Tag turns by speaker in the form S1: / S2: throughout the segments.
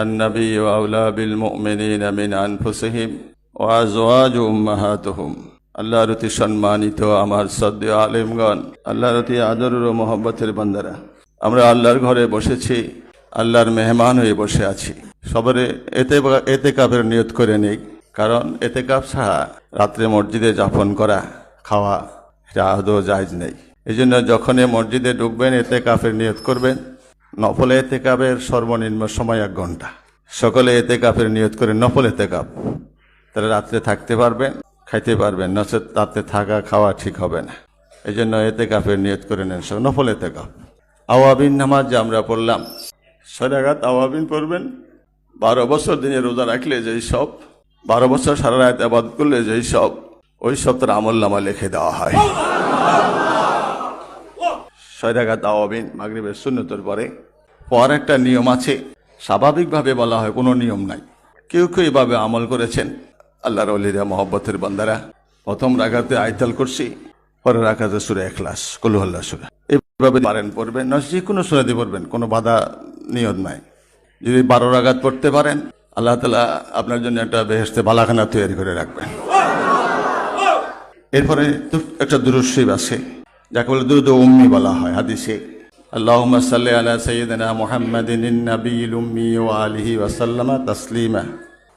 S1: النبي أولى بالمؤمنين من أنفسهم وأزواجه أمهاتهم আল্লাহর অতি সম্মানিত আমার শ্রদ্ধেয় আলেমগণ, আল্লাহর অতি আদর ও মহব্বতের বান্দারা, আমরা আল্লাহর ঘরে বসেছি, আল্লাহর মেহমান হয়ে বসে আছি। সবারে এতেকাফের নিয়ত করে নেই, কারণ এতেকাফ ছাড়া রাত্রে মসজিদে যাপন করা, খাওয়া এটা আদৌ জায়েজ নেই। এই জন্য যখনই মসজিদে ঢুকবেন এতেকাফের নিয়ত করবেন। নফল এতেকাফের সর্বনিম্ন সময় 1 ঘন্টা। সকলে এতেকাফের নিয়ত করে নফল এতেকাফ, তাহলে রাত্রে থাকতে পারবেন, খাইতে পারবেন, নচেত রাত্রে থাকা খাওয়া ঠিক হবে না। এই জন্য এতেকাফের নিয়ত করে নেন, নফল এতেকাফ। আওয়াবিন নামাজ যে আমরা পড়লাম, 6 রাকাত আওয়াবিন পড়বেন। 12 বছর দিনে রোজা রাখলে যেই সব, 12 বছর সারা রাত ইবাদত করলে যেই সব, ওই সব তার আমলনামা লিখে দেওয়া হয়। 6 রাকাত আওয়াবিন মাগরিবের সুন্নতের পরে। পর একটা নিয়ম আছে, স্বাভাবিকভাবে বলা হয়, কোনো নিয়ম নাই। কেউ কেউ এভাবে আমল করেছেন আল্লাহর ওলিরা, মহব্বতের বান্দারা। প্রথম রাকাতে আয়াতুল কুরসি, পরের রাকাতে সূরা ইখলাস, কুল হুয়াল্লাহু সূরা, এইভাবে পারেন পড়বেন, না যে কোনো সূরাতে পড়বেন, কোনো বাধা নিয়ত নাই। যদি 12 রাকাত পড়তে পারেন, আল্লাহ তাআলা আপনার জন্য একটা বেহেশতে বালাখানা তৈরি করে রাখবেন। এরপরে একটা দুরূদ শরীফ আছে, যাকে বলে দুরূদ উম্মি বলা হয় হাদিসে। আল্লাহুম্মা সাল্লি আলা সাইয়্যিদিনা মুহাম্মাদিন নাবিয়্যিল উম্মি ওয়া আলিহি ওয়া সাল্লামা তাসলিমা।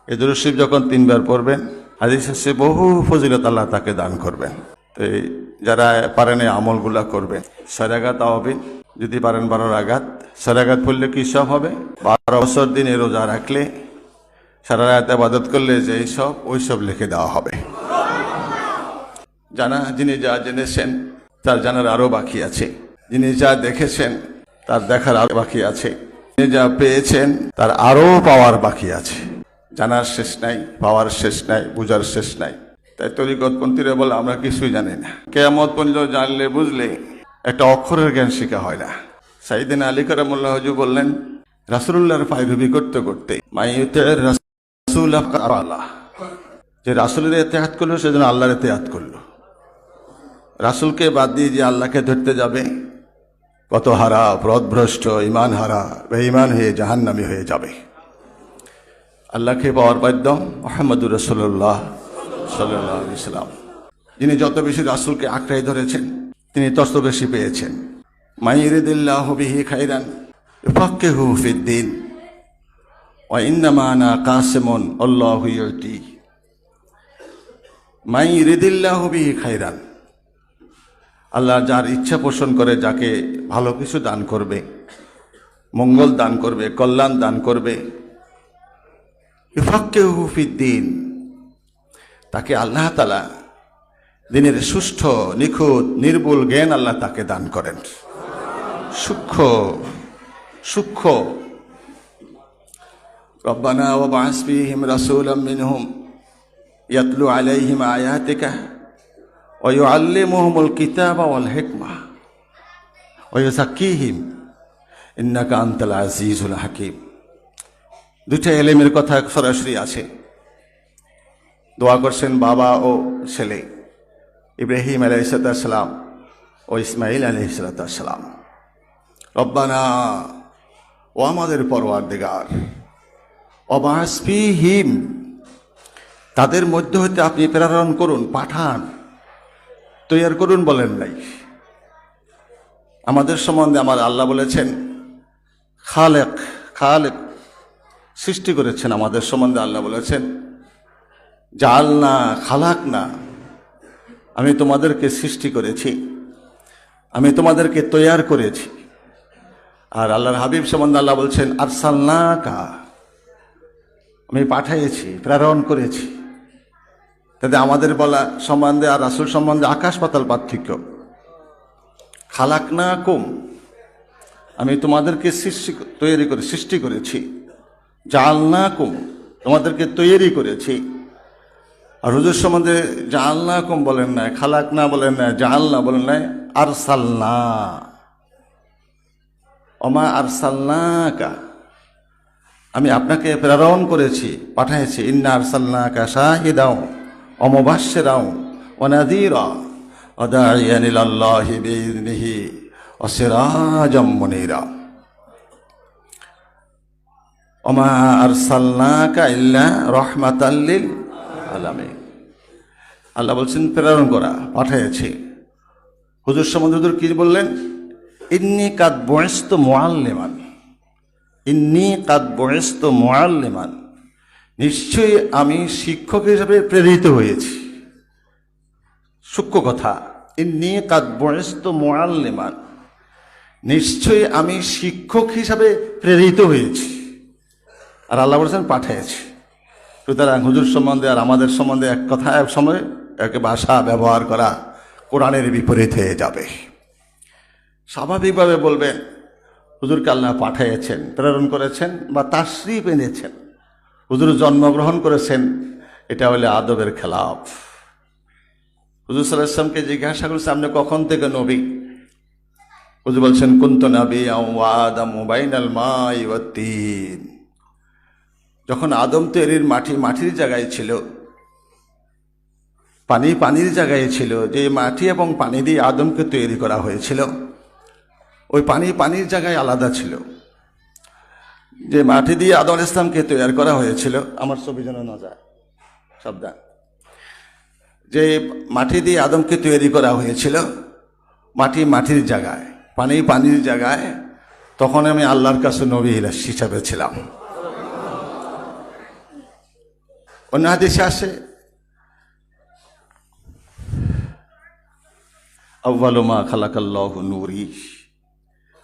S1: এই দুরূদ শরীফ যখন 3 বার পড়বেন, হাদিস আছে বহু ফজিলত আল্লাহ তাকে দান করবেন। তো যারা পারেন এই আমলগুলা করবেন। 6 রাকাত আওয়াবিন, যদি পারেন 12 রাকাত। 6 রাকাত পড়লে কি সব হবে? 12 বছর দিনে রোজা রাখলে, সারা রাত ইবাদত করলে যেই সব, ওই সব লিখে দেওয়া হবে। যিনি যা জেনেছেন তার জানার আরো বাকি আছে, যিনি যা দেখেছেন তার দেখার আরো বাকি আছে, যিনি যা পেয়েছেন তার আরো পাওয়ার বাকি আছে। জানার শেষ নাই, পাওয়ার শেষ নাই, বুঝার শেষ নাই। তাই তরিকতপন্থীরা বলে আমরা কিছুই জানি না। কিয়ামত পর্যন্ত জানলে বুঝলে একটা অক্ষরের জ্ঞান শিখা হয় না। সাইয়েদনা আলী কারামুল্লাহ হুজুর বললেন, রাসূলুল্লাহর পায়রবি করতে করতে, মাইয়ুতির রাসূল আল্লাহ, যে রাসূলের ইতিআত করলো সেজন্য আল্লাহর ইতিআত করলো। রাসূলকে বাদ দিয়ে যে আল্লাহকে ধরতে যাবে, কত হারা, পথভ্রষ্ট, ঈমান হারা, বেঈমান হয়ে জাহান্নামী হয়ে যাবে। আল্লাহকে পাওয়ার বাধ্য মুহাম্মদুর রাসূলুল্লাহ সাল্লাল্লাহু আলাইহি ওয়াসাল্লাম। যিনি যত বেশি রাসূলকে আঁকড়াই ধরেছেন, তিনি তত বেশি পেয়েছেন। মাইয়ুরিদিল্লাহু বিহি খাইরান ইউফাক্কিহু ফিদ্দীন ওয়া ইন্নামা আনা কাসিমুন আল্লাহু ইউতি। মাইয়ুরিদিল্লাহু বিহি খাইরান, আল্লাহ যার ইচ্ছা পোষণ করে, যাকে ভালো কিছু দান করবে, মঙ্গল দান করবে, কল্যাণ দান করবে, ইউফাক্কিহু ফিদ্দীন, তাকে আল্লাহ তাআলা দিনের সুষ্ঠু, নিখুঁত, নির্ভুল জ্ঞান আল্লাহ তাকে দান করেন। সূক্ষ্ম। রব্বানা ওয়াবআস ফীহিম রাসূলাম মিনহুম ইয়াতলু আলাইহিম আয়াতিকা ওয়া ইউআল্লিমুহুমুল কিতাবা ওয়াল হিকমাহ ওয়া ইউযাক্কিহিম ইন্নাকা আনতাল আজিজুল হাকীম। 2টা এলেমের কথা সরাসরি আছে। দোয়া করছেন বাবা ও ছেলে, ইব্রাহিম আলাইহিস সালাম ও ইসমাঈল আলাইহিস সালাম। রব্বানা, ও আমাদের পরওয়ারদিগার, ওয়াবআস ফীহিম, তাদের মধ্য হতে আপনি প্রেরণ করুন, পাঠান, তৈয়ার করুন বলেন নাই। আমাদের সম্বন্ধে আমার আল্লাহ বলেছেন খালেক, সৃষ্টি করেছেন। আমাদের সম্বন্ধে আল্লাহ বলেছেন জাআলনা খালাকনা, আমি তোমাদেরকে সৃষ্টি করেছি, আমি তোমাদেরকে তৈয়ার করেছি। আর আল্লাহর হাবিব সম্বন্ধে আল্লাহ বলছেন আরসালনাকা, আমি পাঠিয়েছি, প্রেরণ করেছি। তাতে আমাদের বলা সম্বন্ধে আর রাসূল সম্বন্ধে আকাশ পাতাল পার্থক্য। খালাকনাকুম, আমি তোমাদেরকে সৃষ্টি করেছি। জাআলনাকুম, তোমাদেরকে তৈরি করেছি। আর হুজুর সম্বন্ধে জাআলনাকুম বলেন নাই, খালাকনা বলেন নাই, জাআলনা বলেন নাই, আরসালনা। ওমা আরসালনাকা, আমি আপনাকে প্রেরণ করেছি, পাঠিয়েছি। ইন্না আরসালনাকা শাহিদাও ওয়া মুবাশশিরাও ওয়া নাযীরা ওয়া দাঈয়ান ইলাল্লাহি বিইذনিহি ওয়া সিরাজাম মুনীরা। ওমা আরসালনাকা ইল্লা রাহমাতাল লিল আলামিন। আল্লাহ বলছেন প্রেরণ করা, পাঠিয়েছি। হুজুর সম্বন্ধে হুজুর কি বললেন? ইন্নী কাদ বুইসতু মুআল্লিমান, ইন্নী কাদ বুইসতু মুআল্লিমান, নিশ্চয়ই আমি শিক্ষক হিসেবে প্রেরিত হয়েছি। সূক্ষ্ম কথা, ইন্নী কাদ বুইসতু মুআল্লিমান, নিশ্চয়ই আমি শিক্ষক হিসাবে প্রেরিত হয়েছি। আর আল্লাহ বলেছেন পাঠিয়েছি। সুতরাং হুজুর সম্বন্ধে আর আমাদের সম্বন্ধে এক কথা, এক সময় এক ভাষা ব্যবহার করা কোরআনের বিপরীত হয়ে যাবে। স্বাভাবিকভাবে বলবেন হুজুরকে আল্লাহ পাঠিয়েছেন, প্রেরণ করেছেন বা তাশরীফ এনেছেন। হুজুর জন্মগ্রহণ করেছেন, এটা হলে আদবের খেলাফ। হুজুর সাল্লাল্লাহু আলাইহি ওয়াসাল্লামকে জিজ্ঞাসা করেছে আপনি কখন থেকে নবী? হুজুর বলছেন কুনতু নাবিয়্যান ওয়া আদামু বাইনাল মাই ওয়াত তিন। যখন আদম তৈরির মাটি মাটির জায়গায় ছিল, পানি পানির জায়গায় ছিল, যে মাটি এবং পানি দিয়ে আদমকে তৈরি করা হয়েছিল, ওই পানি পানির জায়গায় আলাদা ছিল। যে মাটি দিয়ে আদম আলাইহিস সালামকে তৈরি করা হয়েছিল, আমার ছবি যেন না যায় সাবধান, যে মাটি দিয়ে আদমকে তৈরি করা হয়েছিল, মাটি মাটির জায়গায়, পানি পানির জায়গায়, তখন আমি আল্লাহর কাছে নবী হিসাবে ছিলাম। অন্য হাদিসে আসে আউয়ালু মা খালাকাল্লাহু নূরি,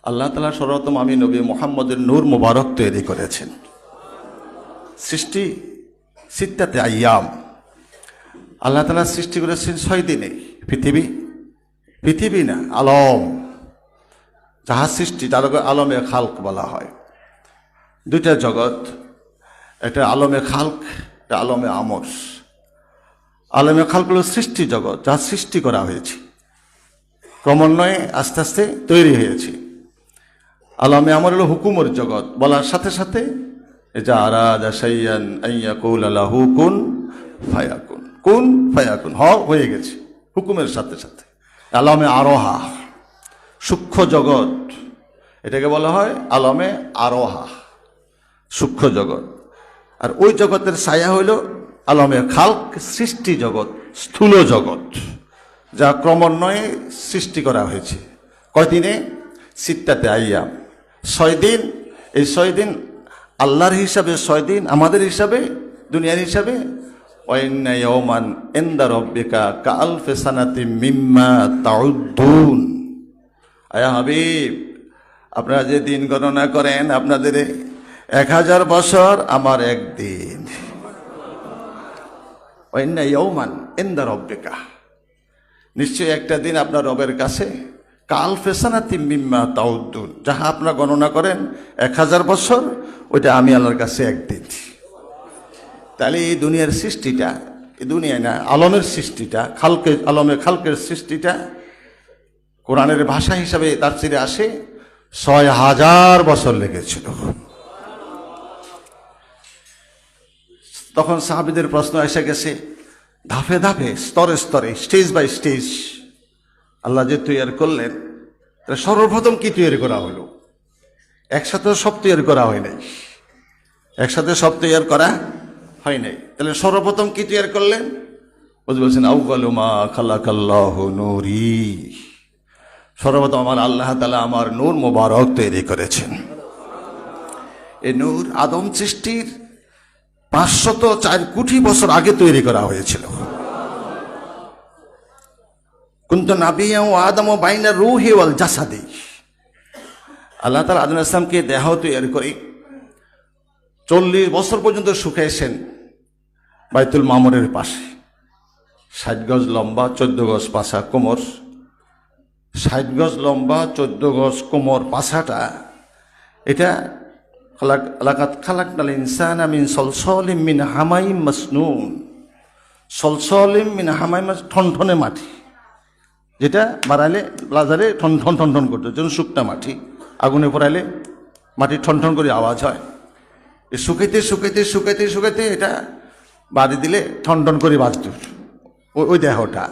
S1: আল্লাহ তাআলা সর্বপ্রথম আমি নবী মুহাম্মদের নূর মুবারক তৈরি করেছেন। সৃষ্টি সিত্তাতে আইয়াম, আল্লাহ তাআলা সৃষ্টি করেছেন 6 দিনে। পৃথিবী না, আলম, যাহা সৃষ্টি তার আলমে খালক বলা হয়। দুইটা জগৎ, একটা আলমে খালক, একটা আলমে আমর। আলমে খালক হলো সৃষ্টি জগৎ, যা সৃষ্টি করা হয়েছে, ক্রমান্বয়ে আস্তে আস্তে তৈরি হয়েছে। আলমে আমর হলো হুকুমের জগৎ, বলার সাথে সাথে যা আরাদা শাইয়ান আন ইয়াকুলা লাহু কুন ফায়াকুন, কুন ফায়াকুন, হয়ে গেছে হুকুমের সাথে সাথে। আলমে আরোহা, সূক্ষ্ম জগৎ, এটাকে বলা হয় আলমে আরোহা, সূক্ষ্ম জগৎ। আর ওই জগতের ছায়া হইল আলমে খালক, সৃষ্টি জগৎ, স্থূল জগৎ, যা ক্রমান্বয়ে সৃষ্টি করা হয়েছে। কয়দিনে? সিত্তাতে আইয়াম, 6 দিন। এই 6 দিন আল্লাহর হিসাবে 6 দিন, আমাদের হিসাবে, দুনিয়ার হিসাবে ওয়া ইন্না ইয়াওমান ইনদা রাব্বিকা কাআলফি সানাতিম মিম্মা তাউদ্দুন। আয়া হাবিব, আপনারা যে দিন গণনা করেন, আপনাদের 1000 বছর, আমার একদিন। ওয়া ইন্না ইয়াওমান ইনদা রাব্বিকা, নিশ্চয়ই একটা দিন আপনার রবের কাছে কাআলফি সানাতিম মিম্মা তাউদ্দুন, যাহা আপনারা গণনা করেন 1000 বছর, ওইটা আমি আল্লাহর কাছে একদিন। তাহলে এই দুনিয়ার সৃষ্টিটা, এই দুনিয়ায় না, আলমের সৃষ্টিটা, খালকে, আলমে খালকের সৃষ্টিটা কোরআনের ভাষা হিসাবে তাফসিরে আসে 6000 বছর লেগেছিল। তখন সাহাবীদের প্রশ্ন এসে গেছে, ধাপে ধাপে, স্তরে স্তরে, স্টেজ বাই স্টেজ আল্লাহ যে তৈরি করলেন, সর্বপ্রথম কি তৈরি করা হলো? একসাথে সব তৈরি করা হয় নাই, একসাথে সব তৈরি করা হয় নাই। তাহলে সর্বপ্রথম কি তৈরি করলেন? বলছেন আউয়ালু মা খালাকাল্লাহু নূরি, সর্বপ্রথম আমার আল্লাহ তাআলা আমার নূর মুবারক তৈরি করেছেন। এই নূর আদম সৃষ্টির 504 কোটি বছর আগে তৈরি করা হয়েছিল। কুনতু নাবিয়্যান ওয়া আদামু বাইনা রূহি ওয়াল জাসাদি, আল্লাহ তাআলা আদম আলাইহিস সালামকে দেহ তৈরি করে 40 বছর পর্যন্ত শুকাইছেন বাইতুল মামুরের পাশে। 60 গজ লম্বা, 14 গজ পাছা কোমর, 60 গজ লম্বা, 14 গজ কোমর পাছাটা, এটা লাকাদ খালাকনাল ইনসানা মিন সলসলিম মিন হামাইম মাসনুন। সলসলিম মিন হামাইম, ঠনঠনে মাটি, যেটা বাড়াইলে বাজারে ঠন ঠন ঠন ঠন করতো, যেন শুকনা মাটি, আগুনে পোড়াইলে মাটি ঠন ঠন করে আওয়াজ হয়। শুকাইতে শুকাইতে শুকাইতে শুকাইতে এটা বাড়ি দিলে ঠন ঠন করে বাজত। ওই দেহটা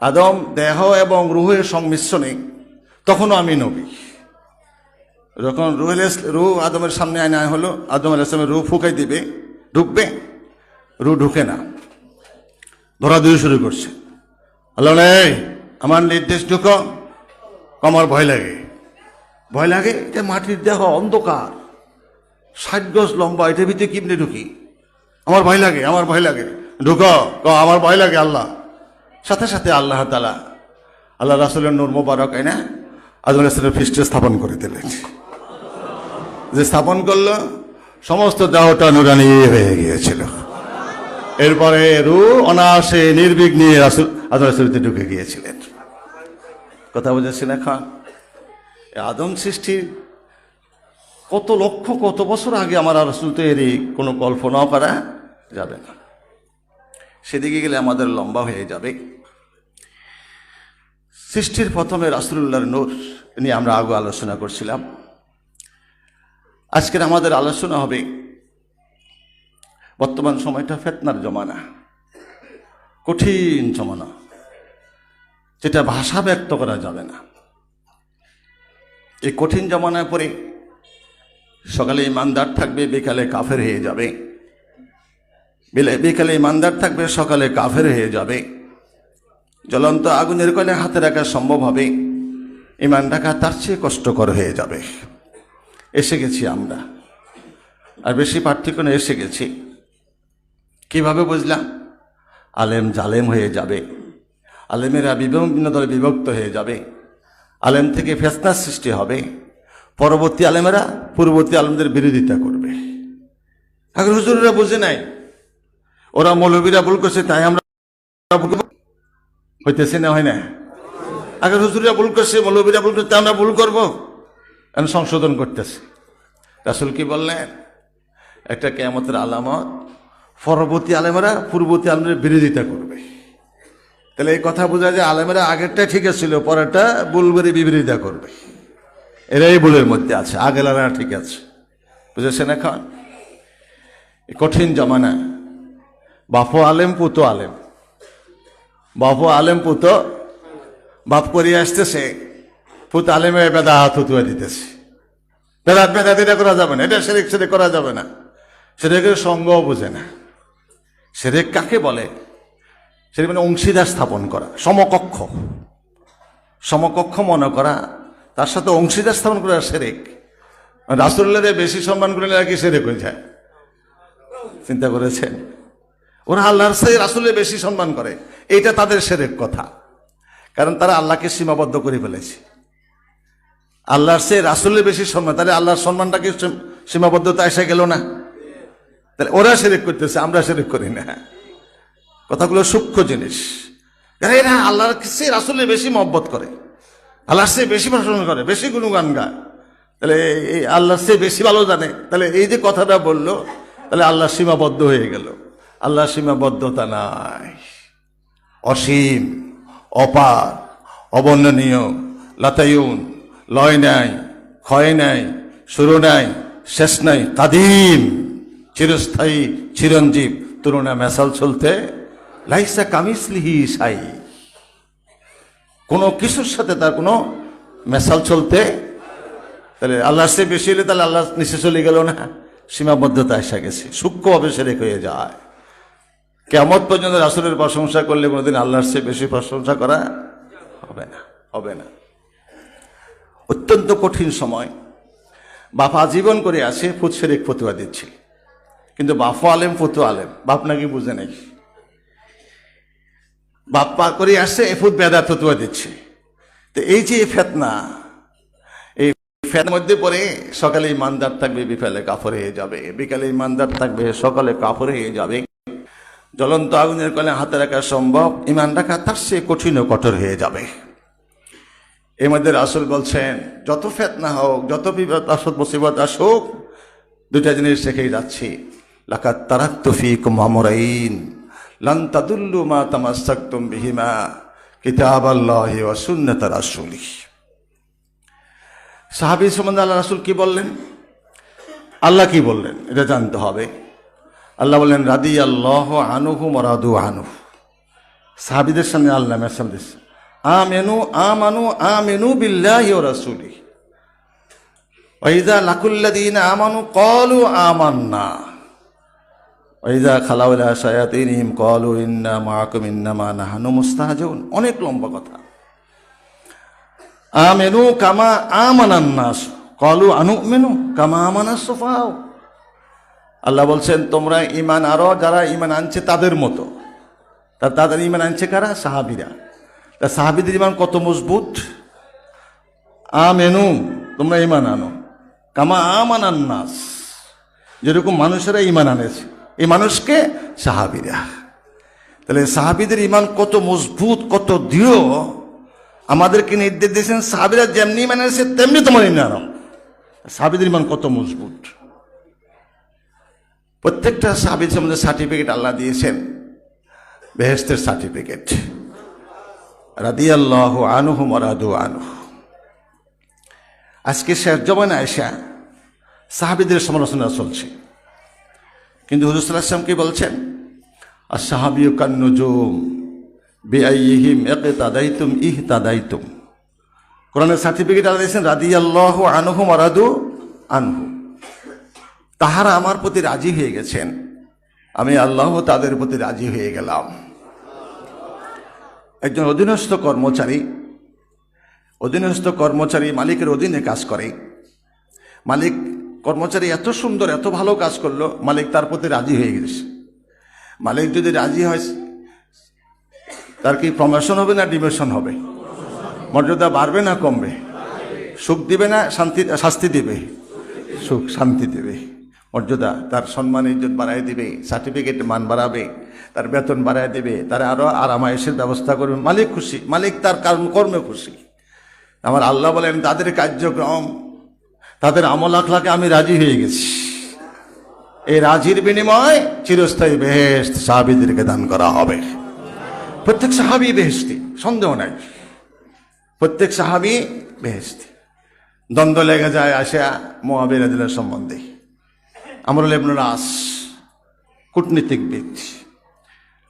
S1: আদম দেহ এবং রুহের সংমিশ্রণে, তখনও আমি নবী। যখন রুহ আদমের সামনে আনা হলো, আদম আলাইহিস সালামের রুহ ফুঁকাই দিবে, ঢুকবে, রুহ ঢুকে না, ধরাধরি শুরু করছে। আল্লাহ নেই, আমার নির্দেশ ঢুকো। আমার ভয় লাগে, ভয় লাগে, এটা মাটির দেহ, অন্ধকার, 60 গজ লম্বা, এটার ভিতরে কিমনে ঢুকি? আমার ভয় লাগে, আমার ভয় লাগে। ঢুকো, আমার ভয় লাগে আল্লাহ। সাথে সাথে আল্লাহ তাআলা আল্লাহ রাসূলের নূর মোবারক এনে আদম আলাইহিস সালামের পৃষ্ঠে স্থাপন করে দিলেন। যে স্থাপন করলো, সমস্ত দেহটা নুরানি হয়ে গিয়েছিল। এরপরে রূহ অনায়াসে নির্বিঘ্নে রাসূল আদম আলাইহিস সালামের ঢুকে গিয়েছিলেন। কথা বুঝেছেন? এখন আদম সৃষ্টির কত লক্ষ কত বছর আগে আমার রাসূল তৈরি, কোনো কল্পনাও করা যাবে না। সেদিকে গেলে আমাদের লম্বা হয়ে যাবে। সৃষ্টির প্রথমে রাসূলুল্লাহর নূর নিয়ে আমরা আগে আলোচনা করছিলাম। আজকের আমাদের আলোচনা হবে বর্তমান সময়টা ফিতনার জমানা, কঠিন জমানা, যেটা ভাষা ব্যক্ত করা যাবে না। এই কঠিন জমানায় পরে সকালে ইমানদার থাকবে, বিকালে কাফের হয়ে যাবে, বিকালে ইমানদার থাকবে, সকালে কাফের হয়ে যাবে। জ্বলন্ত আগুনের কলে হাতে রাখা সম্ভব হবে, ইমান রাখা তার চেয়ে কষ্টকর হয়ে যাবে। এসে গেছি আমরা, আর বেশি পার্থক্য না, এসে গেছি। কিভাবে বুঝলাম? আলেম জালেম হয়ে যাবে, আলেমেরা বিভিন্ন দলে বিভক্ত হয়ে যাবে, আলেম থেকে ফিতনার সৃষ্টি হবে, পরবর্তী আলেমেরা পূর্ববর্তী আলেমদের বিরোধিতা করবে। আগে হুজুররা বুঝে নাই, ওরা মৌলবীরা ভুল করছে তাই আমরা হইতেছে না, হয় না? আগে হুজুররা ভুল করছে, মৌলবীরা ভুল করছে, তাই আমরা ভুল করবো, এখন সংশোধন করতেছে। রাসূল কি বললেন? একটা কিয়ামতের আলামত, পরবর্তী আলেমেরা পূর্ববর্তী আলেমদের বিরোধিতা করবে। তাহলে এই কথা বোঝা যায় আলেমেরা আগেরটা ঠিক ছিল, পরেরটা ভুল করে বিরোধিতা করবে। এরাই ভুলের মধ্যে আছে, আগেলারা ঠিক আছে। বুঝেছেন? এখন কঠিন জমানা, বাপও আলেম পুতো আলেম, বাপও আলেম পুতো বাপ করিয়ে আসতেছে, পুত আলেমে বেদাত ফতুয়া দিতেছে। বেদাত এটা করা যাবে না, এটা শিরক করা যাবে না। শিরকের সঙ্গও বোঝে না। শিরক কাকে বলে? শিরক মানে অংশীদার স্থাপন করা, সমকক্ষ মনে করা, তার সাথে অংশীদার স্থাপন করা শিরক। রাসূলুল্লাহকে বেশি সম্মান করলে আর কি শিরক হয়ে যায়? চিন্তা করেছেন? ওরা আল্লাহর চেয়ে রাসূলের বেশি সম্মান করে, এটা তাদের শিরক কথা। কারণ তারা আল্লাহকে সীমাবদ্ধ করে ফেলেছে। আল্লাহর চেয়ে রাসূলের বেশি সম্মান, তাহলে আল্লাহর সম্মানটাকে সীমাবদ্ধতা এসে গেল না? তাহলে ওরা শিরক করতেছে, আমরা শিরক করি না। কথাগুলো সূক্ষ্ম জিনিস। এরা আল্লাহর চেয়ে রাসূলের বেশি মহব্বত করে, আল্লাহর চেয়ে বেশি প্রশংসা করে, বেশি গুণগান গায়। তাহলে এই আল্লাহর চেয়ে বেশি ভালো জানে। তাহলে এই যে কথাটা বললো, তাহলে আল্লাহ সীমাবদ্ধ হয়ে গেল। আল্লাহ সীমাবদ্ধতা নাই, অসীম, অপার, অবর্ণনীয়, লাতায়ুন, লয় নাই, ক্ষয় নাই, শুরু নাই, শেষ নাই, কাদিম, চিরস্থায়ী, চিরঞ্জীব, তুলনা মেসাল চলতে লাইসা কামিসলিহি সাই, কোনো কিছুর সাথে তার কোনো মেসাল চলতে। তাহলে আল্লাহর চেয়ে বেশি হলে তাহলে আল্লাহ নিচে চলে গেল না? সীমাবদ্ধতা এসে গেছে, সূক্ষ্মভাবে শিরক হয়ে যায়। কিয়ামত পর্যন্ত রাসূলের প্রশংসা করলে কোনোদিন আল্লাহর চেয়ে বেশি প্রশংসা করা হবে না, হবে না। অত্যন্ত কঠিন সময়। বাপ আজীবন করে আছে ফুত শিরক ফতুয়া দিচ্ছে, কিন্তু বাপও আলেম ফতুয়া আলেম, বাপ নাকি বুঝে নাই। বাপ পা করে আসছে, ফুত বেদাত ফতুয়া দিচ্ছে। তো এই যে ফিতনা, এই ফিতনার মধ্যে পড়ে সকালে ইমানদার থাকবে, বিকালে কাফর হয়ে যাবে, বিকালে ইমানদার থাকবে, সকালে কাফর হয়ে যাবে। জ্বলন্ত আগুনের কলে হাতে রাখা সম্ভব, ইমান রাখা তার চেয়ে কঠিন ও কঠোর হয়ে যাবে। এর মধ্যে রাসূল বলছেন, যত ফিতনা হোক, যত বিপদ আসুক, মুসিবত আসুক, দুইটা জিনিস রেখেই যাচ্ছি। লাকাদ তারাকতু ফীকুম আমরাইন লান তাদুল্লু মা তামাসসাকতুম বিহিমা কিতাবাল্লাহি ওয়া সুন্নাত রাসূলিহি। সাহাবী সম্বন্ধে আল্লাহ রাসূল কি বললেন, আল্লাহ কি বললেন, এটা জানতে হবে। আল্লাহ বললেন, রাদিয়াল্লাহু আনহু ওয়া রাদু আনহু। সাহাবীদের সামনে আল্লাহ মেসাল দিচ্ছে, আমানু বিল্লাহি ওয়া রাসূলিহি ওয়াইদা লাকুল্লাযীনা আমানু ক্বালু আমান্না ওয়াইদা খালাউ ইলা শায়াতিনহিম ক্বালু ইন্না মাআকুম ইন্নামা নাহনু মুস্তাহজিউন। অনেক লম্বা কথা। আমিনু কামা আমানান নাস ক্বালু আনুমিনু কামা আমানাস সুফাহাউ। আল্লাহ বলছেন তোমরা ঈমান আরো, যারা ঈমান আনছে তাদের মতো। তাদের ঈমান আনছে কারা? সাহাবীরা। তা সাহাবীদের ঈমান কত মজবুত। আমিনু, তোমরা ঈমান আনো, কামা আমানান নাস, যেরকম মানুষেরা ঈমান আনেছে এই মানুষকে সাহাবীরা। তাহলে সাহাবীদের ঈমান কত মজবুত, কত দৃঢ়, আমাদেরকে নির্দেশ দিয়েছেন সাহাবীরা যেমনি ঈমান এনেছে তেমনি তোমার ঈমান আনো। সাহাবীদের ঈমান কত মজবুত। প্রত্যেকটা সাহাবীর সম্বন্ধে সার্টিফিকেট আল্লাহ দিয়েছেন, বেহেশতের সার্টিফিকেট। রাদিয়াল্লাহু আনহুম ওয়া রাদু আনহু। আজকে শেষ জমানায় আয়েশা সাহাবীদের সমালোচনা চলছে, কিন্তু হুজুর সাল্লাল্লাহু আলাইহি ওয়াসাল্লাম কি বলছেন? আস-সাহাবিয়্যু কান-নুজুম বিআইয়িহিম ইকতাদাইতুম ইহতাদাইতুম। কোরআনের সার্টিফিকেট আল্লাহ দিয়েছেন রাদিয়াল্লাহু আনহুম ওয়া রাদু আনহু। তাহারা আমার প্রতি রাজি হয়ে গেছেন, আমি আল্লাহ তাদের প্রতি রাজি হয়ে গেলাম। একজন অধীনস্থ কর্মচারী মালিকের অধীনে কাজ করে। মালিক কর্মচারী এত সুন্দর, এত ভালো কাজ করলো, মালিক তার প্রতি রাজি হয়ে গেছে। মালিক যদি রাজি হয়, তার কি প্রমোশন হবে না ডিমোশন হবে? মর্যাদা বাড়বে না কমবে? সুখ দিবে না শাস্তি দিবে? সুখ শান্তি দেবে। মর্যাদা, তার সম্মান ইজ্জত বাড়ায় দিবে, সার্টিফিকেট মান বাড়াবে, তার বেতন বাড়ায় দেবে, তার আরো আরামায়েশের ব্যবস্থা করবে। মালিক খুশি, মালিক তার কর্মে খুশি। আমার আল্লাহ বলেন তাদের কার্যক্রম, তাদের আমল আখলাকে আমি রাজি হয়ে গেছি। এই রাজির বিনিময় চিরস্থায়ী বেহেশত সাহাবীদেরকে দান করা হবে। প্রত্যেক সাহাবী বেহেশতি, সন্দেহ নাই। প্রত্যেক সাহাবী বেহেশতি। দ্বন্দ্ব লেগে যায় আয়েশা মুআবিয়া রাদিয়াল্লাহু আনহু সম্বন্ধে। আমর ইবনে আস কূটনীতিক ব্যক্তি,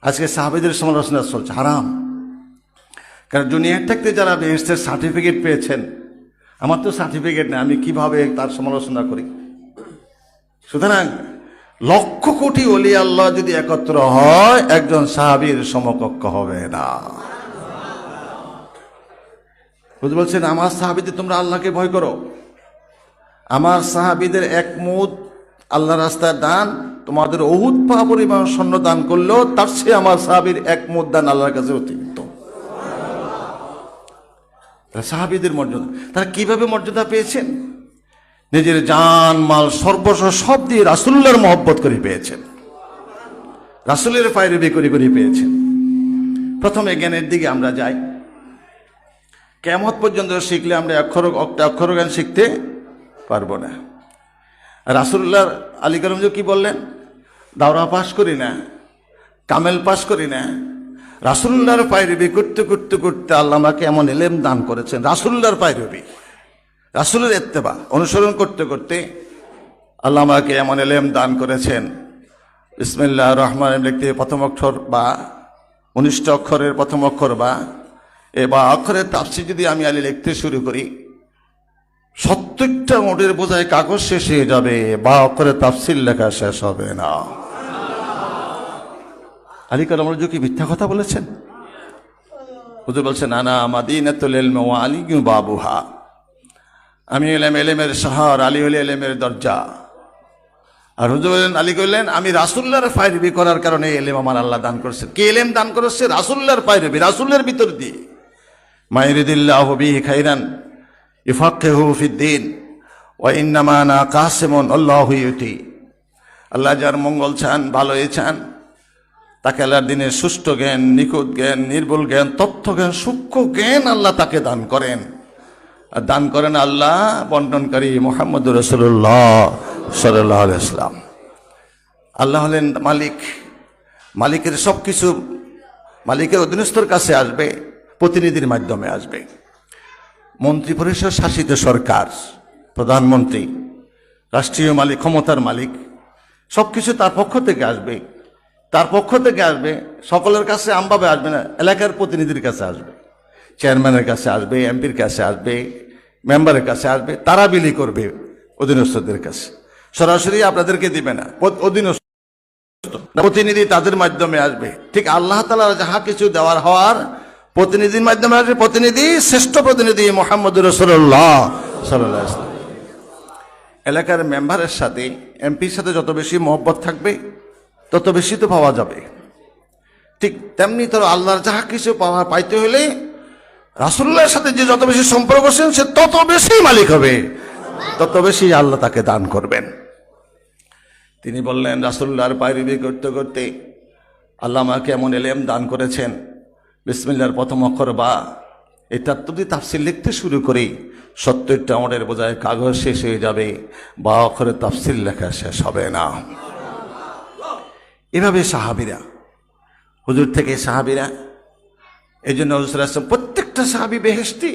S1: আজকে সাহাবীদের সমালোচনা চলছে, হারাম। কারণ দুনিয়ার থাকতে যারা বেহেশতের সার্টিফিকেট পেয়েছেন, আমার তো সার্টিফিকেট নেই, আমি কিভাবে তার সমালোচনা করি? সুতরাং লক্ষ কোটি ওলি আল্লাহ যদি একত্র হয়, একজন সাহাবীর সমকক্ষ হবে না। বুঝতে বলছেন, আমার সাহাবীদের তোমরা আল্লাহকে ভয় করো। আমার সাহাবীদের এক মুদ আল্লাহ রাস্তায় দান, তোমাদের উহুদ পাহাড় পরিমাণ স্বর্ণ দান করলেও তার চেয়ে আমার সাহাবীর এক মুদ দান আল্লাহর কাছে অতিরিক্ত। সাহাবীদের মর্যাদা, তারা কিভাবে মর্যাদা পেয়েছেন? নিজের জান মাল সর্বস্ব সব দিয়ে রাসূলুল্লাহর মহব্বত করে পেয়েছেন, রাসূলের পায়রবি করে পেয়েছেন। প্রথমে জ্ঞানের দিকে আমরা যাই। কিয়ামত পর্যন্ত শিখলে আমরা অক্ষর জ্ঞান শিখতে পারবো না। রাসূলুল্লাহর আলী কালামজি কি বললেন? দাওরা পাশ করি না, কামেল পাশ করি না, রাসূলুল্লাহর পায়রবি করতে করতে করতে আল্লাহ আমাকে এমন ইলম দান করেছেন। রাসূলুল্লাহর পায়রবি, রাসূলের ইত্তেবা অনুসরণ করতে করতে আল্লাহ আমাকে এমন ইলম দান করেছেন। বিসমিল্লাহির রহমানির রহিম লিখতে প্রথম অক্ষর বা 19টা অক্ষরের প্রথম অক্ষর বা, এ বা অক্ষরের তাফসীর যদি আমি আলী লিখতে শুরু করি, 70টা মোটের বোঝায় কাগজ শেষ হয়ে যাবে, বা অক্ষরের তাফসীর লেখা শেষ হবে না। আলী কালামজি কি মিথ্যা কথা বলেছেন? হুজুর বলছেন, আনা মাদিনাতুল ইলম ওয়া আলিয়্যু বাবুহা। আমি হলাম ইলমের শহর, আলী হলে ইলমের দরজা। আর হুজুর বলেন, আলী কইলেন, আমি রাসূলুল্লাহর পায়রবি করার কারণে ইলম আমার আল্লাহ দান করেছেন। কে ইলম দান করেছে? রাসূলুল্লাহর পায়রবি, রাসূলের ভিতর দিয়ে। মাইরিদিল্লাহু বিহি খাইরান ইউফাক্কিহু ফিদ্দীন ওয়া ইন্নামা আনা কাসিমুন আল্লাহু ইউতি। আল্লাহ যার মঙ্গল চান, ভালোই চান, তাকে আল্লাহর দিনের সুষ্ঠু জ্ঞান, নিখুঁত জ্ঞান, নির্ভুল জ্ঞান, তথ্য জ্ঞান, সূক্ষ্ম জ্ঞান আল্লাহ তাকে দান করেন। আর দান করেন আল্লাহ বন্টনকারী মুহাম্মদুর রাসূলুল্লাহ সাল্লাল্লাহু আলাইহি ওয়াসাল্লাম। আল্লাহ হলেন মালিক, মালিকের সবকিছু মালিকের অধীনস্থর কাছে আসবে, প্রতিনিধির মাধ্যমে আসবে। মন্ত্রী পরিষদ শাসিত সরকার, প্রধানমন্ত্রী, রাষ্ট্রীয় মালিক, ক্ষমতার মালিক, সবকিছু তার পক্ষ থেকে আসবে। তার পক্ষ থেকে আসবে, সকলের কাছে আমভাবে আসবে না, এলাকার প্রতিনিধির কাছে আসবে, চেয়ারম্যানের কাছে আসবে, এমপির কাছে আসবে, মেম্বারের কাছে আসবে, তারা বিলি করবে, অধীনস্থদের কাছে, সরাসরি আপনাদেরকে দিবে না, অধীনস্থ প্রতিনিধি তাদের মাধ্যমে আসবে। ঠিক আল্লাহ তাআলা যাহা কিছু দেওয়ার হওয়ার প্রতিনিধির মাধ্যমে আসবে। প্রতিনিধি, শ্রেষ্ঠ প্রতিনিধি মুহাম্মদুর রাসূলুল্লাহ সাল্লাল্লাহু আলাইহি ওয়াসাল্লাম। এলাকার মেম্বারের সাথে, এমপির সাথে যত বেশি মহব্বত থাকবে তত বেশি তো পাওয়া যাবে। ঠিক তেমনি তো আল্লাহর যাহা কিছু পাইতে হলে রাসূলুল্লাহর সাথে যে যত বেশি সম্পর্ক আছেন সে তত বেশি মালিক হবে, তত বেশি আল্লাহ তাকে দান করবেন। তিনি বললেন, রাসূলুল্লাহর পায়রাবি করতে করতে আল্লাহ আমাকে এমন এলেম দান করেছেন, বিসমিল্লাহর প্রথম অক্ষর বা, এটা যদি তাফসীর লিখতে শুরু করি 70টা আমলের বোঝায় কাগজ শেষ হয়ে যাবে, বা অক্ষরে তাফসীর লেখা শেষ হবে না। এভাবে সাহাবীরা, হুজুর থেকে সাহাবীরা, এই জন্য হুজুর সাল্লাল্লাহু আলাইহি ওয়াসাল্লাম প্রত্যেকটা সাহাবী বেহেশতি,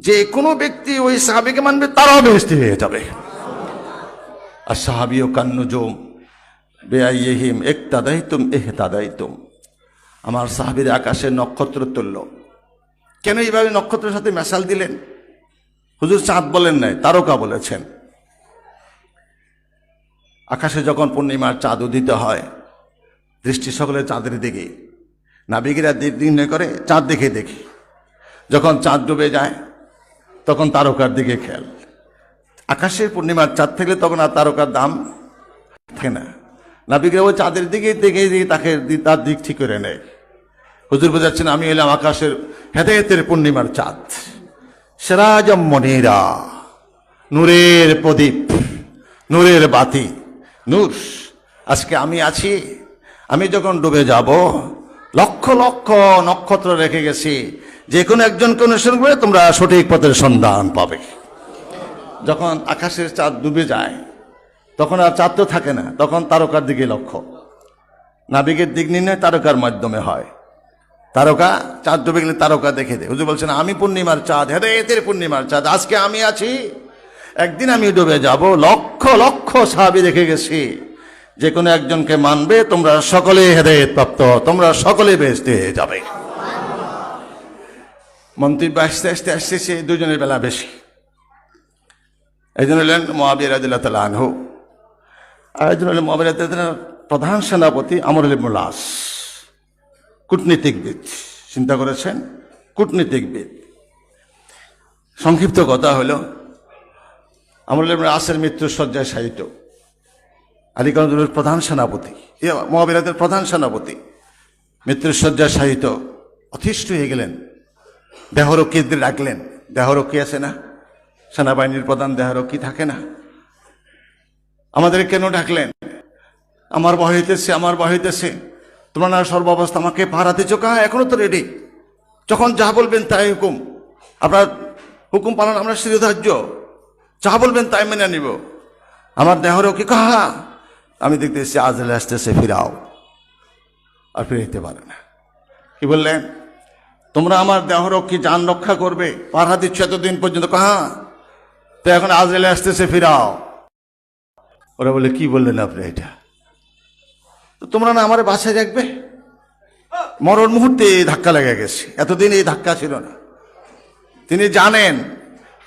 S1: যে কোনো ব্যক্তি ওই সাহাবীকে মানবে তারাও বেহেশতি হয়ে যাবে। আর সাহাবীও কান্নুজুম বেআইহিম ইক্তাদাইতুম ইহতাদাইতুম, আমার সাহাবীরা আকাশের নক্ষত্র তুল্য। কেন এইভাবে নক্ষত্রের সাথে মেশাল দিলেন? হুজুর চাঁদ বলেন নাই, তারকা বলেছেন। আকাশে যখন পূর্ণিমার চাঁদ উদিত হয়, দৃষ্টি সকলের চাঁদের দিকে, নাবিকেরা দিক নির্ণয় করে চাঁদ দেখে দেখি। যখন চাঁদ ডুবে যায় তখন তারকার দিকে খেয়াল। আকাশের পূর্ণিমার চাঁদ থাকলে তখন আর তারকার দাম থাকে না, নাবিকেরা ওই চাঁদের দিকে দেখে তাকে তার দিক ঠিক করে নেয়। হুজুর বোঝাচ্ছেন, আমি এলাম আকাশের হেদায়েতের পূর্ণিমার চাঁদ, সিরাজাম মুনীরা, নূরের প্রদীপ, নূরের বাতি, নূর। আজকে আমি আছি, আমি যখন ডুবে যাব লক্ষ লক্ষ নক্ষত্র রেখে গেছি, যে কোনো একজনকে অনুসরণ করে তোমরা সঠিক পথের সন্ধান পাবে। যখন আকাশের চাঁদ ডুবে যায় তখন আর চাঁদ তো থাকে না, তখন তারকার দিকে লক্ষ্য। নাবিকের দিক নির্ণয় তারকার মাধ্যমে হয়। তারকা, চাঁদ ডুবে গেলে তারকা দেখে দেয়। হুজুর বলছেন, আমি পূর্ণিমার চাঁদ, হেদায়েতের পূর্ণিমার চাঁদ, আজকে আমি আছি, একদিন আমি ডুবে যাব। লক্ষ লক্ষ সাহাবী রেখে গেছি, যে কোনো একজনকে মানবে তোমরা সকলে হেদায়েত প্রাপ্ত, তোমরা সকলে বেহেশতে হয়ে যাবে। মন্তব্য আস্তে আস্তে আসতেছে দুজনের বেলা বেশি। একজন হলেন মুআবিয়া রাদিয়াল্লাহু তাআলা আনহু, আর একজন হলেন মুআবিয়া রাদিয়াল্লাহু তাআলার প্রধান সেনাপতি আমর ইবনুল আস, কূটনীতিকবিদ। চিন্তা করেছেন, কূটনীতিকবিদ। সংক্ষিপ্ত কথা হলো, আমর ইবনুল আসের মৃত্যুর শয্যায় শায়িত, আলী কানুর প্রধান সেনাপতি, মুআবিয়া রাদিয়াল্লাহু প্রধান সেনাপতি, মৃত্যুর শয্যায় শায়িত, অতিষ্ঠ হয়ে গেলেন। দেহরক্ষীদের ডাকলেন। দেহরক্ষী আছে না, সেনাবাহিনীর প্রধান দেহরক্ষী থাকে না? আমাদের কেন ডাকলেন? আমার ভয় হইতেছে, আমার ভয় হইতেছে। তোমরা না সর্বাবস্থা আমাকে পাহারা দিচ্ছ, কাহা এখনো তো রেডি, যখন যা বলবেন তাই হুকুম, আপনার হুকুম পালন আমরা শিরোধার্য, যা বলবেন তাই মেনে নিব। আমার দেহরক্ষী কাহা? আমি দেখতেছি আজরাইল আসতেছে, ফিরাও। আর ফিরাইতে পারে না। কি বললেন? তোমরা আমার দেহরক্ষী জান রক্ষা করবে, পাহারা দিচ্ছ এতদিন পর্যন্ত, কাহা? তো এখন আজরাইল আসতেছে, ফিরাও। ওরা বলে, কি বললেন আপনি এটা? তো তোমরা না আমার বাসায় রাখবে? মরণ মুহূর্তে ধাক্কা লেগে গেছে, এতদিন এই ধাক্কা ছিল না। তিনি জানেন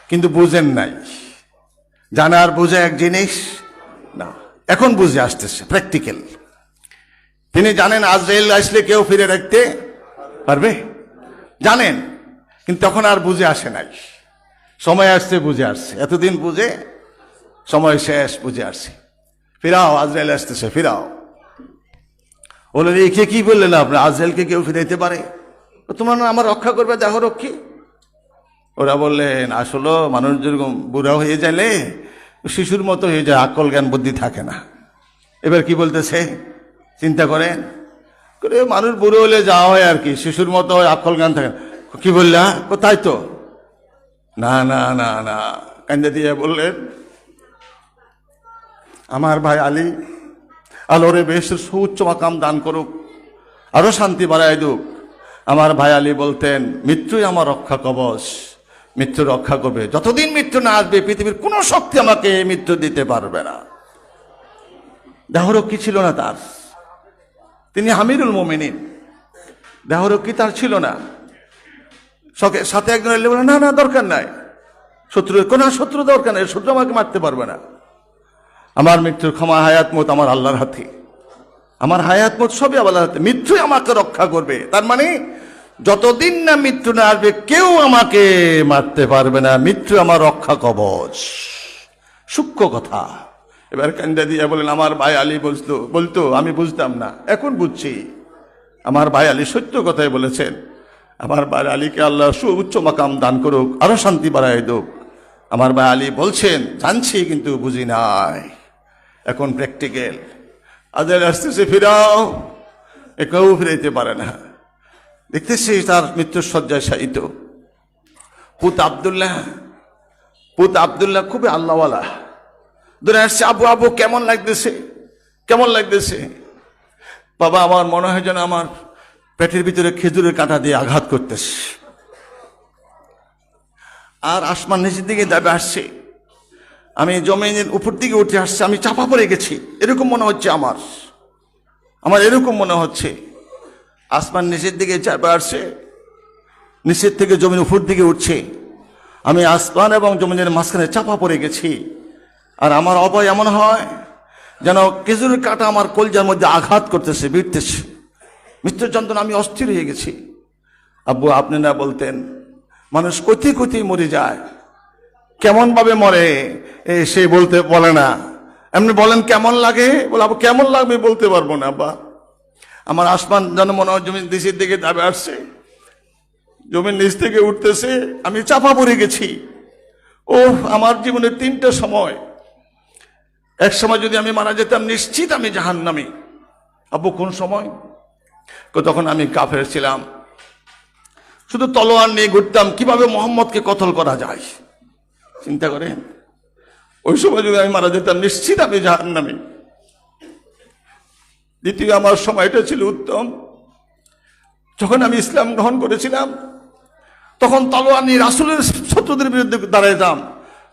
S1: কিন্তু বুঝেন নাই। জানা আর বুঝে এক জিনিস না, এখন বুঝে আসতেছে, প্র্যাকটিক্যাল। তিনি জানেন আজরাইল আসলে কেউ ফিরে রাখতে পারবে, জানেন, কিন্তু তখন আর বুঝে আসে নাই। সময় আসছে, বুঝে আসছে, এতদিন বুঝে সময় শেষ, বুঝে আসছে। ফিরাও, আজরাইল আসতেছে, ফিরাও। বলে, কে কি বললেন আপনি? আজরাইলকে কেউ ফিরাইতে পারে? তোমার না আমার রক্ষা করবে দেহরক্ষী? ওরা বললেন, আসলে মানুষ যেরকম বুড়া হয়ে যাইলে শিশুর মতো হয়ে যায়, আকল জ্ঞান বুদ্ধি থাকে না। এবার কি বলতেছে চিন্তা করেন, মানুষ বুড়ো হলে যাওয়া হয় আর কি, শিশুর মতো হয়, আকল জ্ঞান থাকে না। কি বললা? কোথায় তো না না না না, কান্দা দিয়ে বললেন, আমার ভাই আলী আলোরে বেশ সুউচ্চ মাকাম দান করুক, আরো শান্তি বাড়ায় দুক। আমার ভাই আলী বলতেন, মৃত্যুই আমার রক্ষা কবচ, মৃত্যু রক্ষা করবে। যতদিন মৃত্যু না আসবে পৃথিবীর কোনো শক্তি আমাকে মৃত্যু দিতে পারবে না। দেহরক্ষী ছিল না তার, তিনি আমিরুল মুমিনিন, দেহরক্ষী তার ছিল না। সাথে একজন এলে বলে, না না দরকার নাই, কোনো শত্রু দরকার নেই, শত্রু আমাকে মারতে পারবে না। আমার মৃত্যুর ক্ষমা, হায়াত মত আমার আল্লাহর হাতে। আমার হায়াত মত সবই আল্লাহর হাতে। মৃত্যু আমাকে রক্ষা করবে, তার মানে যতদিন না মৃত্যু না আসবে কেউ আমাকে মারতে পারবে না। মৃত্যু আমার রক্ষা কবচ। সূক্ষ্ম কথা। এবার কান্দা দিয়ে বলেন, আমার ভাই আলী বলতো আমি বুঝতাম না, এখন বুঝছি। আমার ভাই আলী সত্য কথাই বলেছেন। আমার ভাই আলীকে আল্লাহ সুউচ্চ মাকাম দান করুক, আরো শান্তি বাড়াই দুক। আমার ভাই আলী বলছেন, জানছি কিন্তু বুঝি নাই। এখন প্র্যাকটিক্যাল। আদের আসতেছে, ফিরাও, কেউ ফিরাইতে পারে না। দেখতেছি তার মৃত্যুর শয্যায় শায়িত পুত আব্দুল্লাহ খুবই আল্লাহওয়ালা। দূরে আসছে, আবু আবু কেমন লাগতেছে? বাবা, আমার মনে হয় যেন আমার পেটের ভিতরে খেজুরের কাঁটা দিয়ে আঘাত করতেছে। আর আসমান নিচের দিকে দাবে আসছে, আমি জমিনের উপর দিকে উঠে আসছে, আমি চাপা পড়ে গেছি এরকম মনে হচ্ছে। আমার এরকম মনে হচ্ছে। আসমান নিচের দিকে চাপা আসছে, নিচের থেকে জমিন উপর দিকে উঠছে, আমি আসমান এবং জমিনের মাঝখানে চাপা পড়ে গেছি। আর আমার অভয় এমন হয় যেন খেজুরের কাঁটা আমার কলজার মধ্যে আঘাত করতেছে, বিড়তেছে। মৃত্যুর যন্ত্রণা, আমি অস্থির হয়ে গেছি। আব্বু, আপনি না বলতেন মানুষ কোথায় মরে যায়, কেমন ভাবে মরে সে বলে না। এমনি বলেন কেমন লাগে, বলে আব্বু কেমন লাগবে বলতে পারবো না। আব্বা, আমার আসমান যেন মনে হয় জমির নিচের দিকে দাবে আসছে, জমির নিচ থেকে উঠতেছে, আমি চাপা পড়ে গেছি। ও আমার জীবনের তিনটা সময়। এক সময় যদি আমি মারা যেতাম নিশ্চিত আমি জাহান্নামী। আব্বু কোন সময়? তখন আমি কাফের ছিলাম, শুধু তলোয়ার নিয়ে ঘুরতাম, কিভাবে মোহাম্মদকে কতল করা যায়। চিন্তা করেন, ওই সময় যদি আমি মারা যেতাম নিশ্চিত আমি জাহান্নামী। দ্বিতীয় আমার সময়টা ছিল উত্তম, যখন আমি ইসলাম গ্রহণ করেছিলাম তখন তলোয়ার নিয়ে রাসূলের শত্রুদের বিরুদ্ধে দাঁড়াইতাম।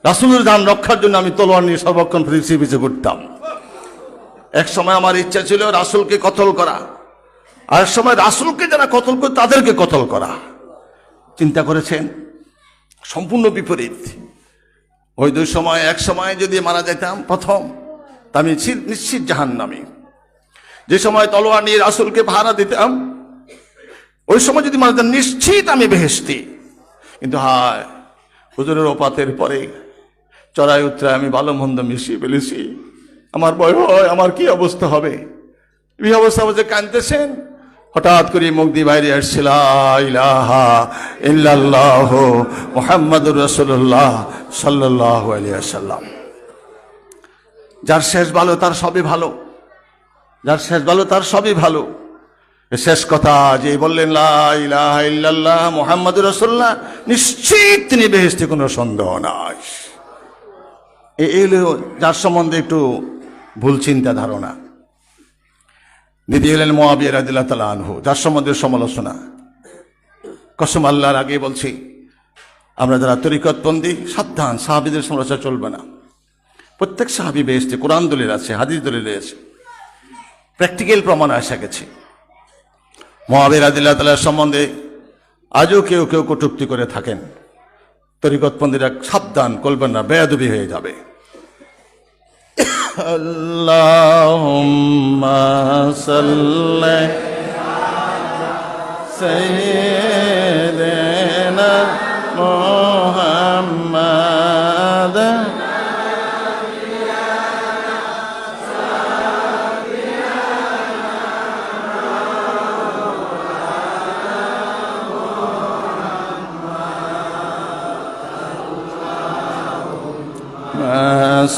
S1: রাসূলের জান রক্ষার জন্য আমি তলোয়ার নিয়ে সর্বক্ষণ পিছিয়ে ঘুরতাম। এক সময় আমার ইচ্ছা ছিল রাসূলকে কতল করা, আর এক সময় রাসূলকে যারা কতল করে তাদেরকে কতল করা। চিন্তা করেছেন, সম্পূর্ণ বিপরীত। ওই দুই সময়, এক সময় যদি মারা যেতাম প্রথম, তা আমি নিশ্চিত জাহান্নামী। যে সময় তলোয়ার নিয়ে রাসূলকে পাহারা দিতাম, ওই সময় যদি মারা যেতাম নিশ্চিত আমি বেহেশতি। কিন্তু হায়, হুজুরের ওফাতের পরে চড়াই উতরায় আমি ভালো মন্দ মিশিয়ে ফেলেছি। আমার ভয় হয় আমার কি অবস্থা হবে। এই অবস্থা যে কাঁদতেছেন, হঠাৎ করে মুখ দিয়ে বাইরে আসছে, লা ইলাহা ইল্লাল্লাহু মুহাম্মাদুর রাসূলুল্লাহ সাল্লাল্লাহু আলাইহি ওয়াসাল্লাম। যার শেষ ভালো তার সবই ভালো, যার শেষ ভালো তার সবই ভালো। শেষ কথা যে বললেন লা ইলাহা ইল্লাল্লাহ মুহাম্মাদুর রাসূলুল্লাহ, নিশ্চিত তিনি বেহেশতে, কোনো সন্দেহ নাই। এই যার সম্বন্ধে একটু ভুল চিন্তা ধারণা। দ্বিতীয় হলেন মুআবিয়া রাদিয়াল্লাহু তাআলা আনহু, যার সম্বন্ধে সমালোচনা। কসম আল্লাহর আগে বলছি, আমরা যারা তরিকতবন্দি সাবধান, সাহাবীদের সমালোচনা চলবে না। প্রত্যেক সাহাবী বেহেশতে, কোরআন দলিল আছে, হাদিস দলিল আছে, প্র্যাকটিক্যাল প্রমাণ আসা গেছে। মুআবিয়া রাদিয়াল্লাহু তাআলার সম্বন্ধে আজও কেউ কটূক্তি করে থাকেন। তরিকতবন্দীরা সাবধান, করবেন না, বেয়াদবি হয়ে যাবে। আল্লাহুম্মা সাল্লি সাইয়্যিদিনা মুহাম্মাদ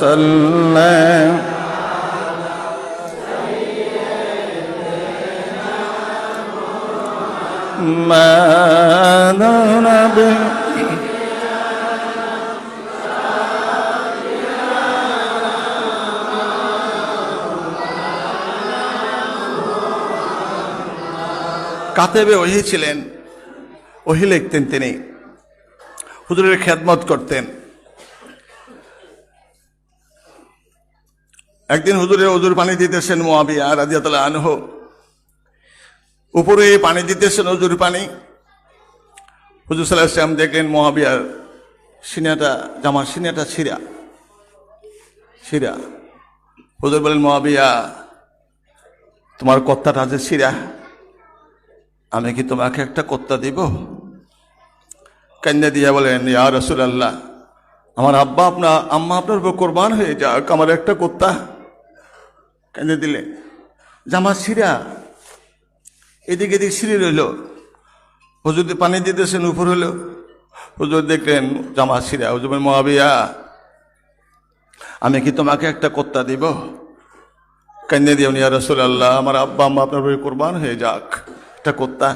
S1: সাল্লাল্লাহু মানবী কাতেবে ওহী ছিলেন, ওহী লিখতেন তিনি, হুজুরের খেদমত করতেন। একদিন হুজুরের ওযুর পানি দিতেছেন মুআবিয়া রাদিয়াল্লাহু আনহু, উপরে পানি দিতেছেন ওযুর পানি। হুজুর সাল্লাল্লাহু আলাইহি ওয়াসাল্লাম দেখলেন মুআবিয়ার জামার সিনাটা ছিঁড়া। হুজুর বলেন, মুআবিয়া, তোমার কর্তাটা যে ছিঁড়া, আমি কি তোমাকে একটা কর্তা দিব? কান্না দিয়া বলেন, ইয়া রাসূলুল্লাহ, আমার আম্মা আপনার উপর কোরবান হয়ে যাক, আমার একটা কর্তা। কান্দে দিলে জামা ছিঁড়া, এদিক এদিক ছিঁড়ে রইল। হুজুর পানি দিতেছেন, উপর হলো। হুজুর দেখলেন জামা ছিঁড়া। হুজুর বলেন, মুআবিয়া, আমি কি তোমাকে একটা কর্তা দিব? কান্না দিয়ে, ইয়া রাসূলুল্লাহ, আমার আম্মা আপনার উপর কোরবান হয়ে যাক, একটা কর্তা।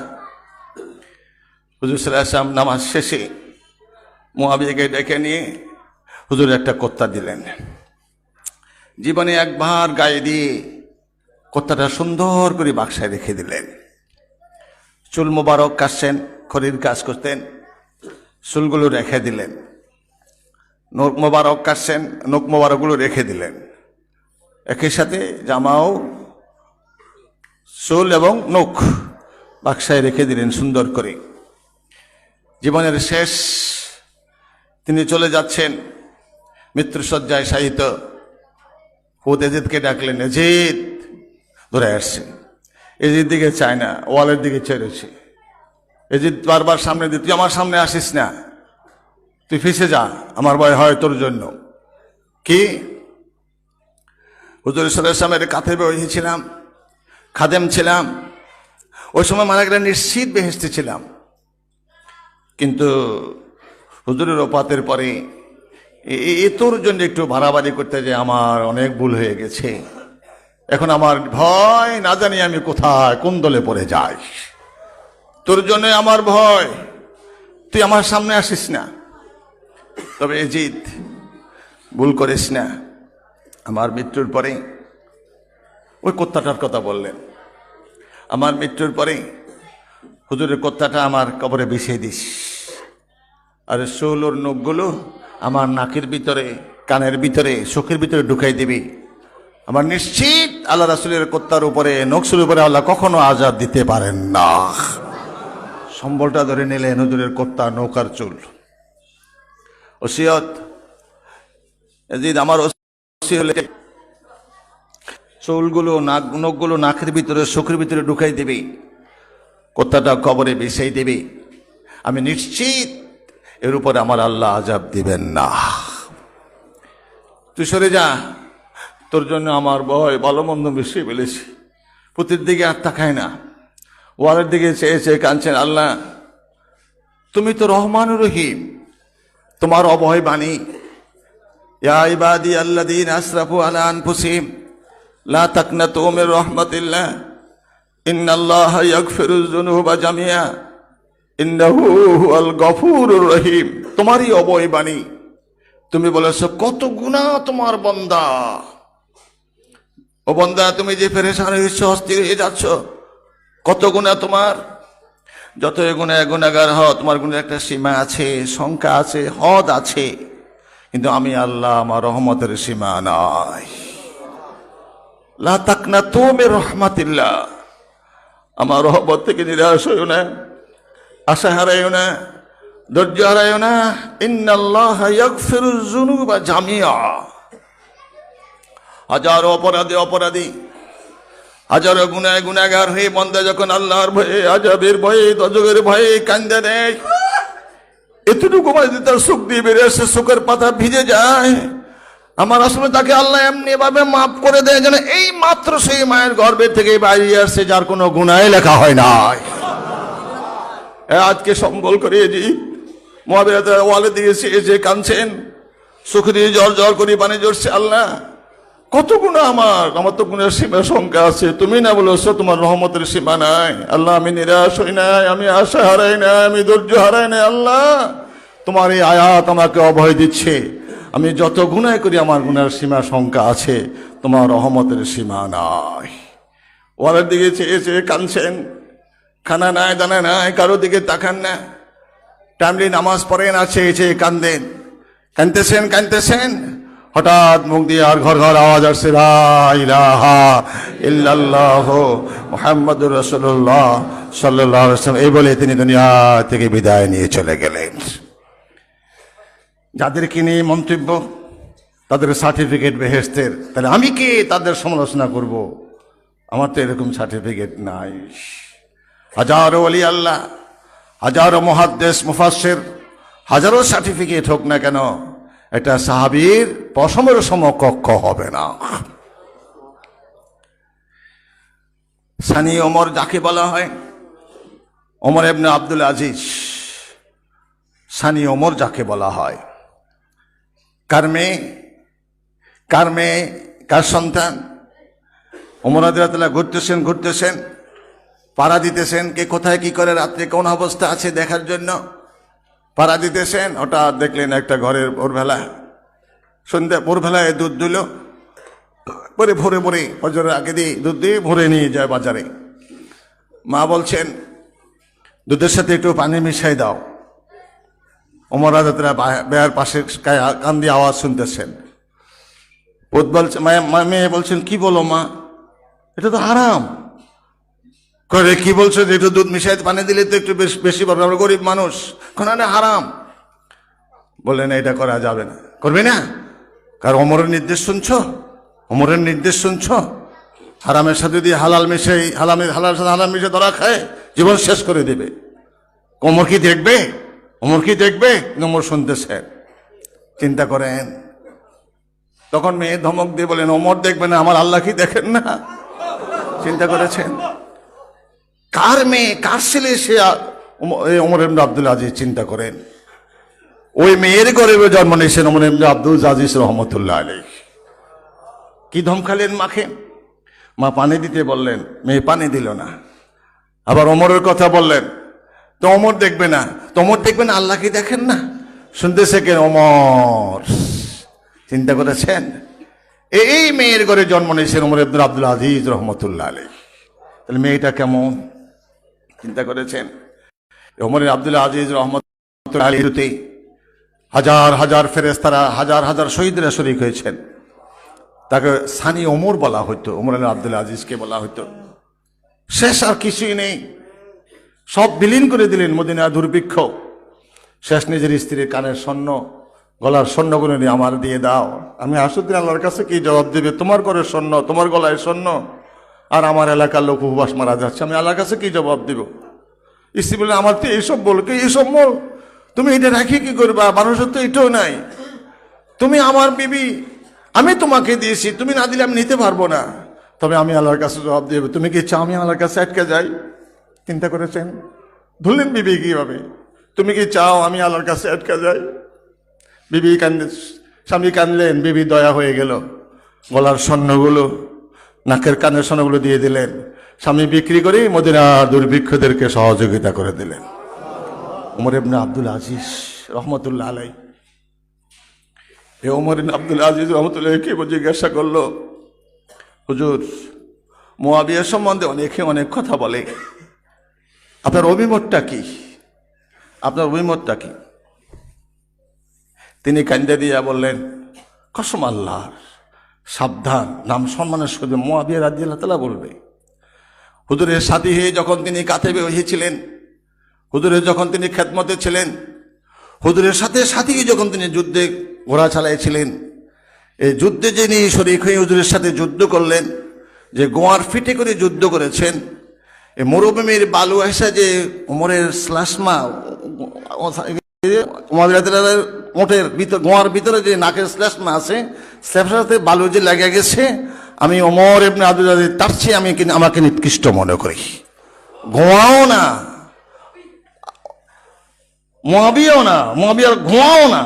S1: হুজুর সাল্লাল্লাহু আলাইহি ওয়াসাল্লাম নামাজ শেষে মুআবিয়াকে ডেকে নিয়ে হুজুর একটা কর্তা দিলেন। জীবনে একবার গায়ে দিয়ে কর্তাটা সুন্দর করে বাক্সায় রেখে দিলেন। চুল মোবারক কাটছেন, খড়ির কাজ করতেন, চুলগুলো রেখে দিলেন। নখ মোবারক কাটছেন, নখ মোবারকগুলো রেখে দিলেন। একই সাথে জামাও, চুল এবং নখ বাক্সায় রেখে দিলেন সুন্দর করে। জীবনের শেষ তিনি চলে যাচ্ছেন, মৃত্যুসজ্জায় শায়িত। হুদ এজিদকে ডাকলেন, এজিদ। ধরে আসছে, এজিদ দিকে চায় না, ওয়ালের দিকে চেয়েছে। এজিদ বারবার সামনে দিয়ে, তুই আমার সামনে আসিস না, তুই ফিসে যা, আমার ভয় হয় তোর জন্য। কি? হুজুর সাল্লাল্লাহু আলাইহি ওয়াসাল্লামের কাঁধে বসেছিলাম, খাদেম ছিলাম। ওই সময় মারা গেলে নিশ্চিত বেহেশতে ছিলাম। কিন্তু হুজুরের ওফাতের পরে তোর জন্য একটু ভাড়াবাড়ি করতে যে আমার অনেক ভুল হয়ে গেছে। এখন আমার ভয়, না জানি আমি কোথায় কোন দলে পড়ে যাই। তোর জন্য আমার ভয়, তুই আমার সামনে আসিস না। তবে এজিদ, ভুল করিস না। আমার মৃত্যুর পরে ওই কর্তাটার কথা বললেন। আমার মৃত্যুর পরে হুজুরের কর্তাটা আমার কবরে বিছিয়ে দিস, আর চুল নখগুলো আমার নাকের ভিতরে, কানের ভিতরে, চোখের ভিতরে ঢুকাই দিবি। আমার নিশ্চিত আল্লাহ রাসূলের কর্তার উপরে, নকশির উপরে আল্লাহ কখনো আযাব দিতে পারেন না। সম্বলটা ধরে নিলেন হুজুরের কর্তা, নৌকার চুল। ওসিয়ত, এজিদ আমার ওসি হলে চুলগুলো, নখগুলো নাকের ভিতরে, চোখের ভিতরে ঢুকাই দিবি, কর্তাটা কবরে বিছিয়ে দিবি। আমি নিশ্চিত এর উপরে আমার আল্লাহ আযাব দিবেন না। তুই সরে যা, তোর জন্য আমার ভয়, ভালো মন্দ মিশিয়ে ফেলেছি। পুতির দিকে আর তাকায় না, ওয়ালের দিকে চেয়ে চেয়ে কাঁদছেন। আল্লাহ, তুমি তো রহমানুর রহিম, তোমার অভয় বাণী, ইয়া ইবাদি আল্লাযীনা আসরাফু আলা আনফুসিহিম লা তাকনাতু মির রাহমাতিল্লাহ ইন্নাল্লাহা ইয়াগফিরুয যুনুবা জামিআ ইন্নাহু হুয়াল গফুরুর রহিম। তোমারই অভয় বাণী। তুমি বলেছো কত গুনাহ তোমার বান্দা। ও বান্দা, তুমি যে পেরেশান হয়েছো, অস্থির হয়ে যাচ্ছ, কত গুনাহ তোমার। যতই গুনাহগার হও, তোমার গুনাহের একটা সীমা আছে, সংখ্যা আছে, হদ আছে। কিন্তু আমি আল্লাহ, আমার রহমতের সীমা নাই। লা তাকনাতু মির রাহমাতিল্লাহ, আমার রহমত থেকে নিরাশ হইও না, আশা হারাইও না, ধৈর্য হারাইও না। ইন্নাল্লাহা ইয়াগফিরুয যুনুবা জামিআ। হাজারো অপরাধী, হাজারো গুনাহগার হয়ে বান্দা যখন আল্লাহর ভয়ে, আযাবের ভয়ে, দোজখের ভয়ে কান্দে দেয়, এতটুকু মাঝে তার চোখ দিয়ে বেরিয়ে আসে, চোখের পাতা ভিজে যায়। আমার আসলে তাকে আল্লাহ এমনি ভাবে মাফ করে দেয় যেন এই মাত্র সেই মায়ের গর্ভে থেকে বাইরে আসছে, যার কোনো গুনাহ লেখা হয় নাই। আজকে সম্বল করে মুআবিয়া ওয়ালে দিয়েছে, যে কাঁদছেন, চোখ দিয়ে জল করে পানি ঝরছে। আল্লাহ, কত গুনাহ আমার তো গুনাহের সীমা সংখ্যা আছে। তুমি না বলেছো তোমার রহমতের সীমা নাই। আল্লাহ, আমি নিরাশ হই নাই, আমি আশা হারাই নাই, আমি ধৈর্য হারাই নাই। আল্লাহ, তোমার এই আয়াত আমাকে অভয় দিচ্ছে। আমি যত গুনাহ করি, আমার গুনাহের সীমা সংখ্যা আছে, তোমার রহমতের সীমা নাই। ওয়ালের দিকে চেয়ে চেয়ে কাঁদছেন, খানা নাই, দানা নাই, কারো দিকে তাকান না। টাইমলি নামাজ পড়েন, আর চেয়ে চেয়ে কাঁদতেছেন। হঠাৎ মুখ দিয়ে আর ঘর আওয়াজ আসছে, লা ইলাহা ইল্লাল্লাহু মুহাম্মাদুর রাসূলুল্লাহ সাল্লাল্লাহু আলাইহি ওয়াসাল্লাম। এই বলে তিনি দুনিয়া থেকে বিদায় নিয়ে চলে গেলেন। যাদেরকে নিয়ে মন্তব্য, তাদের সার্টিফিকেট বেহেশতের, তাহলে আমি কে তাদের সমালোচনা করব? আমার তো এরকম সার্টিফিকেট নাই। হাজারো ওলি আল্লাহ, হাজারো মুহাদ্দিস মুফাসসির, হাজারো সার্টিফিকেট হোক না কেন, এটা সাহাবীর পশমের সমকক্ষ হবে না। সানি ওমর যাকে বলা হয়, ওমর ইবনে আব্দুল আজিজ, সানি ওমর যাকে বলা হয়, কার মেয়ে, কার সন্তান? ওমর রাদিয়াল্লাহু ঘুরতেছেন, পাড়া দিতেছেন, কে কোথায় কি করে, রাত্রে কোন অবস্থা আছে দেখার জন্য পাড়া দিতেছেন। হঠাৎ দেখলেন একটা ঘরের ভোরবেলা, সন্ধ্যা ভোরবেলায় দুধ দিল, পরে ভোরে ফজরের আগে দিয়ে দুধ দিয়ে ভরে নিয়ে যায় বাজারে। মা বলছেন দুধের সাথে একটু পানি মিশাই দাও। ওমর রাদিয়াল্লাহু বেয়ার পাশে কান দিয়ে আওয়াজ শুনতেছেন। মেয়ে বলছেন কি বলো মা, এটা তো হারাম। করে কি বলছো, যে একটু দুধ মিশাই পানি দিলে তো একটু বেশি পারবে, আমরা গরিব মানুষ। না হারাম। বললেন এটা করা যাবে না। করবে না? কারণ ওমরের নির্দেশ শুনছো, হারামের সাথে দিয়ে হালাল মিশাই, হালাল সাথে হালাল মিশে ধরা খায়, জীবন শেষ করে দেবে। ওমর কি দেখবে? ওমর শুনতেছে। চিন্তা করেন, তখন মেয়ে ধমক দিয়ে বলেন ওমর দেখবে না, আমার আল্লাহ কি দেখেন না? চিন্তা করেছেন কার মেয়ে, কার ছেলে সে ওমর ইবনে আব্দুল আজিজ? চিন্তা করেন, ওই মেয়ের গর্ভে জন্ম নিয়েছেন ওমর ইবনে আব্দুল আজিজ রাহমাতুল্লাহ আলাইহি। কি ধমকালেন মাকে? মা পানি দিতে বললেন, মেয়ে পানি দিল না। আবার ওমরের কথা বললেন, তো ওমর দেখবে না, আল্লাহ কি দেখেন না? শুনতেছে কে? ওমর। চিন্তা করেছেন, এই মেয়ের ঘরে জন্ম নিয়েছেন ওমর ইবনে আব্দুল আজিজ রাহমাতুল্লাহ আলাইহি। তাহলে মেয়েটা কেমন? চিন্তা করেছেন। ওমর আব্দুল আজিজ রাহমাতুল্লাহ আলাইহিতে হাজার ফেরেশতারা, হাজার শহীদরা শরীক হয়েছেন। তাকে সানি ওমর বলা হতো, ওমর আব্দুল আজিজকে বলা হতো। শেষ আর কিছুই নেই, সব বিলীন করে দিলেন মদিনা দুর্ভিক্ষ। শেষ নিজের স্ত্রীর কানের স্বর্ণ, গলার স্বর্ণগুলো নিয়ে আমার দিয়ে দাও। আমি আসুদ্দিন আল্লাহর কাছে কি জবাব দেবে? তোমার ঘরের স্বর্ণ, তোমার গলায় স্বর্ণ, আর আমার এলাকার লোক উপবাস মারা যাচ্ছে, আমি আল্লাহর কাছে কি জবাব দিব? স্ত্রী বলে আমার তো এইসব বলো, কি এইসব বল, তুমি এটা রাখি কি করবা? মানুষের তো এটাও নাই, তুমি আমার বিবি, আমি তোমাকে দিয়েছি, তুমি না দিলে আমি নিতে পারবো না, তবে আমি আল্লাহর কাছে জবাব দেব। তুমি কি চাও আমি আল্লাহর কাছে আটকে যাই? চিন্তা করেছেন, ধরলেন বিবি কিভাবে? তুমি কি চাও আমি আল্লাহর কাছে আটকে যাই? বিবি কান্দে, স্বামী কান্দলেন, বিবি দয়া হয়ে গেল, গলার স্বর্ণগুলো, নাকের কানের স্বর্ণগুলো দিয়ে দিলেন। স্বামী বিক্রি করে মদিনার দুর্ভিক্ষদেরকে সহযোগিতা করে দিলেন। ওমর ইবনে আব্দুল আজিজ রহমতুল্লাহ আলাইহি, ওমর ইবনে আব্দুল আজিজ রহমতুল্লাহ কে জিজ্ঞাসা করলো, হুজুর মুয়াবিয়া সম্বন্ধে অনেকে অনেক কথা বলে, আপনার অভিমতটা কি? তিনি কান্দে দিয়া বললেন, কসম আল্লাহর, সাবধান, নাম সম্মানের সাথে মুয়াবিয়া রাদিয়াল্লাহু তাআলা বলবে। হুজুরের সাথী হয়ে যখন তিনি কাতেবে হয়েছিলেন, হুজুরের যখন তিনি খেদমতে ছিলেন, হুজুরের সাথে যখন তিনি যুদ্ধে ঘোড়া চালাইছিলেন, এই যুদ্ধে যিনি শরীক হয়ে হুজুরের সাথে যুদ্ধ করলেন, যে গোয়ার ফিটে করে যুদ্ধ করেছেন, এই মরুভূমির বালু এসে যে ওমরের শ্লাসমা, মোটের ভিতর গোয়ার ভিতরে যে নাকের শ্লেষ্মা আছে, শ্লেষ্মাতে বালু যে লেগে গেছে, আমি ওমর ইবনে আব্দুল আজিজ তার চেয়ে আমাকে নিকৃষ্ট মনে করি। গোয়াও না, মুয়াবিয়াও না, মুয়াবিয়ার গোয়াও না।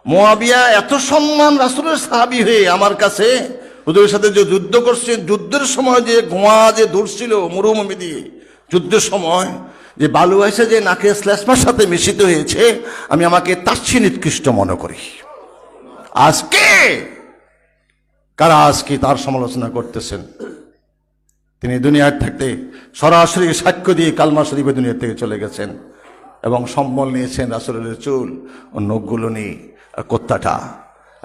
S1: মুয়াবিয়া এত সম্মান রাসূলের সাহাবী হয়ে আমার কাছে হুজুরের সাথে যে যুদ্ধ করছে, যুদ্ধের সময় যে গোয়া যে ধরছিল মরুভূমি দিয়ে, যুদ্ধের সময় যে বালু এসে যে নাকের শ্লেষ্মার সাথে মিশ্রিত হয়েছে, আমি আমাকে তার চেয়ে নিকৃষ্ট মনে করি। কারা আজকে তার সমালোচনা করতেছেন? তিনি দুনিয়ার থাকতে সরাসরি সাক্ষ্য দিয়ে কালমা শরীফে দুনিয়া থেকে চলে গেছেন এবং সম্বল নিয়েছেন রাসূলের চুল ও নখগুলো নিয়ে, আর কোত্তাটা,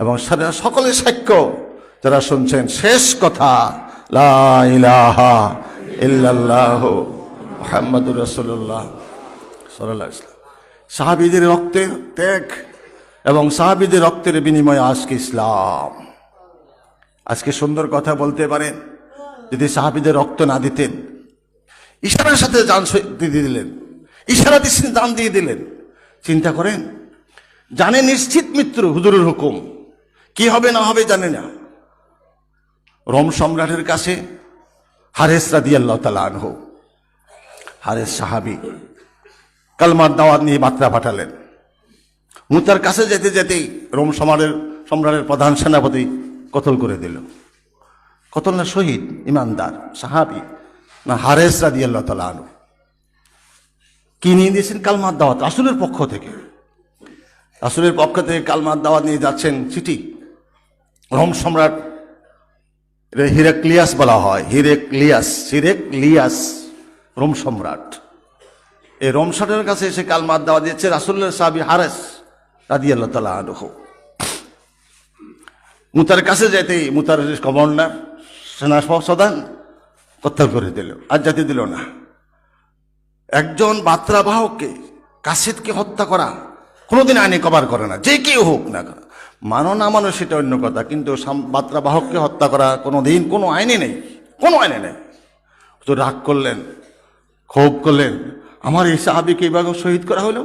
S1: এবং সকলে সাক্ষ্য যারা শুনছেন। শেষ কথা, লা ইলাহা ইল্লাল্লাহু মুহাম্মাদুর রাসূলুল্লাহ সাল্লাল্লাহু আলাইহি ওয়াসাল্লাম। সাহাবীদের রক্তের ত্যাগ, এবং সাহাবীদের রক্তের বিনিময়ে আজকে ইসলাম। আজকে সুন্দর কথা বলতে পারেন, যদি সাহাবীদের রক্ত না দিতেন, ইশারার সাথে জান দিয়ে দিলেন, ইশারা দিচ্ছেন জান দিয়ে দিলেন। চিন্তা করেন, জানে নিশ্চিত মৃত্যু, হুজুরের হুকুম, কি হবে না হবে জানে না। রোম সম্রাটের কাছে হারেস রাদিয়াল্লাহু তাআলা আনহু, হারেস সাহাবী, কালমার দাওয়াত নিয়ে বার্তা পাঠালেন। মুতার কাছে যেতে যেতেই রোম সম্রাটের প্রধান সেনাপতি কতল করে দিল। কতল না শহীদ, ইমানদার সাহাবী না হারেস রাদিয়াল্লাহু তাআলা আনহু। কি নিয়ে দিয়েছেন? কালমার দাওয়াত, রাসূলের পক্ষ থেকে। রাসূলের পক্ষ থেকে কালমার দাওয়াত নিয়ে যাচ্ছেন চিঠি। রোম সম্রাট, হিরাক্লিয়াস বলা হয়, হিরাক্লিয়াস রোম সম্রাট। এই রোম সম্রাটের কাছে এসে কালমার দাওয়াত দিয়েছে রাসূলের সাহাবী হারেস রাদিয়াল্লাহু তাআলা আনহু। মুতার কাছে যেতেই মুতার গভর্নর, সেনা প্রধান কত্তল করে দিল, আর যেতে দিল না। একজন বার্তাবাহককে, কাসেদকে হত্যা করা কোনোদিন আইনে কভার করে না, যে কেউ হোক না, মানো না মানো সেটা অন্য কথা, কিন্তু বার্তাবাহককে হত্যা করা কোনোদিন কোনো আইনে নেই, কোনো আইনে নেই। তো রাগ করলেন, ক্ষোভ করলেন, আমার এই সাহাবীকে এইভাবে শহীদ করা হলো,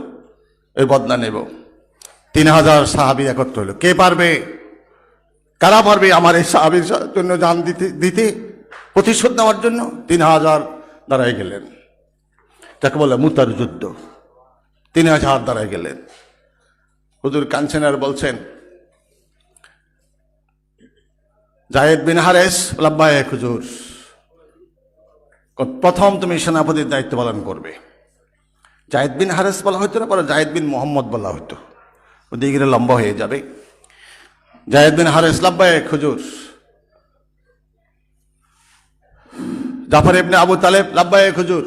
S1: এর বদলা নেব। 3000 সাহাবী একত্র হলো। কে পারবে, কারা পারবে আমার এই সাহাবীর জন্য জান দিতে প্রতিশোধ নেওয়ার জন্য? 3000 দাঁড়ায় গেলেন, যাকে বলে মুতার যুদ্ধ। 3000 দাঁড়ায় গেলেন। হুজুর কাঁদছেন আর বলছেন, যায়েদ বিন হারেস, লাব্বাইক হুজুর, প্রথম তুমি সেনাপতির দায়িত্ব পালন করবে। যায়েদ বিন হারেস বলা হতো না, পরে জায়েদ বিন মোহাম্মদ বলা হতো, ওদিকে লম্বা হয়ে যাবে। যায়েদ বিন হারেস, লাব্বাইক হুজুর। জাফর ইবনে আবু তালেব, লাব্বাইক হুজুর,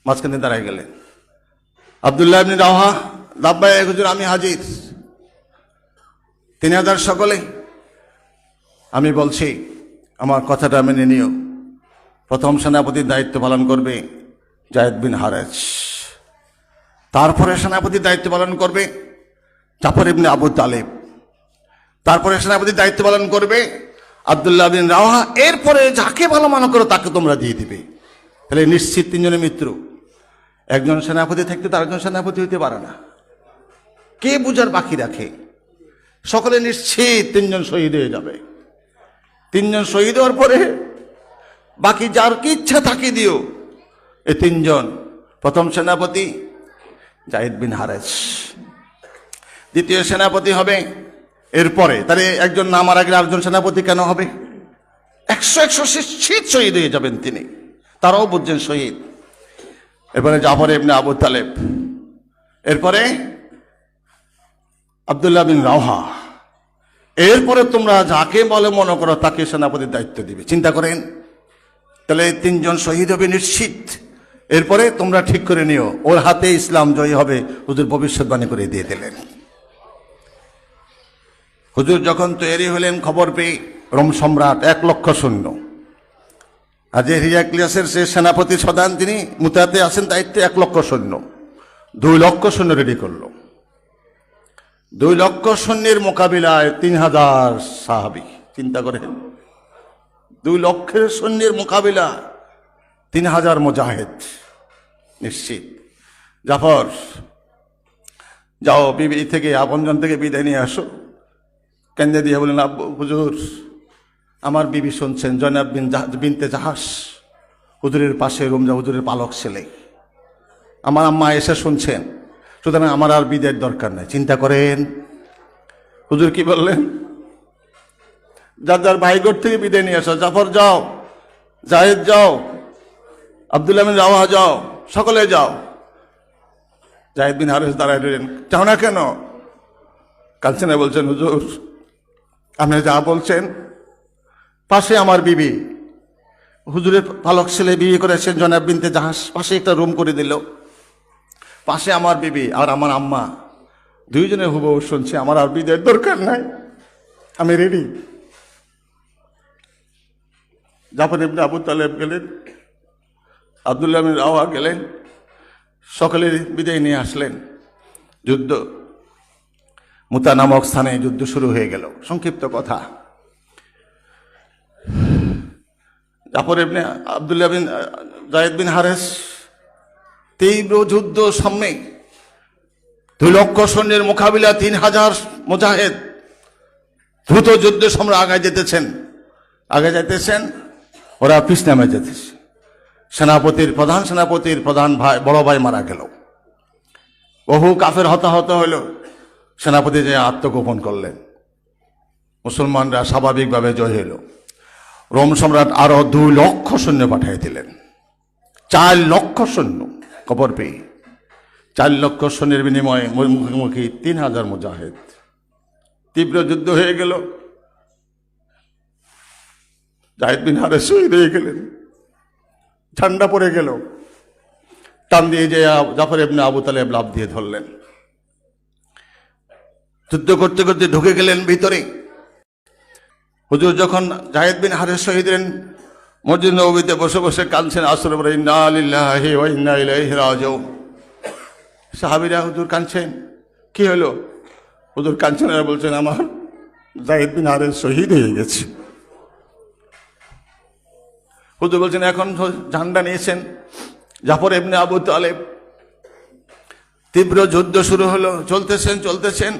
S1: মাঝখানে দাঁড়ায় গেলেন। আব্দুল্লাহ ইবনে রাওয়াহা, লাব্বাইক হুজুর, আমি হাজির। 3000 সকলে, আমি বলছি আমার কথাটা মেনে নিও। প্রথম সেনাপতির দায়িত্ব পালন করবে যায়েদ বিন হারেস, তারপরে সেনাপতির দায়িত্ব পালন করবে জাফর ইবনে আবু তালেব, তারপরে সেনাপতির দায়িত্ব পালন করবে আব্দুল্লাহ বিন রাওয়াহা, এরপরে যাকে ভালো মনে করো তাকে তোমরা দিয়ে দিবে। তাহলে নিশ্চিত 3 জনের মৃত্যু। একজন সেনাপতি থাকতে তার একজন সেনাপতি হইতে পারে না। কে বুঝার বাকি রাখে? সকলে নিশ্চিত 3 জন শহীদ হয়ে যাবে। 3 জন শহীদ হওয়ার পরে বাকি যার কি ইচ্ছা তাকে দিও। এই 3 জন, প্রথম সেনাপতি যায়েদ বিন হারেস, দ্বিতীয় সেনাপতি হবে এরপরে, তাহলে একজন নামার আগে আরেকজন সেনাপতি কেন হবে? 100 শহীদ হয়ে যাবেন তিনি, তারাও বুঝছেন শহীদ। এরপরে জাফর ইবনে আবু তালেব, এরপরে আব্দুল্লাহ বিন রাওয়াহা, এরপরে তোমরা যাকে বলে মনে করো তাকে সেনাপতির দায়িত্ব দিবে। চিন্তা করেন, তাহলে 3 জন শহীদ হবে নিশ্চিত। এরপরে তোমরা ঠিক করে নিও ওর হাতে ইসলাম জয়ী হবে, হুজুর ভবিষ্যৎবাণী করে দিয়ে দিলেন। হুজুর যখন তৈরি হলেন, খবর পেয়ে রোম সম্রাট 1 লক্ষ সৈন্য, আর যে হিরাক্লিয়াসের সে সেনাপতি প্রধান, তিনি মুতাতে আছেন দায়িত্বে, 1 লক্ষ সৈন্য, 2 লক্ষ সৈন্য রেডি করলো। 2 লক্ষ সৈন্যের মোকাবিলায় 3000 সাহাবী। চিন্তা করেন, 2 লক্ষের সৈন্যের মোকাবিলা 3000 মুজাহিদ নিশ্চিত। জাফর, যাও বিবি থেকে, আপনজন থেকে বিদায় নিয়ে আসো। কেন্দ্রে দিয়ে বলেন, আব্বু হুজুর, আমার বিবি শুনছেন, জয়নাব বিনতে জাহাস হুজুরের পাশে, রমজা হুজুরের পালক ছেলে, আমার আম্মা এসে শুনছেন, সুতরাং আমার আর বিদায়ের দরকার নাই। চিন্তা করেন হুজুর কি বললেন, যার যার ভাইগর থেকে বিদায় নিয়ে আসো। জাফর যাও, জায়েদ যাও, আব্দুল্লাহ বিন রাওয়াহা যাও, সকলে যাও। যায়েদ বিন হারেস দাঁড়ায় রইলেন, যাও না কেন? কালছেন বলছেন, হুজুর আপনি যা বলছেন, পাশে আমার বিবি, হুজুরের পালক ছেলে বিয়ে করেছেন জনাব বিনতে জাহাস, পাশে একটা রুম করে দিল, পাশে আমার বিবি আর আমার আম্মা, 2 জনে হুবহু শুনছে, আমার আর বিদায়ের দরকার নাই, আমি রেডি। জাফর ইবনে আবু তালেব গেলেন, আব্দুল্লাহ বিন রাওয়াহা গেলেন, সকলে বিদায় নিয়ে আসলেন। যুদ্ধ মুতা নামক স্থানে যুদ্ধ শুরু হয়ে গেল। সংক্ষিপ্ত কথা, জাফর ইবনে আব্দুল্লাহ বিন যায়েদ বিন হারেস তীব্র যুদ্ধ সামনে, 2 লক্ষ সৈন্যের মোকাবিলা, 3000 মুজাহিদ দ্রুত যুদ্ধের সামনে আগে যেতেছেন, ওরা পিছ নামে যেতেছে। প্রধান সেনাপতির প্রধান ভাই, বড় ভাই মারা গেল। বহু কাফের হতাহত হইল। সেনাপতি যে আত্মগোপন করলেন। মুসলমানরা স্বাভাবিকভাবে জয় হইল। রোম সম্রাট আরো 2 লক্ষ সৈন্য পাঠিয়ে দিলেন। 4 লক্ষ সৈন্য খবর পেয়ে, 4 লক্ষ সৈন্যের বিনিময়ে মুখোমুখি 3000 মুজাহিদ। তীব্র যুদ্ধ হয়ে গেল। যায়েদ বিন হারেস শহীদ হয়ে গেলেন। ঠান্ডা পড়ে গেল। টান দিয়ে যে জাফর ইবনে আবু তালেব লাফ দিয়ে ধরলেন। যুদ্ধ করতে করতে ঢুকে গেলেন ভিতরে। হুজুর যখন যায়েদ বিন হারেস শহীদ হলেন, মসজিদ নববীতে বসে বসে কাঁদছেন, আসর পরে ইন্না লিল্লাহি ওয়া ইন্না ইলাইহি রাজিউন। সাহাবীরা হুজুর কাঁদছেন, কি হলো? হুজুর কাঁদছেন আর বলছেন, আমার যায়েদ বিন হারেস শহীদ হয়ে গেছে। হুজুর বলছেন, এখন ঝান্ডা নিয়েছেন জাফর ইবনে আবু তালেব। তীব্র যুদ্ধ শুরু হলো। চলতেছেন,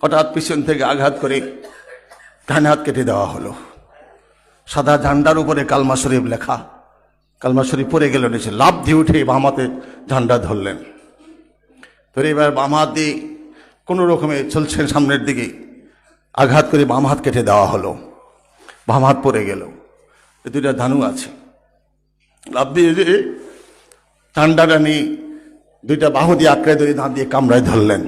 S1: হঠাৎ পিছন থেকে আঘাত করে ডান হাত কেটে দেওয়া হলো। সাদা ঝান্ডার উপরে কালমা শরীফ লেখা, কালমা শরীফ পড়ে গেল নিচে। লাফ দিয়ে উঠে বাম হাতে ঝান্ডা ধরলেন। ধরে এবার বাম হাত দিয়ে কোনো রকমে চলছেন সামনের দিকে, আঘাত করে বাম হাত কেটে দেওয়া হলো। বাম হাত পড়ে গেল। 2টা ধানু আছে। লাফ দিয়ে যে ঝান্ডাটা নিয়ে 2টা বাহু দিয়ে আঁকড়ে ধরে দাঁত দিয়ে কামড়ায় ধরলেন।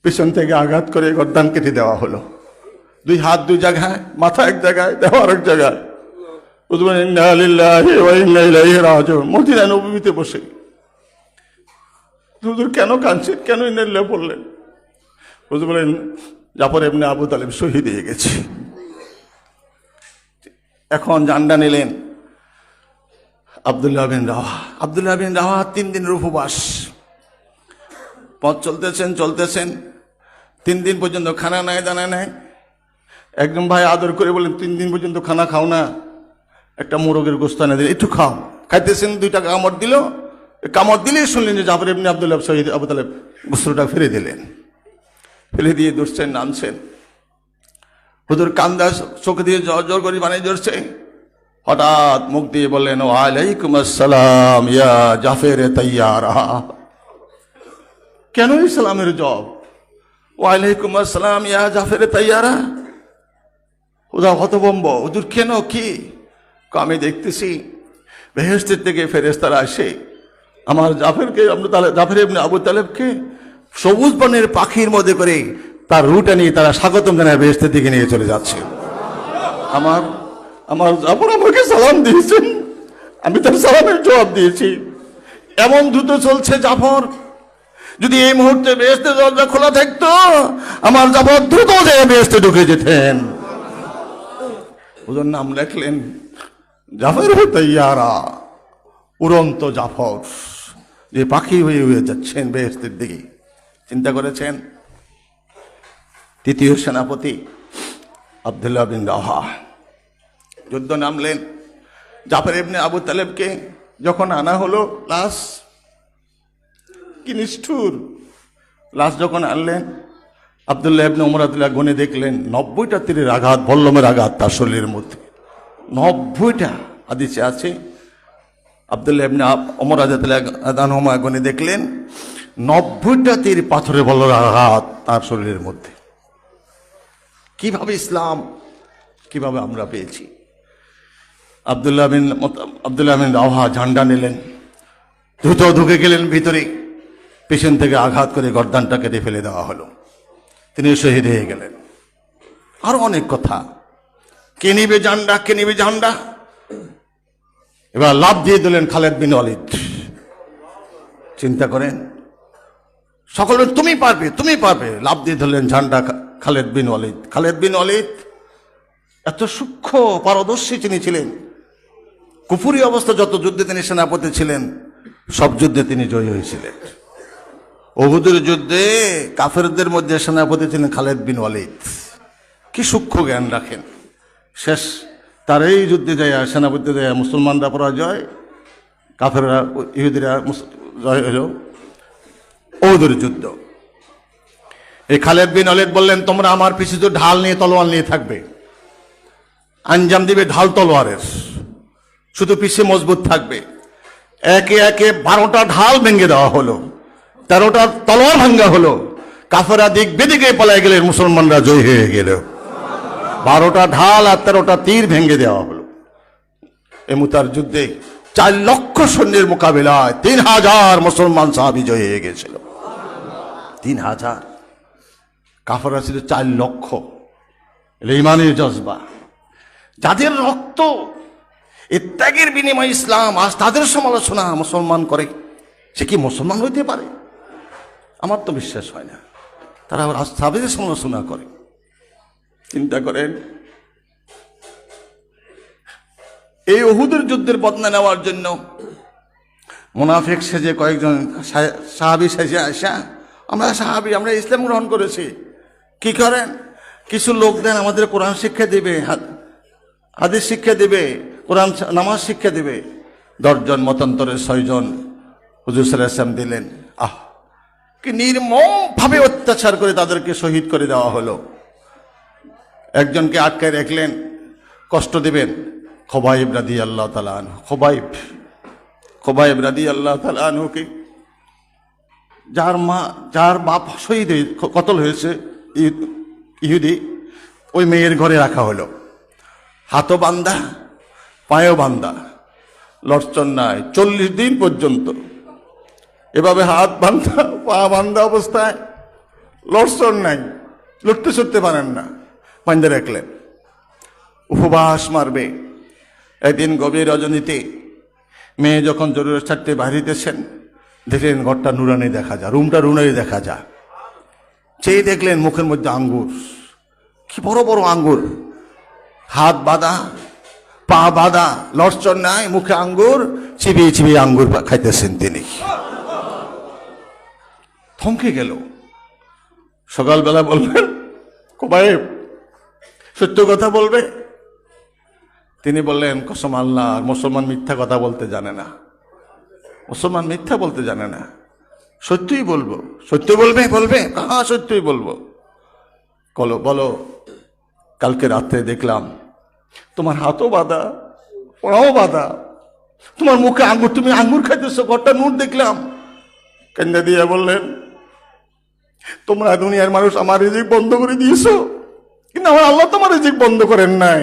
S1: পিছন থেকে আঘাত করে গর্দান কেটে দেওয়া হলো। 2 হাত 2 জায়গায়, মাথা এক জায়গায়, দেহ আরেক জায়গায়। ইন্না লিল্লাহি ওয়া ইন্না ইলাইহি রাজিউন। মদিনা নববীতে বসে হুজুর কেন কাঁদছেন, কেন ইন্না লিল্লাহি বললেন? হুজুর বলেন, জাফর ইবনে আবু তালেব শহীদ হয়ে গেছে। এখন ঝান্ডা নিলেন আব্দুল্লাহ বিন রাওয়াহা 3 দিনের উপবাস। পথ চলতেছেন 3 দিন পর্যন্ত খানা নাই, দানা নাই। একদম ভাই আদর করে বলেন, 3 দিন পর্যন্ত খানা খাও না, একটা মোরগের গোশত এনে দিলে একটু খাও। খাইতেছেন, 2টা কামড় দিল। কামড় দিলেই শুনলেন যে জাফর ইবনে আব্দুল্লাহ শহীদ আবু তালেব গোশতটা ফেলে দিলেন। ফেলে দিয়ে দুসছেন, নামছেন। হুজুর কান্দা চোখ দিয়ে জোর করে বানিয়ে জড়ছে। হঠাৎ মুখ দিয়ে বললেন, ওয়ালাইকুম আসসালাম ইয়া জাফর তাইয়ারা। কেন ইসলামের জব? ওয়ালাইকুম আসসালাম ইয়া জাফর তাইয়ারা। হুজুর হতভম্ব। হুজুর কেন, কি? আমি দেখতেছি বেহেশতের থেকে ফেরেশতারা আসে আমার জাফর ইবনে আবু তালেবকে সবুজ বনের পাখির মধ্যে করে তার রুটা নিয়ে তারা স্বাগতম জানায় বেহেশতের দিকে নিয়ে চলে যাচ্ছে। আমার জাফর আমাকে সালাম দিয়েছেন, আমি তার সালামের জবাব দিয়েছি। এমন দ্রুত চলছে জাফর, যদি এই মুহূর্তে বেহেশতের দরজা খোলা থাকতো, আমার জাফর দ্রুত যেয়ে বেহেশতে ঢুকে যেতেন। ওদের নাম লেখলেন জাফর তাইয়ারা, উড়ন্ত জাফর, যে পাখি হয়ে যাচ্ছেন বেহেশতের দিকে। চিন্তা করেছেন? 3য় সেনাপতি আব্দুল্লাহ বিন রাওয়াহা যুদ্ধ নামলেন। জাফর ইবনে আবু তালেবকে যখন আনা হলো, লাশ কি নিষ্ঠুর! লাশ যখন আনলেন, আব্দুল্লাহ ইবনে ওমর রাদিয়াল্লাহু গুনে দেখলেন 90টা তীরের আঘাত, বল্লমের আঘাত তার শরীরের মধ্যে। 90টা হাদিসে আছে। আব্দুল্লাহ ইবনে ওমর রাদিয়াল্লাহু গুনে দেখলেন 90টা তীর পাথরে বল্লমের আঘাত তার শরীরের মধ্যে। কিভাবে ইসলাম, কিভাবে আমরা পেয়েছি? আব্দুল্লাহ বিন রাওয়াহা ঝান্ডা নিলেন, দ্রুত ঢুকে গেলেন ভিতরে। পেছন থেকে আঘাত করে গর্দানটা কেটে ফেলে দেওয়া হলো। তিনি শহীদ হয়ে গেলেন। আরো অনেক কথা। কে নিবে ঝান্ডা? এবার লাফ দিয়ে দিলেন খালেদ বিন ওয়ালিদ। চিন্তা করেন, সকলে তুমি পারবে। লাফ দিয়ে ধরলেন ঝান্ডা খালেদ বিন ওয়ালিদ এত সূক্ষ্ম পারদর্শী তিনি ছিলেন। কুফুরি অবস্থা যত যুদ্ধে তিনি সেনাপতি ছিলেন, সব যুদ্ধে তিনি জয়ী হয়েছিলেন। উহুদের যুদ্ধে কাফেরদের মধ্যে সেনাপতি ছিলেন খালেদ বিন ওয়ালিদ। কি সূক্ষ্ম জ্ঞান রাখেন। শেষ তার এই যুদ্ধে যায় সেনাপতি যায় মুসলমানরা পরাজয়, কাফেররা ইহুদিরা জয় হল উহুদের যুদ্ধ। এই খালেদ বিন ওয়ালিদ বললেন, তোমরা আমার পিছু তো ঢাল নিয়ে তলোয়ার নিয়ে থাকবে, আঞ্জাম দিবে ঢাল তলোয়ারের, শুধু পিছে মজবুত থাকবে। একে একে 12টা ঢাল ভেঙে দেওয়া হলো, 13টা তলোয়ার ভাঙ্গা হলো। কাফেররা দিক বেদিকে পালায় গেলেন, মুসলমানরা জয় হয়ে গেল। 12টা ঢাল আর 13টা তীর ভেঙে দেওয়া হলো। এ মুতার যুদ্ধে 4 লক্ষ সৈন্যের মোকাবিলায় 3000 মুসলমান সাহাবী জয় হয়ে গেছিল। 3000, কাফেররা ছিল 4 লক্ষ। ইমানের জজবা, যাদের রক্ত এ ত্যাগের বিনিময়ে ইসলাম আজ তাদের সমালোচনা মুসলমান করে, সে কি মুসলমান হইতে পারে? আমার তো বিশ্বাস হয় না। তারা আবার আজ তাদের সমালোচনা করে। চিন্তা করেন, এই উহুদের যুদ্ধের বদনা নেওয়ার জন্য মুনাফিক সেজে কয়েকজন সাহাবী সেজে আসা, আমরা সাহাবী, আমরা ইসলাম গ্রহণ করেছি। কি করেন? কিছু লোক দেন আমাদের কোরআন শিক্ষা দিবে, হাদিস শিক্ষা দিবে, কোরআন নামাজ শিক্ষা দিবে। 10 জন মতান্তরে 6 জন হুজুর সাল্লাল্লাহু আলাইহি ওয়াসাল্লাম দিলেন। কি নির্মমভাবে অত্যাচার করে তাদেরকে শহীদ করে দেওয়া হলো। একজনকে আটকায় রাখলেন, কষ্ট দিবেন, খোবাইব রাদিয়াল্লাহু তাআলা আনহু। খোবাইব রাদিয়াল্লাহু তাআলা আনহুকে, যার বাপ শহীদ কতল হয়েছে ইহুদি, ওই মেয়ের ঘরে রাখা হলো। হাতও বান্ধা, পায়েও বান্ধা, লড়চন নাই 40 দিন পর্যন্ত। এভাবে হাত বান্ধা, পা বান্ধা অবস্থায়, লড়চন নাই, লড়তে চড়তে পারেন না, বান্ধে রাখলেন। উপবাস মারবে। একদিন গভীর রজনীতে মেয়ে যখন জরুরি ছাড়তে বাড়িতেছেন, দেখলেন ঘরটা নুরানি দেখা যায়, রুমটা নুরানি দেখা যায়। চেয়ে দেখলেন মুখের মধ্যে আঙ্গুর, কি বড় বড় আঙ্গুর, হাত বাঁধা, পা বাঁধা, লড়চন নাই, মুখে আঙ্গুর, চিবিয়ে চিবিয়ে আঙ্গুর খাইতেছেন তিনি। থমকে গেল। সকালবেলা বললেন, খোবাইব সত্য কথা বলবে? তিনি বললেন, কসম আল্লাহ, মুসলমান মিথ্যা কথা বলতে জানে না, মুসলমান মিথ্যা বলতে জানে না, সত্যই বলবো। সত্য বলবে? বলবে, হ্যাঁ সত্যই বলবো। বলো, কালকে রাত্রে দেখলাম তোমার হাতও বাঁধা, পড়াও বাঁধা, তোমার মুখে আঙ্গুর, তুমি আঙ্গুর খাইতেছো, ঘরটা নূর দেখলাম। কেন্দ্রে দিয়ে বললেন, তোমরা দুনিয়ার মানুষ আমার রিজিক বন্ধ করে দিয়েছো, কিন্তু আমার আল্লাহ তোমার রিজিক বন্ধ করেন নাই।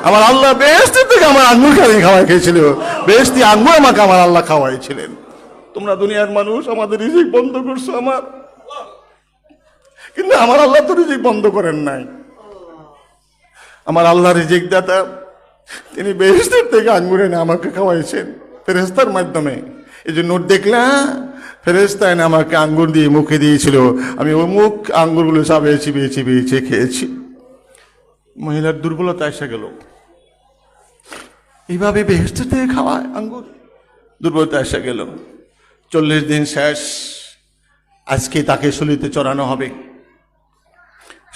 S1: আমার আল্লাহ বেহেশত থেকে আমার আঙ্গুর খাওয়াই খেয়েছিল, বেহেশতি আঙ্গুর আমাকে আমার আল্লাহ খাওয়াইছিলেন। তোমরা দুনিয়ার মানুষ আমাদের রিজিক বন্ধ করছো আমার, কিন্তু আমার আল্লাহ তো রিজিক বন্ধ করেন নাই। আমার আল্লাহ রিজিক দাতা, তিনি বেহেশতের থেকে আঙ্গুর এনে আমাকে খাওয়াইছেন ফেরেশতার মাধ্যমে। এই যে নোট দেখলাম, ফেরেশতা এনে আমাকে আঙ্গুর দিয়ে মুখে দিয়েছিল, আমি ওই মুখ আঙ্গুরগুলো চাবিয়ে চিবিয়ে চিবিয়ে খেয়েছি। মহিলার দুর্বলতা এসে গেল, এইভাবে বেহেশত থেকে খাওয়ায় আঙ্গুর, দুর্বলতা এসে গেল। 40 দিন শেষ, আজকে তাকে শুলিতে চড়ানো হবে।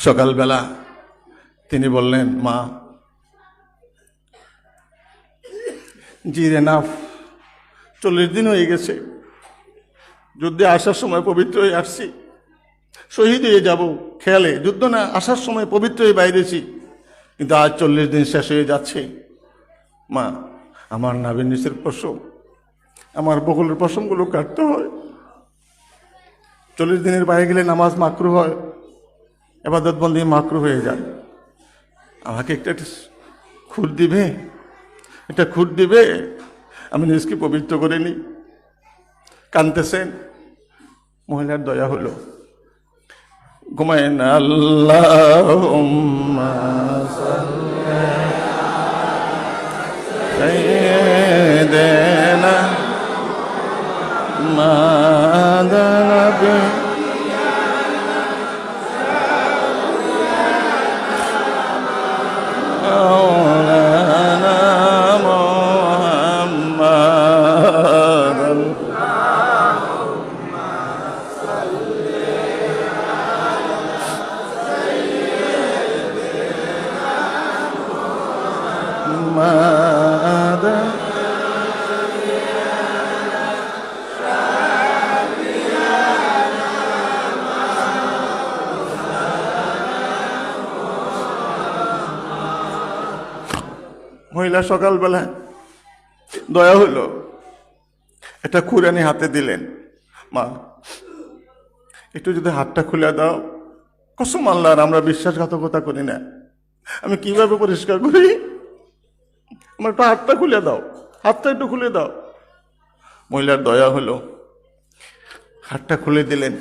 S1: সকালবেলা তিনি বললেন, মা, জিরে নাফ, 40 দিন হয়ে গেছে, যুদ্ধে আসার সময় পবিত্র হয়ে আসছি, শহীদ হয়ে যাব খেয়ালে, যুদ্ধ না, আসার সময় পবিত্র হয়ে বাইরেছি, কিন্তু আজ 40 দিন শেষ হয়ে যাচ্ছে। মা, আমার নাভির নিচের পশম, আমার বগলের পশমগুলো কাটতে হয়। 40 দিনের বাইরে গেলে নামাজ মাকরু হয়, ইবাদত বন্দি মাকরু হয়ে যায়। আমাকে একটা খুঁত দিবে, একটা খুঁত দিবে, আমি নিজকে পবিত্র করে নিই। কানতেছেন। মহিলার দয়া হলো, ঘুমায়েন। আল্লাহুম্মা সাল্লি সাইয়্যিদিনা মাদানাবি মাওলানা মুহাম্মাদ محمد মহিলা সকালবেলা দয়া হইল, এটা কুরআনি হাতে দিলেন। মা, একটু যদি হাতটা খুলে দাও। কসম আল্লাহর, আমরা বিশ্বাসঘাতকতা করি না। আমি কিভাবে পরিষ্কার করি? আমার একটু হাতটা খুলে দাও, হাতটা একটু খুলে দাও। মহিলার দয়া হলো, হাতটা খুলে দিলেন।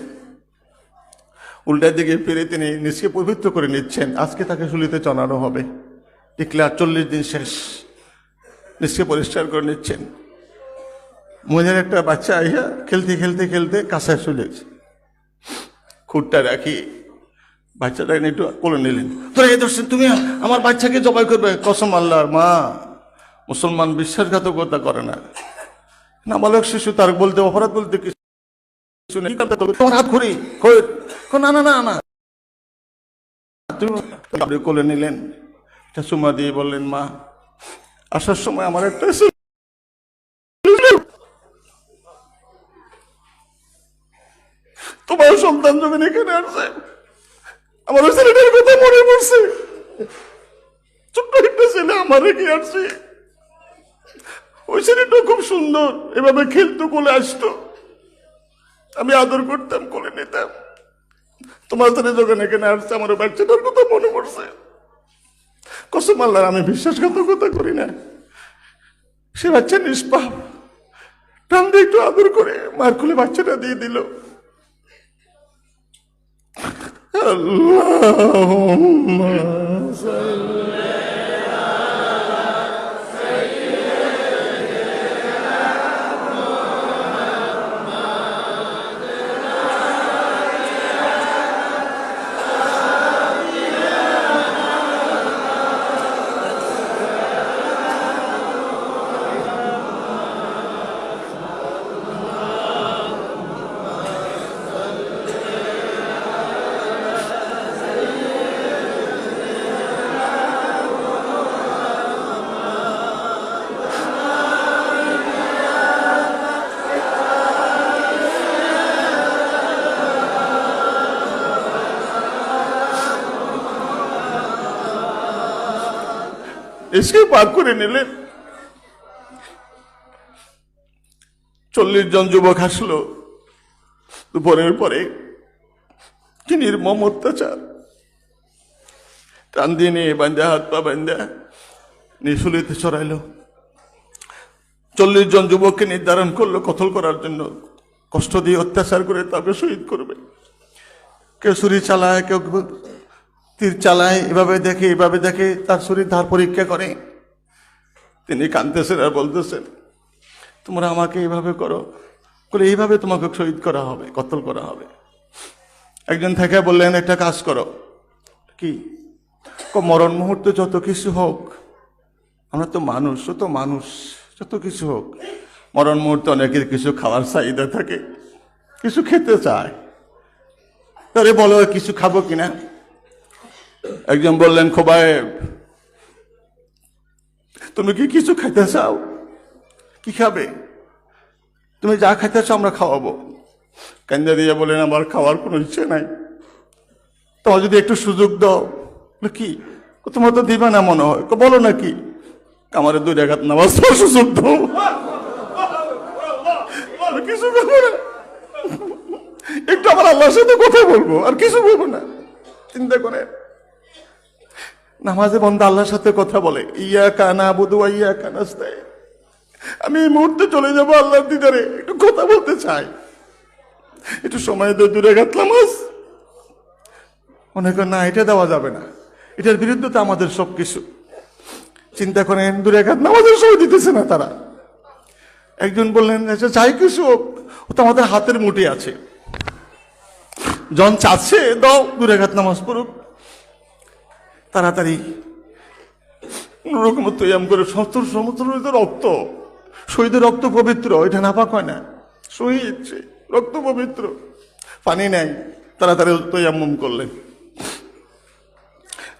S1: উল্টা দিকে ফিরে তিনি নিজকে পবিত্র করে নিচ্ছেন। আজকে তাকে শুলিতে চড়ানো হবে, ডিক্লেয়ার 40 দিন শেষ। নিজকে পরিষ্কার করে নিচ্ছেন। মহিলার একটা বাচ্চা আইয়া খেলতে খেলতে খেলতে কাছে চলেছে। খুঁটটা রাখি বাচ্চাটাকে একটু কোলে নিলেন। তোরা এই দর্শন, তুমি আমার বাচ্চাকে জবাই করবে? কসম আল্লাহর, মা, মুসলমান বিশ্বাসঘাতকতা করে না। নাবালক শিশু, তার বলতে অপরাধ বলতে কিছু নেই। তোমার হাত ঘুরি, না না না না, তুমি কোলে নিলেন, এটা চুমা দিয়ে বললেন, মা, আসার সময় আমার একটা তোমার সন্তান যখন এখানে আসছে, আমার ওই ছেলেটার কথা মনে পড়ছে। ছোট্ট একটা ছেলে আমার রেখে আসছে। ওই ছেলেটা খুব সুন্দর, এভাবে খেলতো, কোলে আসতো, আমি আদর করতাম, কোলে নিতাম। তোমার ছেলে যখন এখানে আসছে, আমার ওই বাচ্চাটার কথা মনে পড়ছে। কসম আল্লাহর, আমি বিশ্বাসঘাতকতা করি না। সে বাচ্চা নিষ্পাপ, টান দিয়ে একটু আদর করে মার খুলে বাচ্চাটা দিয়ে দিল। আল্লাহুম্মা সাল্লি এসে পার করে নিলেন। 40 জন যুবক আসলো। দুপুরের পরে কি নির্মম অত্যাচার! টান দিয়ে নিয়ে বান্ধা, হাত পা বান্ধা নিশুলিতে চড়াইল। 40 জন যুবককে নির্ধারণ করলো কতল করার জন্য, কষ্ট দিয়ে অত্যাচার করে তাকে শহীদ করবে। কেউ ছুরি চালায়, কেউ তীর চালায়, এভাবে দেখে তার শরীর ধার পরীক্ষা করে। তিনি কাঁদতেছেন আর বলতেছেন, তোমরা আমাকে এইভাবে করো, বলে এইভাবে তোমাকে শহীদ করা হবে, কতল করা হবে। একজন থেকে বললেন, একটা কাজ করো। কি? মরণ মুহূর্তে যত কিছু হোক, আমরা তো মানুষ, যত কিছু হোক, মরণ মুহূর্তে অনেকের কিছু খাওয়ার চাহিদা থাকে, কিছু খেতে চায়। তারে বলো কিছু খাবো কিনা। একজন বললেন, খোবায়েব, তুমি কি কিছু খাইতে চাও? কি খাবে? তুমি যা খাইতে চাও আমরা খাওয়াবো। কান্দা দিয়ে বলেন, আমার খাওয়ার কোনো ইচ্ছে নাই, তোমার যদি একটু সুযোগ দাও। কি? তোমার তো দিবা না মনে হয়। বলো না কি? আমার 2 রাকাত নামাজ পড়ার সুযোগ দাও। কিছু খাবো না, একটু আমার আল্লাহর সাথে কথা বলবো, আর কিছু বলবো না। চিন্তা করে নামাজে বন্ধা আল্লাহর সাথে কথা বলে, ইয়াকা নাবুদু ওয়া ইয়াকা নাস্তাইন। আমি এই মুহূর্তে চলে যাবো আল্লাহর দিদারে, একটু কথা বলতে চাই, একটু সময় দেয় 2 রাকাত নামাজ। অনেকে না, এটা দেওয়া যাবে না, এটার বিরুদ্ধে তো আমাদের সবকিছু। চিন্তা করেন, 2 রাকাত নামাজের সময় দিতেছে না তারা। একজন বললেন, আচ্ছা চাই কিছু, ও তো আমাদের হাতের মুঠি আছে, জন চাচ্ছে দাও 2 রাকাত নামাজ পড়ুক। তাড়াতাড়ি কোনোরকম তৈয়াম করে, সমস্ত রক্ত, শহীদের রক্ত পবিত্র, এটা নাপাক হয় না। শহীদ রক্ত পবিত্র, পানি নেই। তাড়াতাড়ি তৈয়াম্মুম করলেন।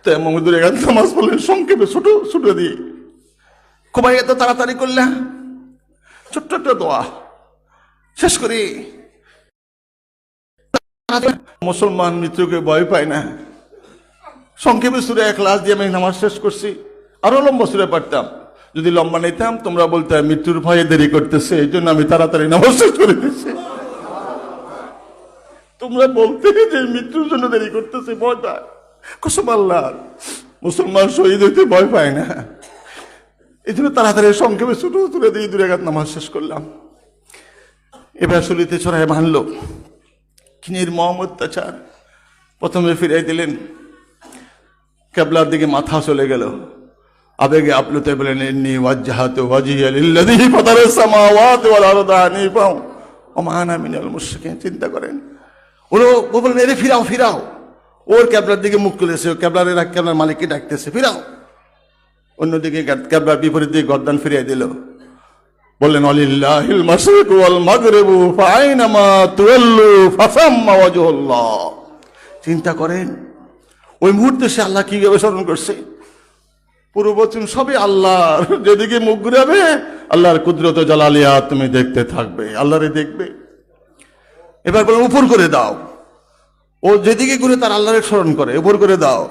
S1: তৈয়াম্মুম 2 রাকাত নামাজ পড়লেন সংক্ষেপে, ছোট দিয়ে। খুবাই এত তাড়াতাড়ি করলে, ছোট্ট একটা দোয়া শেষ করি। মুসলমান মৃত্যুকে ভয় পায় না। সংক্ষেপে সূরা ইখলাস দিয়ে আমি নামাজ শেষ করছি। আরো লম্বা সূরা পারতাম, যদি লম্বা নিতাম তোমরা বলতে মৃত্যুর ভয়ে দেরি করতেছে, এই জন্য আমি তাড়াতাড়ি নামাজ শেষ করে দিচ্ছি। তোমরা বলতে যে মৃত্যুর জন্য দেরি করতেছে, ভয় পায়। কসম আল্লাহর, মুসলমান শহীদ হইতে ভয় পায় না। এই জন্য তাড়াতাড়ি সংক্ষেপে ছোট তুলে দিয়ে 2 রাকাত নামাজ শেষ করলাম। এবার শুলিতে ছড়ায় মানলো কি নির্মম অত্যাচার। প্রথমে ফিরাই দিলেন, কিবলার দিকে মাথা চলে গেল, আবেগে আপ্লুত বলেন ইন্নী ওয়াজ্জাহাতু ওয়াজহিয়া লিল্লাযী ফাতারাস সামাওয়াতি ওয়াল আরদা হানিফা ওয়া মা আনা মিনাল মুশরিকিন। চিন্তা করেন, ওরা বললেন এরে ফিরাও ফিরাও। ওর কিবলার দিকে মুখ তুলেছে, কিবলার মালিককে ডাকতেছে ফিরাও। অন্যদিকে কিবলার বিপরীত দিকে গর্দান ফিরিয়ে দিল, বললেন আলিল্লাহিল মাশরিকু ওয়াল মাগরিবু ফাআইনামা তুওয়াল্লু ফাসাম্মা ওয়াজহুল্লাহ। চিন্তা করেন ওই মুহূর্তে সে আল্লাহ কিভাবে স্মরণ করছে। পুরো বচন সবই আল্লাহর, যেদিকে মুখ ঘুরাবে আল্লাহর কুদরত জালালিয়া তুমি দেখতে থাকবে, আল্লাহরে দেখবে। এবার বলেন উপর করে দাও। ও যেদিকে ঘুরে তার আল্লাহরে স্মরণ করে, উপর করে দাও।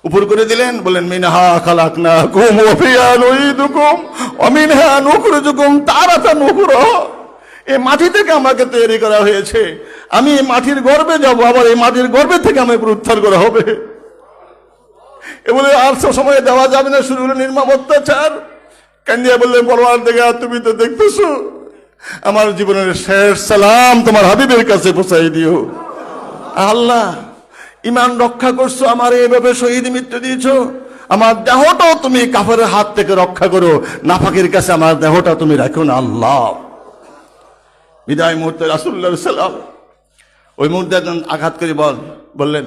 S1: উপর করে দিলেন, বলেন মিনহা খালাকনাকুম ওয়া ফিহা নুঈদুকুম ওয়া মিনহা নুখরিজুকুম তারাতান উখরা। এই মাটি থেকে আমাকে তৈরি করা হয়েছে, আমি এই মাটির গর্ভে যাব, আবার এই মাটির গর্ভে থেকে আমাকে উদ্ধার করা হবে। এ বলে আর সময় দেওয়া যাবে না, শুরু হলো নির্মম অত্যাচার। কান্দিয়া বললেন পরওয়ারদিগার তুমি তো দেখতেছো, আমার জীবনের শেষ সালাম তোমার হাবিবের কাছে পৌঁছাই দিও। আল্লাহ ইমান রক্ষা করছো, আমার এইভাবে শহীদ মৃত্যু দিয়েছো, আমার দেহটাও তুমি কাফেরের হাত থেকে রক্ষা করো, নাফাকের কাছে আমার দেহটা তুমি রাখো না আল্লাহ। বিদায় মুহূর্তে রাসূলুল্লাহ সাল্লাল্লাহু আলাইহি ওয়াসাল্লাম ওই মুহূর্তে একজন আঘাত করে বললেন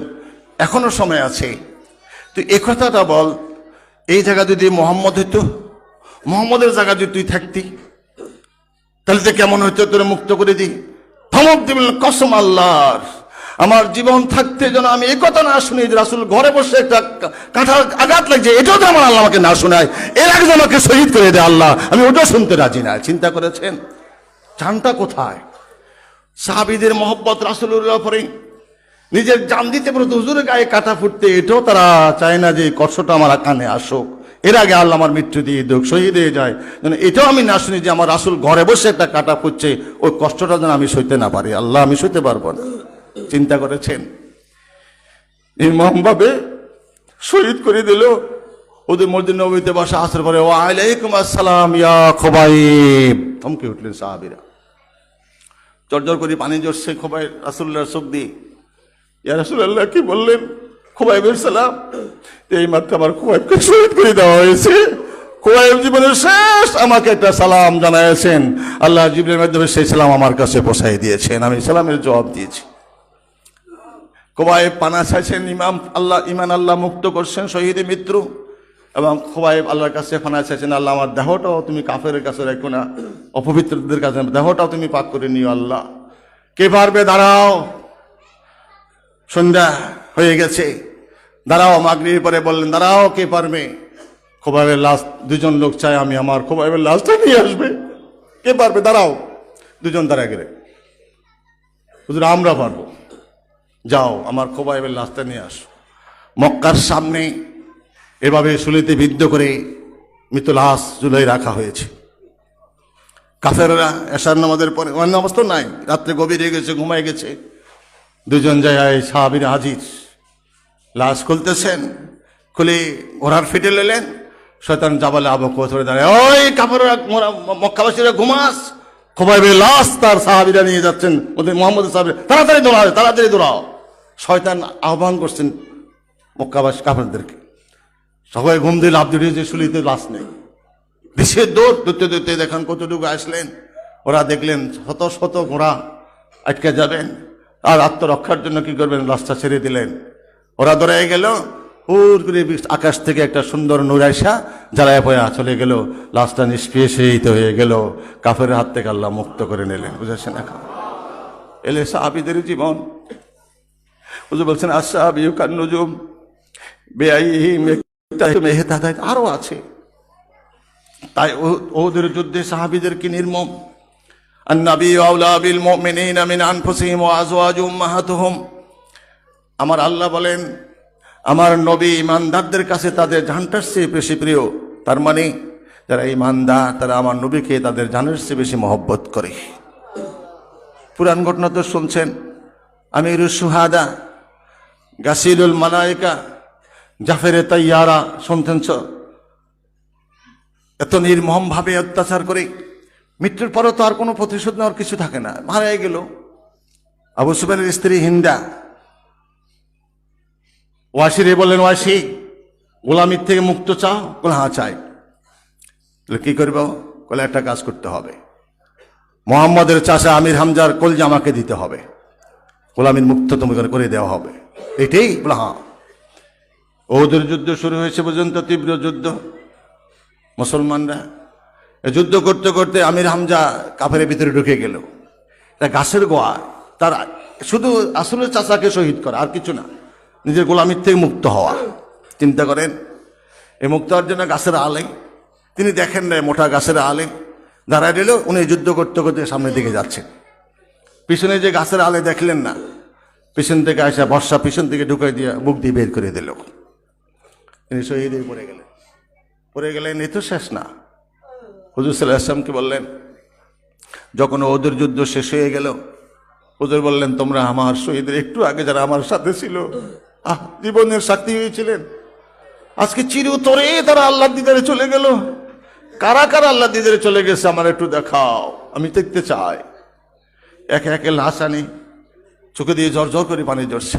S1: এখনো সময় আছে, তুই এ কথাটা বল, এই জায়গা যদি মোহাম্মদ হইতো, মোহাম্মদের জায়গা যদি তুই থাকতি তাহলে তো কেমন হইতো, তোর মুক্ত করে দি। ধমক দিবেন কসম আল্লাহর, আমার জীবন থাকতে যেন আমি এই কথা না শুনি যে রাসূল ঘরে বসে একটা কাঁঠাল আঘাত লাগছে, এটাও তো আমার আল্লাহ আমাকে না শোনায়, এর আগে যেন আমাকে শহীদ করে দেয় আল্লাহ, আমি ওটাও শুনতে রাজি না। চিন্তা করেছেন জানটা কোথায়? সাহাবীদের মহব্বত রাসূলুল্লাহ পরে নিজের জান দিতে পারে, হুজুরের গায়ে কাটা ফুটতে, এটাও তারা চায় না যে কষ্টটা আমার কানে আসুক, এর আগে আল্লাহ আমার মৃত্যু দিয়ে দুঃখ শহীদ হয়ে যায়, যেন এটাও আমি না শুনি যে আমার রাসূল ঘরে বসে একটা কাটা ফুটছে, ওই কষ্টটা যেন আমি সইতে না পারি। আল্লাহ আমি সইতে পারবো না। চিন্তা করেছেন নির্মম ভাবে শহীদ করে দিল। ওদের মসজিদ নববীতে বসা আসর পরে ওয়া আলাইকুম আসসালাম ইয়া খুবাইব, থমকে উঠলেন সাহাবীরা, জর্জর করে পানি ঝরছে খুবাইব রাসূলুল্লাহর চোখ দিয়ে। ইয়া রাসূলুল্লাহ কি বললেন? খুবাইবের সালাম। এই মাত্র আমার খুবাইবকে শহীদ করে দেওয়া হয়েছে। খুবাইব জীবনের শেষ আমাকে একটা সালাম জানাইছেন, আল্লাহ জিবরীলের মাধ্যমে সেই সালাম আমার কাছে পৌঁছাই দিয়েছেন, আমি সালামের জবাব দিয়েছি। খুবাইব পানা চাইছেন, ইমান আল্লাহ মুক্ত করছেন শহীদ মৃত্যু, এবং খুবাইব আল্লাহর কাছে পানা চাইছেন, আল্লাহ আমার দেহটাও তুমি কাফেরের কাছে রাখো না, অপবিত্রদের কাছে দেহটাও তুমি পাক করে নিও আল্লাহ। কে পারবে? দাঁড়াও, সন্ধ্যা হয়ে গেছে, দাঁড়াও। মাগরিবের পরে বললেন দাঁড়াও, কে পারবে? খুবাইবের লাশ, 2জন লোক চাই আমি আমার খুবাইবের লাশটা নিয়ে আসবে, কে পারবে? দাঁড়াও। 2জন দাঁড়া গেলে, হুজুর আমরা পারবো, যাও আমার খুবাইবের লাশটা নিয়ে আসো। মক্কার সামনে এভাবে শুলিতে বিদ্ধ করে মৃত লাশ ঝুলিয়ে রাখা হয়েছে। কাফেররা এশার নামাজের পরে, নামাজ তো নাই, রাত্রে গভীর হয়ে গেছে, ঘুমাই গেছে, 2জন যায় সাহাবীরা হাজির, লাশ খুলতেছেন, খুলে ঘোড়ার ফিটে নিলেন। শয়তান জাবালে আবু বকর ধরে দাঁড়ায়, ওই কাফেররা মক্কাবাসীরা ঘুমাস, খুবাইবের লাশ তার সাহাবীরা নিয়ে যাচ্ছেন, ওদের মুহাম্মদের সাহাবীরা, তাড়াতাড়ি দৌড়াও, তাড়াতাড়ি দৌড়াও। শয়তান আহ্বান করছেন মক্কাবাসী কাফেরদেরকে, সবাই ঘুম দিয়ে লাফ দিয়ে যে শুলিতে লাশ নেই, দেশের দৌড় দৌড়তে দৌড়তে দেখেন কতটুকু আসলেন। ওরা দেখলেন শত শত ঘোড়া আটকে যাবেন, আর আত্মরক্ষার জন্য কি করবেন, লাশটা ছেড়ে দিলেন। ওরা দৌড়ায় গেল, হুর করে আকাশ থেকে একটা সুন্দর নূর আইসা জ্বালায় পয়া চলে গেল, লাশটা নিষ্পেষিত হয়ে গেল, কাফের হাত থেকে আল্লাহ মুক্ত করে নিলেন। বুঝেছেন? এখন এলে সাহাবীদের জীবন। হুজুর বলছেন আসসাহাবিয়্যু কান্নুজুম বিআইহিম ইহতাদাত, আরো আছে। তাই ওদের যুদ্ধে সাহাবীদের কি নির্মম, আন-নবী আওলা বিল মুমিনিনা মিন আনফুসিহিম ওয়া আজওয়াজুহুম উম্মাহাতুহুম। আমার আল্লাহ বলেন, আমার নবী ইমানদারদের কাছে তাদের জানটার চেয়ে বেশি প্রিয়। তার মানে যারা ইমানদার তারা আমার নবীকে তাদের জানের চেয়ে বেশি মহব্বত করে। পুরাণ ঘটনা তো শুনছেন, আমিরুস সুহাদা, গাসিলুল মালায়েকা, জাফরে তাইয়ারা শুনতেন। এত নির্মম ভাবে অত্যাচার করে মৃত্যুর পরও তো আর কোনো প্রতিশোধ নেওয়ার কিছু থাকে না, মারা গেল। আবু সুফিয়ানের স্ত্রী হিন্দা ওয়াসিরে বললেন, ওয়াসি গোলামির থেকে মুক্ত চাও? বলে হ্যাঁ চাই। কি করবো? বলে একটা কাজ করতে হবে, মোহাম্মদের চাচা আমির হামজার কলজা আমাকে দিতে হবে, গোলামির মুক্ত তোমাকে করে দেওয়া হবে। এটাই? বলে হ্যাঁ। ওদের যুদ্ধ শুরু হয়েছে পর্যন্ত, তীব্র যুদ্ধ। মুসলমানরা যুদ্ধ করতে করতে আমির হামজা কাফেরের ভিতরে ঢুকে গেল। তা গাছের গোয়া, তার শুধু আসলে চাচাকে শহীদ করা, আর কিছু না, নিজের গোলামির থেকে মুক্ত হওয়া। চিন্তা করেন, এই মুক্ত হওয়ার জন্য গাছের আলে, তিনি দেখেন না মোটা গাছের আলে দাঁড়ায় দিল, উনি যুদ্ধ করতে করতে সামনের দিকে যাচ্ছেন। পিছনে যে গাছের আলে দেখলেন না, পিছন থেকে আসা বর্ষা পিছন থেকে ঢুকাই দিয়ে বুক দিয়ে বের করে দিল। তিনি শহীদ হয়ে পড়ে গেলেন। এ তো শেষ না। হুজুর সাল্লাল্লাহু আলাইহি ওয়াসাল্লামকে বললেন, যখন ওদের যুদ্ধ শেষ হয়ে গেল, হুজুর বললেন, তোমরা আমার শহীদের একটু আগে যারা আমার সাথে ছিল, জীবনের সাথী হয়েছিলেন, আজকে চিরতরে তারা আল্লাহর দিদারে চলে গেল। কারা কারা আল্লাহর দিদারে চলে গেছে আমার একটু দেখাও, আমি দেখতে চাই। একে একে লাশ আনি, চোখে দিয়ে ঝরঝর করে পানি ঝরছে।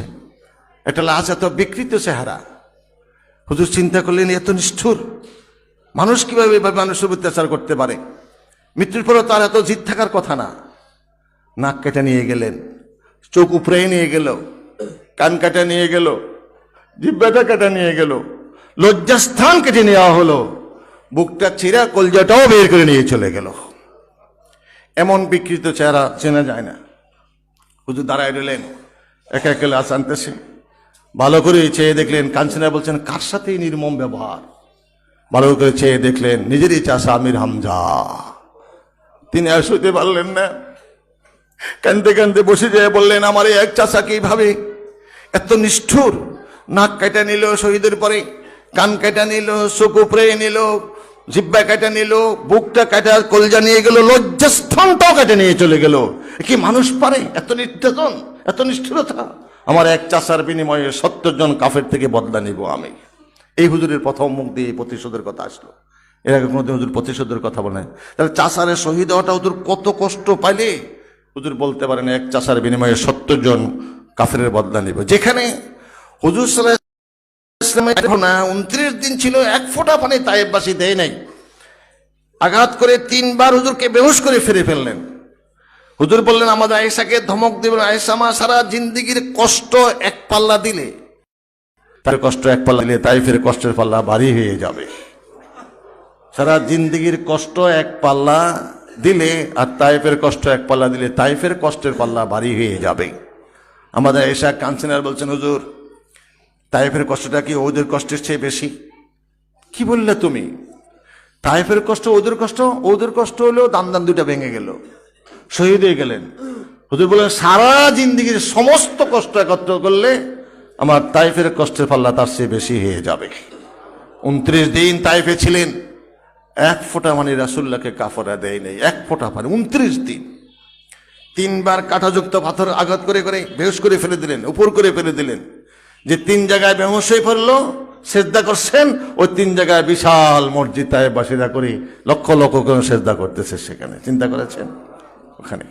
S1: একটা লাশ এত বিকৃত চেহারা। হুজুর চিন্তা করলেন, এত নিষ্ঠুর মানুষ কিভাবে এভাবে মানুষের অত্যাচার করতে পারে? মৃত্যুর পরও তার এত জিদ থাকার কথা না। নাক কেটে নিয়ে গেলেন, চোখ উপরে নিয়ে গেল, কান কাটা নিয়ে গেল, জিহ্বাটা কাটা নিয়ে গেল, লজ্জাস্থান কেটে নেওয়া হলো, বুকটা চিরা কলজাটাও বের করে নিয়ে চলে গেল। এমন বিকৃত চেহারা চেনা যায় না। হুজুর দাঁড়ায় রইলেন, একে একে লাশ আনতেছে। ভালো করে চেয়ে দেখলেন, কাঞ্চনা বলছেন, কার সাথে নির্মম ব্যবহার? ভালো করে চেয়ে দেখলেন, নিজেরই চাচা আমির হামজা। তিনি আর শুতে পারলেন না, কান্দতে কান্দতে বসে যেয়ে বললেন, আমার এই এক চাচাকে এইভাবে এত নিষ্ঠুর, নাক কেটে নিল শহীদের পরে, কান কেটে নিল, চোখ উপরে নিল, জিহ্বা কেটে নিল, বুকটা কেটে কলজা নিয়ে গেল, লজ্জাস্থানটাও কেটে নিয়ে চলে গেল। কি মানুষ পারে এত নির্যাতন, এত নিষ্ঠুরতা? আমার এক চাচার বিনিময়ে 70 জন কাফের থেকে বদলা নিব আমি। এই হুজুরের প্রথম মুখ দিয়ে প্রতিশোধের কথা আসলো। এর আগে কোনোদিন হুজুর প্রতিশোধের কথা বলেন। তাহলে চাচারে শহীদ হওয়াটা হুজুর কত কষ্ট পাইলে হুজুর বলতে পারেন, এক চাচার বিনিময়ে 70 জন কাফেরের বদলা নিব। যেখানে হুজুর সাল্লাল্লাহু আলাইহি ওয়াসাল্লামের 29 দিন ছিল, এক ফোঁটা পানি তায়েববাসী দেয় নাই। আঘাত করে 3 বার হুজুরকে বেহুশ করে ফিরে ফেললেন। হুজুর বললেন, আমাদের আয়েশাকে ধমক দিবেন, আয়েশা মা সারা জিন্দেগির কষ্ট এক পাল্লা দিলে, তার কষ্ট এক পাল্লা দিলে তাইফের কষ্টের পাল্লা ভারী হয়ে যাবে। সারা জিন্দেগির কষ্ট এক পাল্লা দিলে আর তাইফের কষ্ট এক পাল্লা দিলে তাইফের কষ্টের পাল্লা ভারী হয়ে যাবে। আমাদের আয়েশা কাঞ্চনার বলছেন, হুজুর তাইফের কষ্টটা কি ওদের কষ্টের চেয়ে বেশি? কি বললে তুমি? তাইফের কষ্ট ওদের কষ্ট হলেও দান দুটা ভেঙে গেল, শহীদ হয়ে গেলেন। হুজুর বললেন, সারা জিন্দেগির সমস্ত কষ্ট একত্র করলে আমার তাইফের কষ্টের পাল্লা তার চেয়ে বেশি হয়ে যাবে। 29 দিন তাইফে ছিলেন, এক ফোঁটা মানে রাসূলুল্লাহকে কাফারা দেয় নাই, এক ফোঁটা পানি। 29 দিন 3 বার কাঁটাযুক্ত পাথর আঘাত করে করে বেহুশ করে ফেলে দিলেন, উপর করে ফেলে দিলেন। যে 3 জায়গায় বেহুশ হয়ে পড়লো, সেজদা করছেন, ওই 3 জায়গায় বিশাল মসজিদ তায়েফবাসীরা করে লক্ষ লক্ষ করে সেজদা করতেছে। সেখানে চিন্তা করেছেন, ওখানে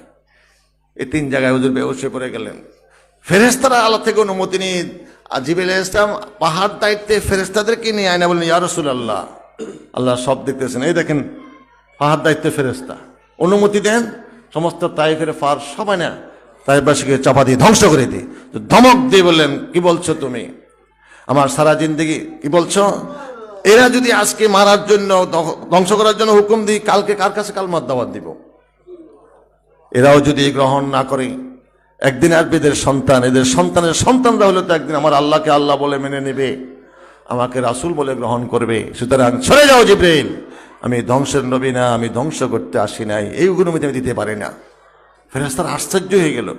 S1: এই 3 জায়গায় হুজুর বেহুশ হয়ে পড়ে গেলেন। ফেরেশতারা আল্লাহ থেকে অনুমতি নিয়ে জিবরাইল আলাইহিস সালাম পাহাড় দায়িত্বে ফেরেশতাদেরকে নিয়ে আয়না বললেন, ইয়া রাসূলুল্লাহ, আল্লাহ সব দেখতেছেন, এই দেখেন পাহাড় দায়িত্বে ফেরেশতা, অনুমতি দেন সমস্ত তাইফের ফার সবাই না তাইফবাসীকে চাপা দিয়ে ধ্বংস করে দিই। ধমক দিয়ে বললেন, কি বলছো তুমি? আমার সারা জিন্দেগি কি বলছো? এরা যদি আজকে মারার জন্য, ধ্বংস করার জন্য হুকুম দিই, কালকে কার কাছে কালমার দাওয়াত দিব? এরাও যদি গ্রহণ না করে, একদিন আসবে এদের সন্তান, এদের সন্তানের সন্তানরা হলে তো একদিন আমার আল্লাহকে আল্লাহ বলে মেনে নেবে, আমাকে রাসূল বলে গ্রহণ করবে। সুতরাং সরে যাও জিবরাইল, আমি ধ্বংসের নবী না, আমি ধ্বংস করতে আসি নাই, এই অনুমতি আমি দিতে পারি না। ফেরেশতারা আশ্চর্য হয়ে গেল।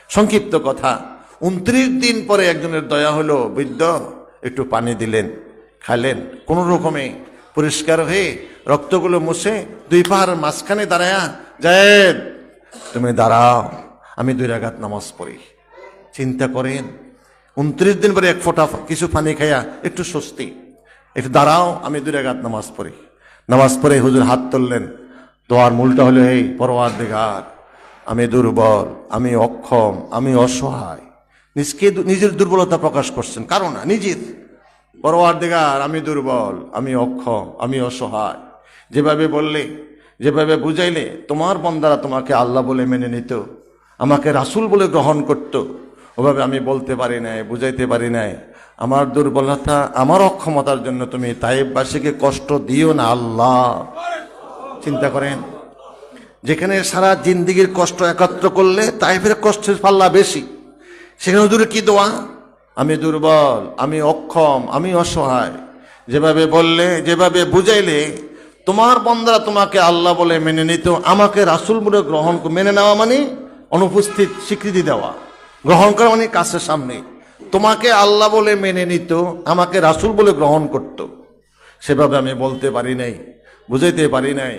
S1: সংক্ষিপ্ত কথা, 29 দিন পরে একজনের দয়া হলো, বৃদ্ধ একটু পানি দিলেন, খাইলেন, কোনো রকমে পরিষ্কার হয়ে রক্তগুলো মুছে 2 পাহাড়ের মাঝখানে দাঁড়ায়া, জায়েদ তুমি দাঁড়াও, আমি 2 রাকাত নামাজ পড়ি। চিন্তা করেন, 29 দিন পরে এক ফোঁটা কিছু পানি খাইয়া একটু স্বস্তি, একটু দাঁড়াও, আমি 2 রাকাত নামাজ পড়ি। নামাজ পড়ে হুজুর হাত তুললেন, দোয়ার মূলটা হলো এই, পরওয়ারদিগার আমি দুর্বল, আমি অক্ষম, আমি অসহায়। নিজের দুর্বলতা প্রকাশ করছেন, কারণ না নিজের। পরওয়ারদিগার আমি দুর্বল, আমি অক্ষম, আমি অসহায়। যেভাবে বললে, যেভাবে বুঝাইলে তোমার বান্দারা তোমাকে আল্লাহ বলে মেনে নিত, আমাকে রাসূল বলে গ্রহণ করত, ওভাবে আমি বলতে পারি নাই, বুঝাইতে পারি নাই। আমার দুর্বলতা, আমার অক্ষমতার জন্য তুমি তায়েববাসীকে কষ্ট দিও না আল্লাহ। চিন্তা করেন, যেখানে সারা জিন্দিগির কষ্ট একত্র করলে তায়েফের কষ্টের পাল্লা বেশি, সেখানে হুজুরের কি দোয়া, আমি দুর্বল, আমি অক্ষম, আমি অসহায়। যেভাবে বললে, যেভাবে বুঝাইলে তোমার বান্দারা তোমাকে আল্লাহ বলে মেনে নিত, আমাকে রাসূল বলে গ্রহণ, মেনে নেওয়া মানে অনুপস্থিত স্বীকৃতি দেওয়া, গ্রহণ করা মানে কাছের সামনে। তোমাকে আল্লাহ বলে মেনে নিত, আমাকে রাসূল বলে গ্রহণ করত। সেভাবে আমি বলতে পারি নাই, বুঝাইতে পারি নাই।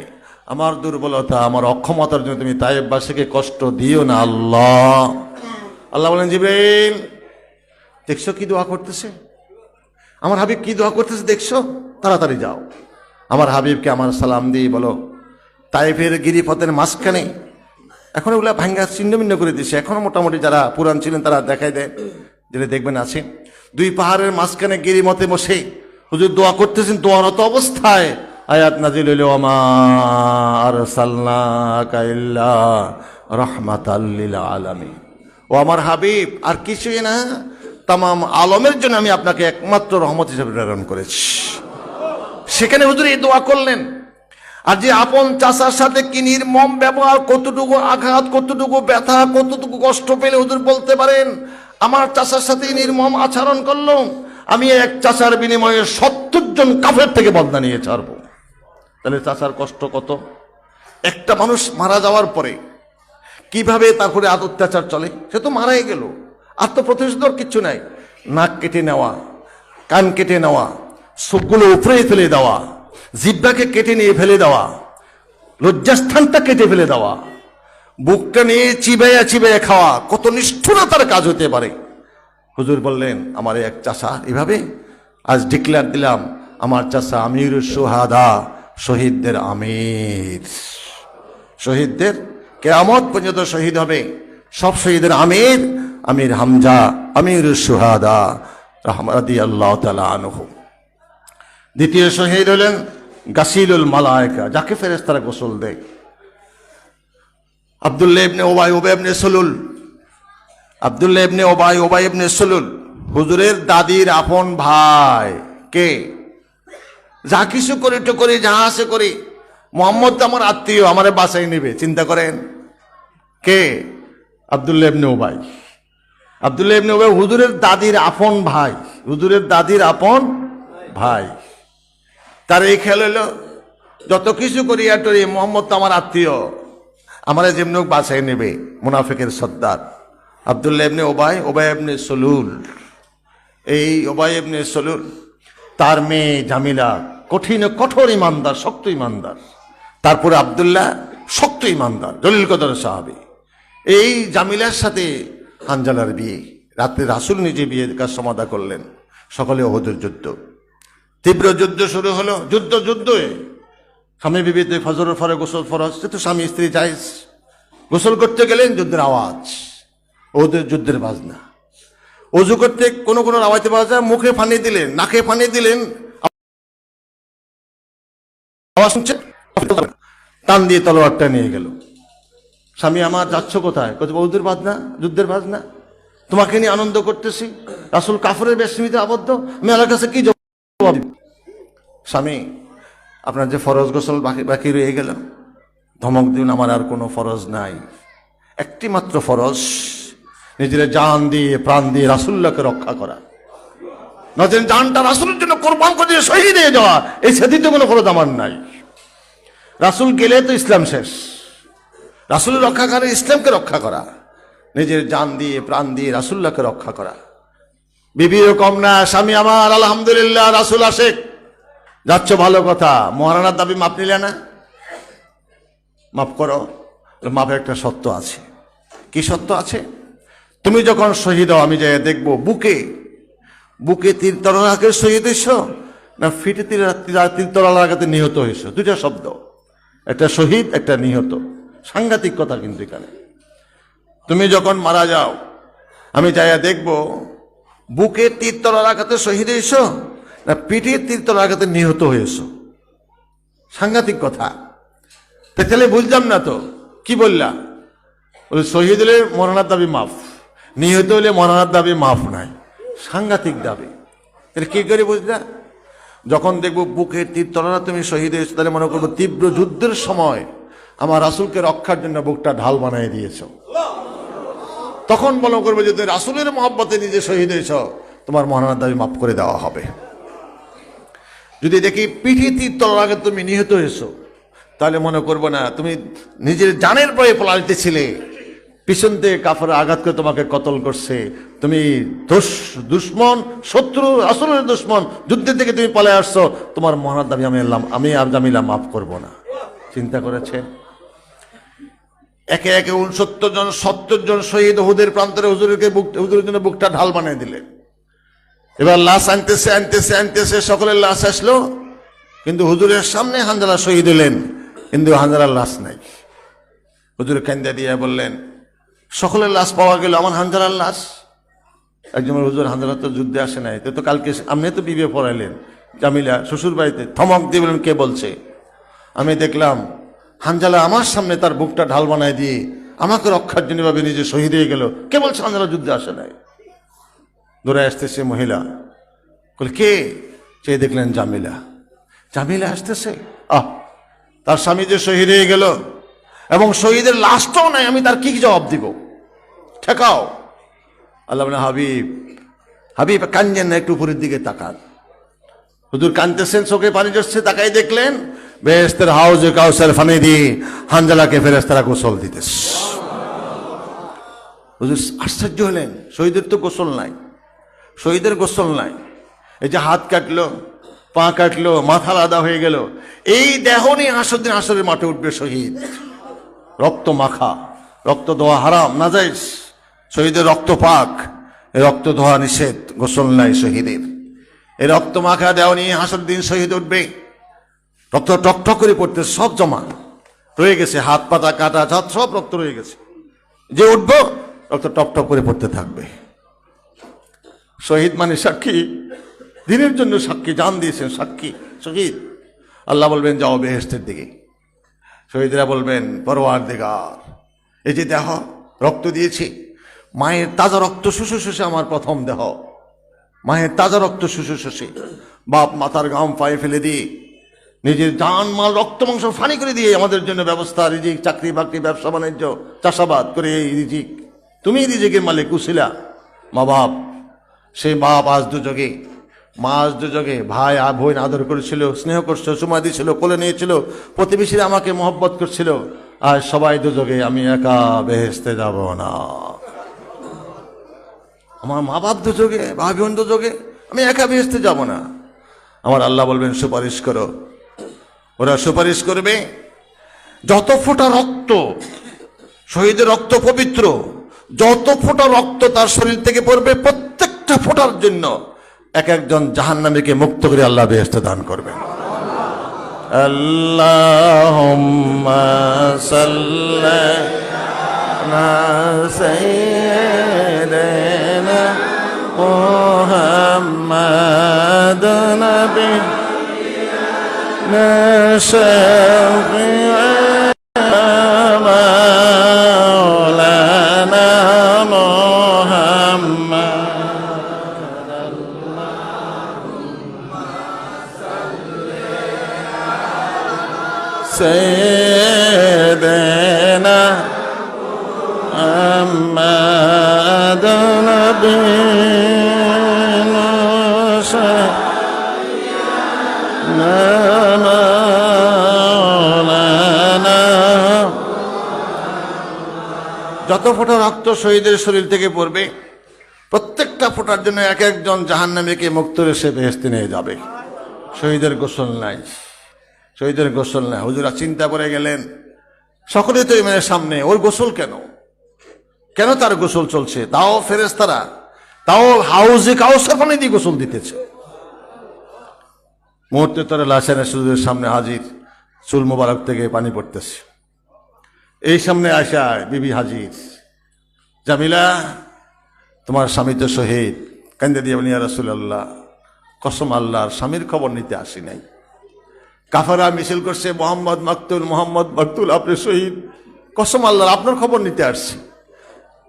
S1: আমার দুর্বলতা, আমার অক্ষমতার জন্য তুমি তায়েববাসীকে কষ্ট দিও না আল্লাহ। আল্লাহ বলেন, জিবরাইল দেখছো কি দোয়া করতেছে, আমার হাবিব কি দোয়া করতেছে দেখছো, তাড়াতাড়ি যাও আমার হাবিবকে আমার সালাম দিয়ে বলো, তায়েফের গিরিপথের মাঝখানে, এখন ওগুলা ভাঙ্গা ছিন্ন ভিন্ন করে দিছে, এখনো মোটামুটি যারা পুরান ছিলেন তারা দেখাই দেয়, যেটা দেখবেন আছে, 2 পাহাড়ের মাঝখানে গিরিমতে বসে হুজুর দোয়া করতেছেন। দোয়ারত অবস্থায় আয়াত নাজিল হইল, ওমা আরসালনাকা ইল্লা রাহমাতাল লিল আলামিন। ও আমার হাবিব, আর কিছুই না, তামাম আলমের জন্য আমি আপনাকে একমাত্র রহমত হিসেবে প্রেরণ করেছি। সেখানে হুজুর এই দোয়া করলেন। আর যে আপন চাচার সাথে কি নির্মম ব্যবহার, কতটুকু আঘাত, কতটুকু ব্যথা, কতটুকু কষ্ট পেলে হুজুর বলতে পারেন, আমার চাচার সাথে নির্মম আচরণ করলো, আমি এক চাচার বিনিময়ে 70 জন কাফের থেকে বদলা নিয়ে ছাড়বো। তাহলে চাচার কষ্ট কত। একটা মানুষ মারা যাওয়ার পরে কিভাবে তারপরে অত্যাচার চলে, সে তো মারাই গেল, আত্মপ্রতিশোধের কিচ্ছু নাই। নাক কেটে নেওয়া, কান কেটে নেওয়া, চোখগুলো উপরে ফেলে দেওয়া, জিহ্বাকে কেটে নিয়ে ফেলে দেওয়া, লজ্জাস্থানটা কেটে ফেলে দেওয়া, বুকটা নিয়ে চিবাইয়া চিবাইয়া খাওয়া, কত নিষ্ঠুরতার কাজ হতে পারে। হুজুর বললেন, আমার এক চাচা এভাবে, আজ ডিক্লেয়ার দিলাম, আমার চাচা আমিরুস শুহাদা, শহীদদের আমির। শহীদদের কিয়ামত পর্যন্ত শহীদ হবে, সব শহীদের আমির, আমির হামজা আমিরুস শুহাদা রাদিয়াল্লাহু তাআলা আনহু। দ্বিতীয় শহীদ হলেন গাসিলুল মালায়েকা, যাকে ফেরেশতারা গোসল দেয়, আব্দুল্লাহ ইবনে উবাই, উবাই ইবনে সুলুল, আব্দুল্লাহ ইবনে উবাই, উবাই ইবনে সুলুল হুজুরের দাদির আপন ভাই। কে? যা কিছু করি তো করি, যা আছে করি, মোহাম্মদ তো আমার আত্মীয়, আমারে বাসায় নেবে। চিন্তা করেন, কে? আব্দুল্লাহ ইবনে উবাই। আব্দুল্লাহ ইবনে উবাই হুজুরের দাদির আপন ভাই, হুজুরের দাদির আপন ভাই। তার এই খেয়াল হলো, যত কিছু করি আর টরি, মোহাম্মদ তো আমার আত্মীয়, আমার যেমন বাসায় নেবে। মুনাফিকের সর্দার আব্দুল্লাহ ইবনে উবাই, উবাই ইবনে সুলুল। এই উবাই ইবনে সুলুল, তার মেয়ে জামিলা কঠিন কঠোর ইমানদার, শক্ত ইমানদার। তারপরে আব্দুল্লাহ শক্ত ইমানদার, জলিল কদর সাহাবী। এই জামিলার সাথে হানজালার বিয়ে, রাতে রাসূল নিজে বিয়ের কাজ সমাধা করলেন। সকলে উহুদের যুদ্ধ, তীব্র যুদ্ধ শুরু হলো। যুদ্ধে স্বামী বিবিতে ফজরের পরে গোসল ফরজ, তো স্বামী স্ত্রী জায়েজ। গোসল করতে গেলেন, যুদ্ধের আওয়াজ, ওদের যুদ্ধের বাজনা। ওযু করতে কোনো কোনো আওয়াজে পাওয়া যায়, মুখে পানি দিলেন, নাকে পানি দিলেন, আওয়াজ শুনছে, টান দিয়ে তলোয়ারটা নিয়ে গেল। স্বামী, আমার যাচ্ছ কোথায়? ওদের বাজনা, যুদ্ধের বাজনা, তোমাকে নিয়ে আনন্দ করতেছি, রাসূল কাফেরের বেশমিতে আবদ্ধ, আমি আল্লাহর কাছে কি জবাব দিব? স্বামী, আপনার যে ফরজ গোসল বাকি রয়ে গেল, ধমক দিন, আমার আর কোনো ফরজ নাই, একটি মাত্র ফরজ, নিজের জান দিয়ে প্রাণ দিয়ে রাসূলুল্লাহকে রক্ষা করা। নজর জানটা রাসূলের জন্য কোরবান করে দিয়ে শহীদ হয়ে যাওয়া, এই সেদিতে কোনো ফরজ আমার নাই। রাসূল গেলে তো ইসলাম শেষ। রাসূলের রক্ষাকারী ইসলামকে রক্ষা করা, নিজের জান দিয়ে প্রাণ দিয়ে রাসূলুল্লাহকে রক্ষা করা। বিবিও কম না, স্বামী আমার আলহামদুলিল্লাহ রাসূল আশেক, যাচ্ছ ভালো কথা, মহারানার দাবি মাপ নিলে না, মাফ করো। মাপের একটা সত্য আছে। কি সত্য আছে? তুমি যখন শহীদ হও, আমি যাই দেখবো বুকে বুকে তীর তরবারিতে শহীদ হইছ না ফিটে তীর তরবারিতে নিহত হয়েছ। দুইটা শব্দ, একটা শহীদ একটা নিহত। সাংঘাতিক কথা কিন্তু এখানে। তুমি যখন মারা যাও, আমি যাইয়া দেখবো বুকে তীর তরবারিতে শহীদ হয়েছ না পিঠে তীর তরবারিতে নিহত হয়েছ। সাংঘাতিক কথা। তাহলে বুঝলাম না তো, কি বললা? বলে শহীদ হলে মরণার দাবি মাফ, নিহত হলে মরণার দাবি মাফ নাই। সাংঘাতিক দাবি। এটা কি করে বুঝলা? যখন দেখবো বুকের তীর তরবারি তুমি শহীদ হয়েছো, তাহলে মনে করবো তীব্র যুদ্ধের সময় আমার রাসূলকে রক্ষার জন্য বুকটা ঢাল বানিয়ে দিয়েছো। তখন মনে করবো যে রাসূলের মহব্বতে নিজে শহীদ হয়েছ, তোমার মরণার দাবি মাফ করে দেওয়া হবে। যদি দেখি পিঠে তীর তরবারিতে তুমি নিহত হয়েছো, তাহলে মনে করবো না তুমি নিজের জানের ভয়ে পলাইতেছিলে, পিছন থেকে কাফের আঘাত করে তোমাকে কতল করছে, তুমি দুশ্মন শত্রু রাসূলের দুশ্মন, যুদ্ধের থেকে তুমি পালিয়ে আসছো, তোমার মরণের দাবি আমি জামিলা মাফ করব না। চিন্তা করেছে? একে একে 69 জন 70 জন শহীদ উহুদের প্রান্তরে হুজুরের জন্য বুকটা ঢাল বানিয়ে দিলেন। এবার লাশ আনতেছে সকলের লাশ আসলো, কিন্তু হুজুরের সামনে হানজালা শহীদ হলেন, কিন্তু হানজালার লাশ নাই। হুজুর কান্দা দিয়ে বললেন, সকলের লাশ পাওয়া গেল, আমার হানজালার লাশ। একজন হুজুর, হানজালা তো যুদ্ধে আসে নাই, তো কালকে আপনি তো বিবে পড়াইলেন জামিলা শ্বশুর বাড়িতে। ধমক দিয়ে বললেন, কে বলছে? আমি দেখলাম হানজালা আমার সামনে তার বুকটা ঢাল বানায় দিয়ে আমাকে রক্ষার জন্য ভাবে নিজে শহীদ হয়ে গেল। কে বলছে হানজালা যুদ্ধে আসে নাই? দৌড়ে আসতেছে মহিলা, বলে কে? চেয়ে দেখলেন জামিলা। জামিলা আসতেছে, তার স্বামী যে শহীদ হয়ে গেল এবং শহীদের লাশটাও নাই, আমি তার কি জবাব দিব? ঠেকাও। আল্লাহ বলে, হাবিব কান্দেন না, একটু উপরের দিকে তাকান। হুজুর কাঁদতেছেন, চোখে পানি যাচ্ছে, তাকাই দেখলেন বেহেশতের হাউজে কাউসার পানি দিয়ে হানজালাকে ফেরেশতারা গোসল দিতেছে। হুজুর আশ্চর্য হলেন, শহীদের তো গোসল নাই, শহীদের গোসল নাই। এই যে হাত কাটলো, পা কাটলো, মাথা আলাদা হয়ে গেল, এই দেহ নিয়ে হাসরের মাঠে উঠবে শহীদ। রক্ত মাখা, রক্ত ধোয়া হারাম, নাজাইজ। শহীদের রক্ত পাক, এই রক্ত ধোয়া নিষেধ, গোসল নাই শহীদের। এই রক্ত মাখা দেহ নিয়ে হাসর দিন শহীদ উঠবে, রক্ত টকটক করে পড়তে, সব জমা রয়ে গেছে, হাত পাতা কাটা সব রক্ত রয়ে গেছে। যে উঠবো রক্ত টকটক করে পড়তে থাকবে। শহীদ মানে সাক্ষী, দিনের জন্য সাক্ষী, জান দিয়েছেন সাক্ষী, শহীদ। আল্লাহ বলবেন যাও বেহেশতের দিকে। শহীদরা বলবেন, পরওয়ারদিগার, এই যে দেহ রক্ত দিয়েছি, মায়ের তাজা রক্ত শুষে শুষে আমার প্রথম দেহ, মায়ের তাজা রক্ত শুষে শুষে, বাপ মাতার গাম পায়ে ফেলে দিয়ে, নিজের জান মাল রক্ত মাংস ফানি করে দিয়ে আমাদের জন্য ব্যবস্থা, রিজিক, চাকরি বাকরি, ব্যবসা বাণিজ্য, চাষাবাদ করে এই রিজিক, তুমি রিজিকের মালিক উছিলা। মা বাপ, সেই বাপ আজ দুযোগে, মা আজ দুযোগে, ভাই বোন আদর করেছিল, স্নেহ করছিল, চুমা দিয়েছিল, কোলে নিয়েছিল, প্রতিবেশীরা আমাকে মহব্বত করছিল। আর সবাই দুযোগে, আমি একা বেহেশতে যাব না। আমার মা বাপ দুযোগে, ভাই বোন দুযোগে, আমি একা বেহেশতে যাব না। আমার আল্লাহ বলবেন সুপারিশ করো। ওরা সুপারিশ করবে, যত ফোঁটা রক্ত, শহীদের রক্ত পবিত্র, যত ফোঁটা রক্ত তার শরীর থেকে পড়বে, প্রত্যেকটা ফোঁটার জন্য এক একজন জাহান্নামীকে মুক্ত করে আল্লাহ বেহেশত দান করবেন। আল্লাহুম্মা সাল্লি আলা সাইয়্যিদিনা মুহাম্মাদ নাবিয়্যিনা শাফি'না মাওলানা মুহাম্মাদ। سيدنا محمد نبينا شفيعنا مولانا যত ফোঁটা রক্ত শহীদের শরীর থেকে পড়বে প্রত্যেকটা ফোঁটার জন্য এক একজন জাহান্নামীকে মুক্ত রেখে বেহেশতে নিয়ে যাবে। শহীদের গোসল নাই, শহীদের গোসল নাই। হুজুরা চিন্তা করে গেলেন, সকলে তো ইমামের সামনে, ওর গোসল কেন? কেন তার গোসল চলছে? তাও ফেরেশতারা, তাও হাউজে কাউসার পানি দিয়ে গোসল দিতেছে। মুহূর্তে তারা লাশের হুজুরের সামনে হাজির, চুল মোবারক থেকে পানি পড়তেছে। এই সামনে আসা বিবি হাজির, জামিলা তোমার স্বামী তো শহীদ। কান্দে দিয়ে বলি, ইয়া রাসূলুল্লাহ, কসম আল্লাহর, স্বামীর খবর নিতে আসি নাই। কাফারা মিছিল করছে, মোহাম্মদ মাকতুল, মোহাম্মদ মাকতুল, আপনি শহীদ। কসম আল্লাহর, আপনার খবর নিতে আসছি।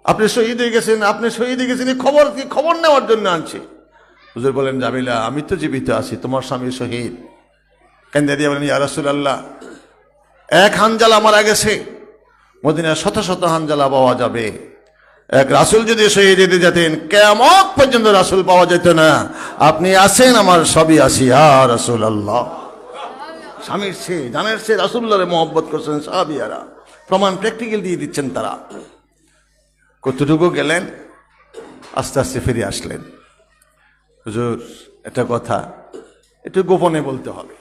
S1: আপনি শহীদ হয়ে গেছেন, আপনি শহীদ হয়ে গেছেন, খবর কি? খবর নেওয়ার জন্য আনছি। হুজুর বলেন, জামিলা আমি তো জীবিত আছি, তোমার স্বামী শহীদ। কান্দে দিয়ে বলেন, ইয়া রাসূলুল্লাহ, এক হানজালা মারা গেছে, মদিনায় শত শত হানজালা পাওয়া যাবে। এক রাসূল যদি শহীদ হতে যেতেন, কিয়ামত পর্যন্ত রাসূল পাওয়া যেত না। আপনি আছেন, আমার সবই আছি, ইয়া রাসূলুল্লাহ। স্বামীর চেয়ে, জানের চেয়ে রাসূলুল্লাহরে মহব্বত করছেন সাহাবিয়ারা, প্রমাণ প্র্যাকটিক্যাল দিয়ে দিচ্ছেন তারা। কতটুকু গেলেন, আস্তে আস্তে ফিরে আসলেন। হুজুর একটা কথা একটু গোপনে বলতে হবে।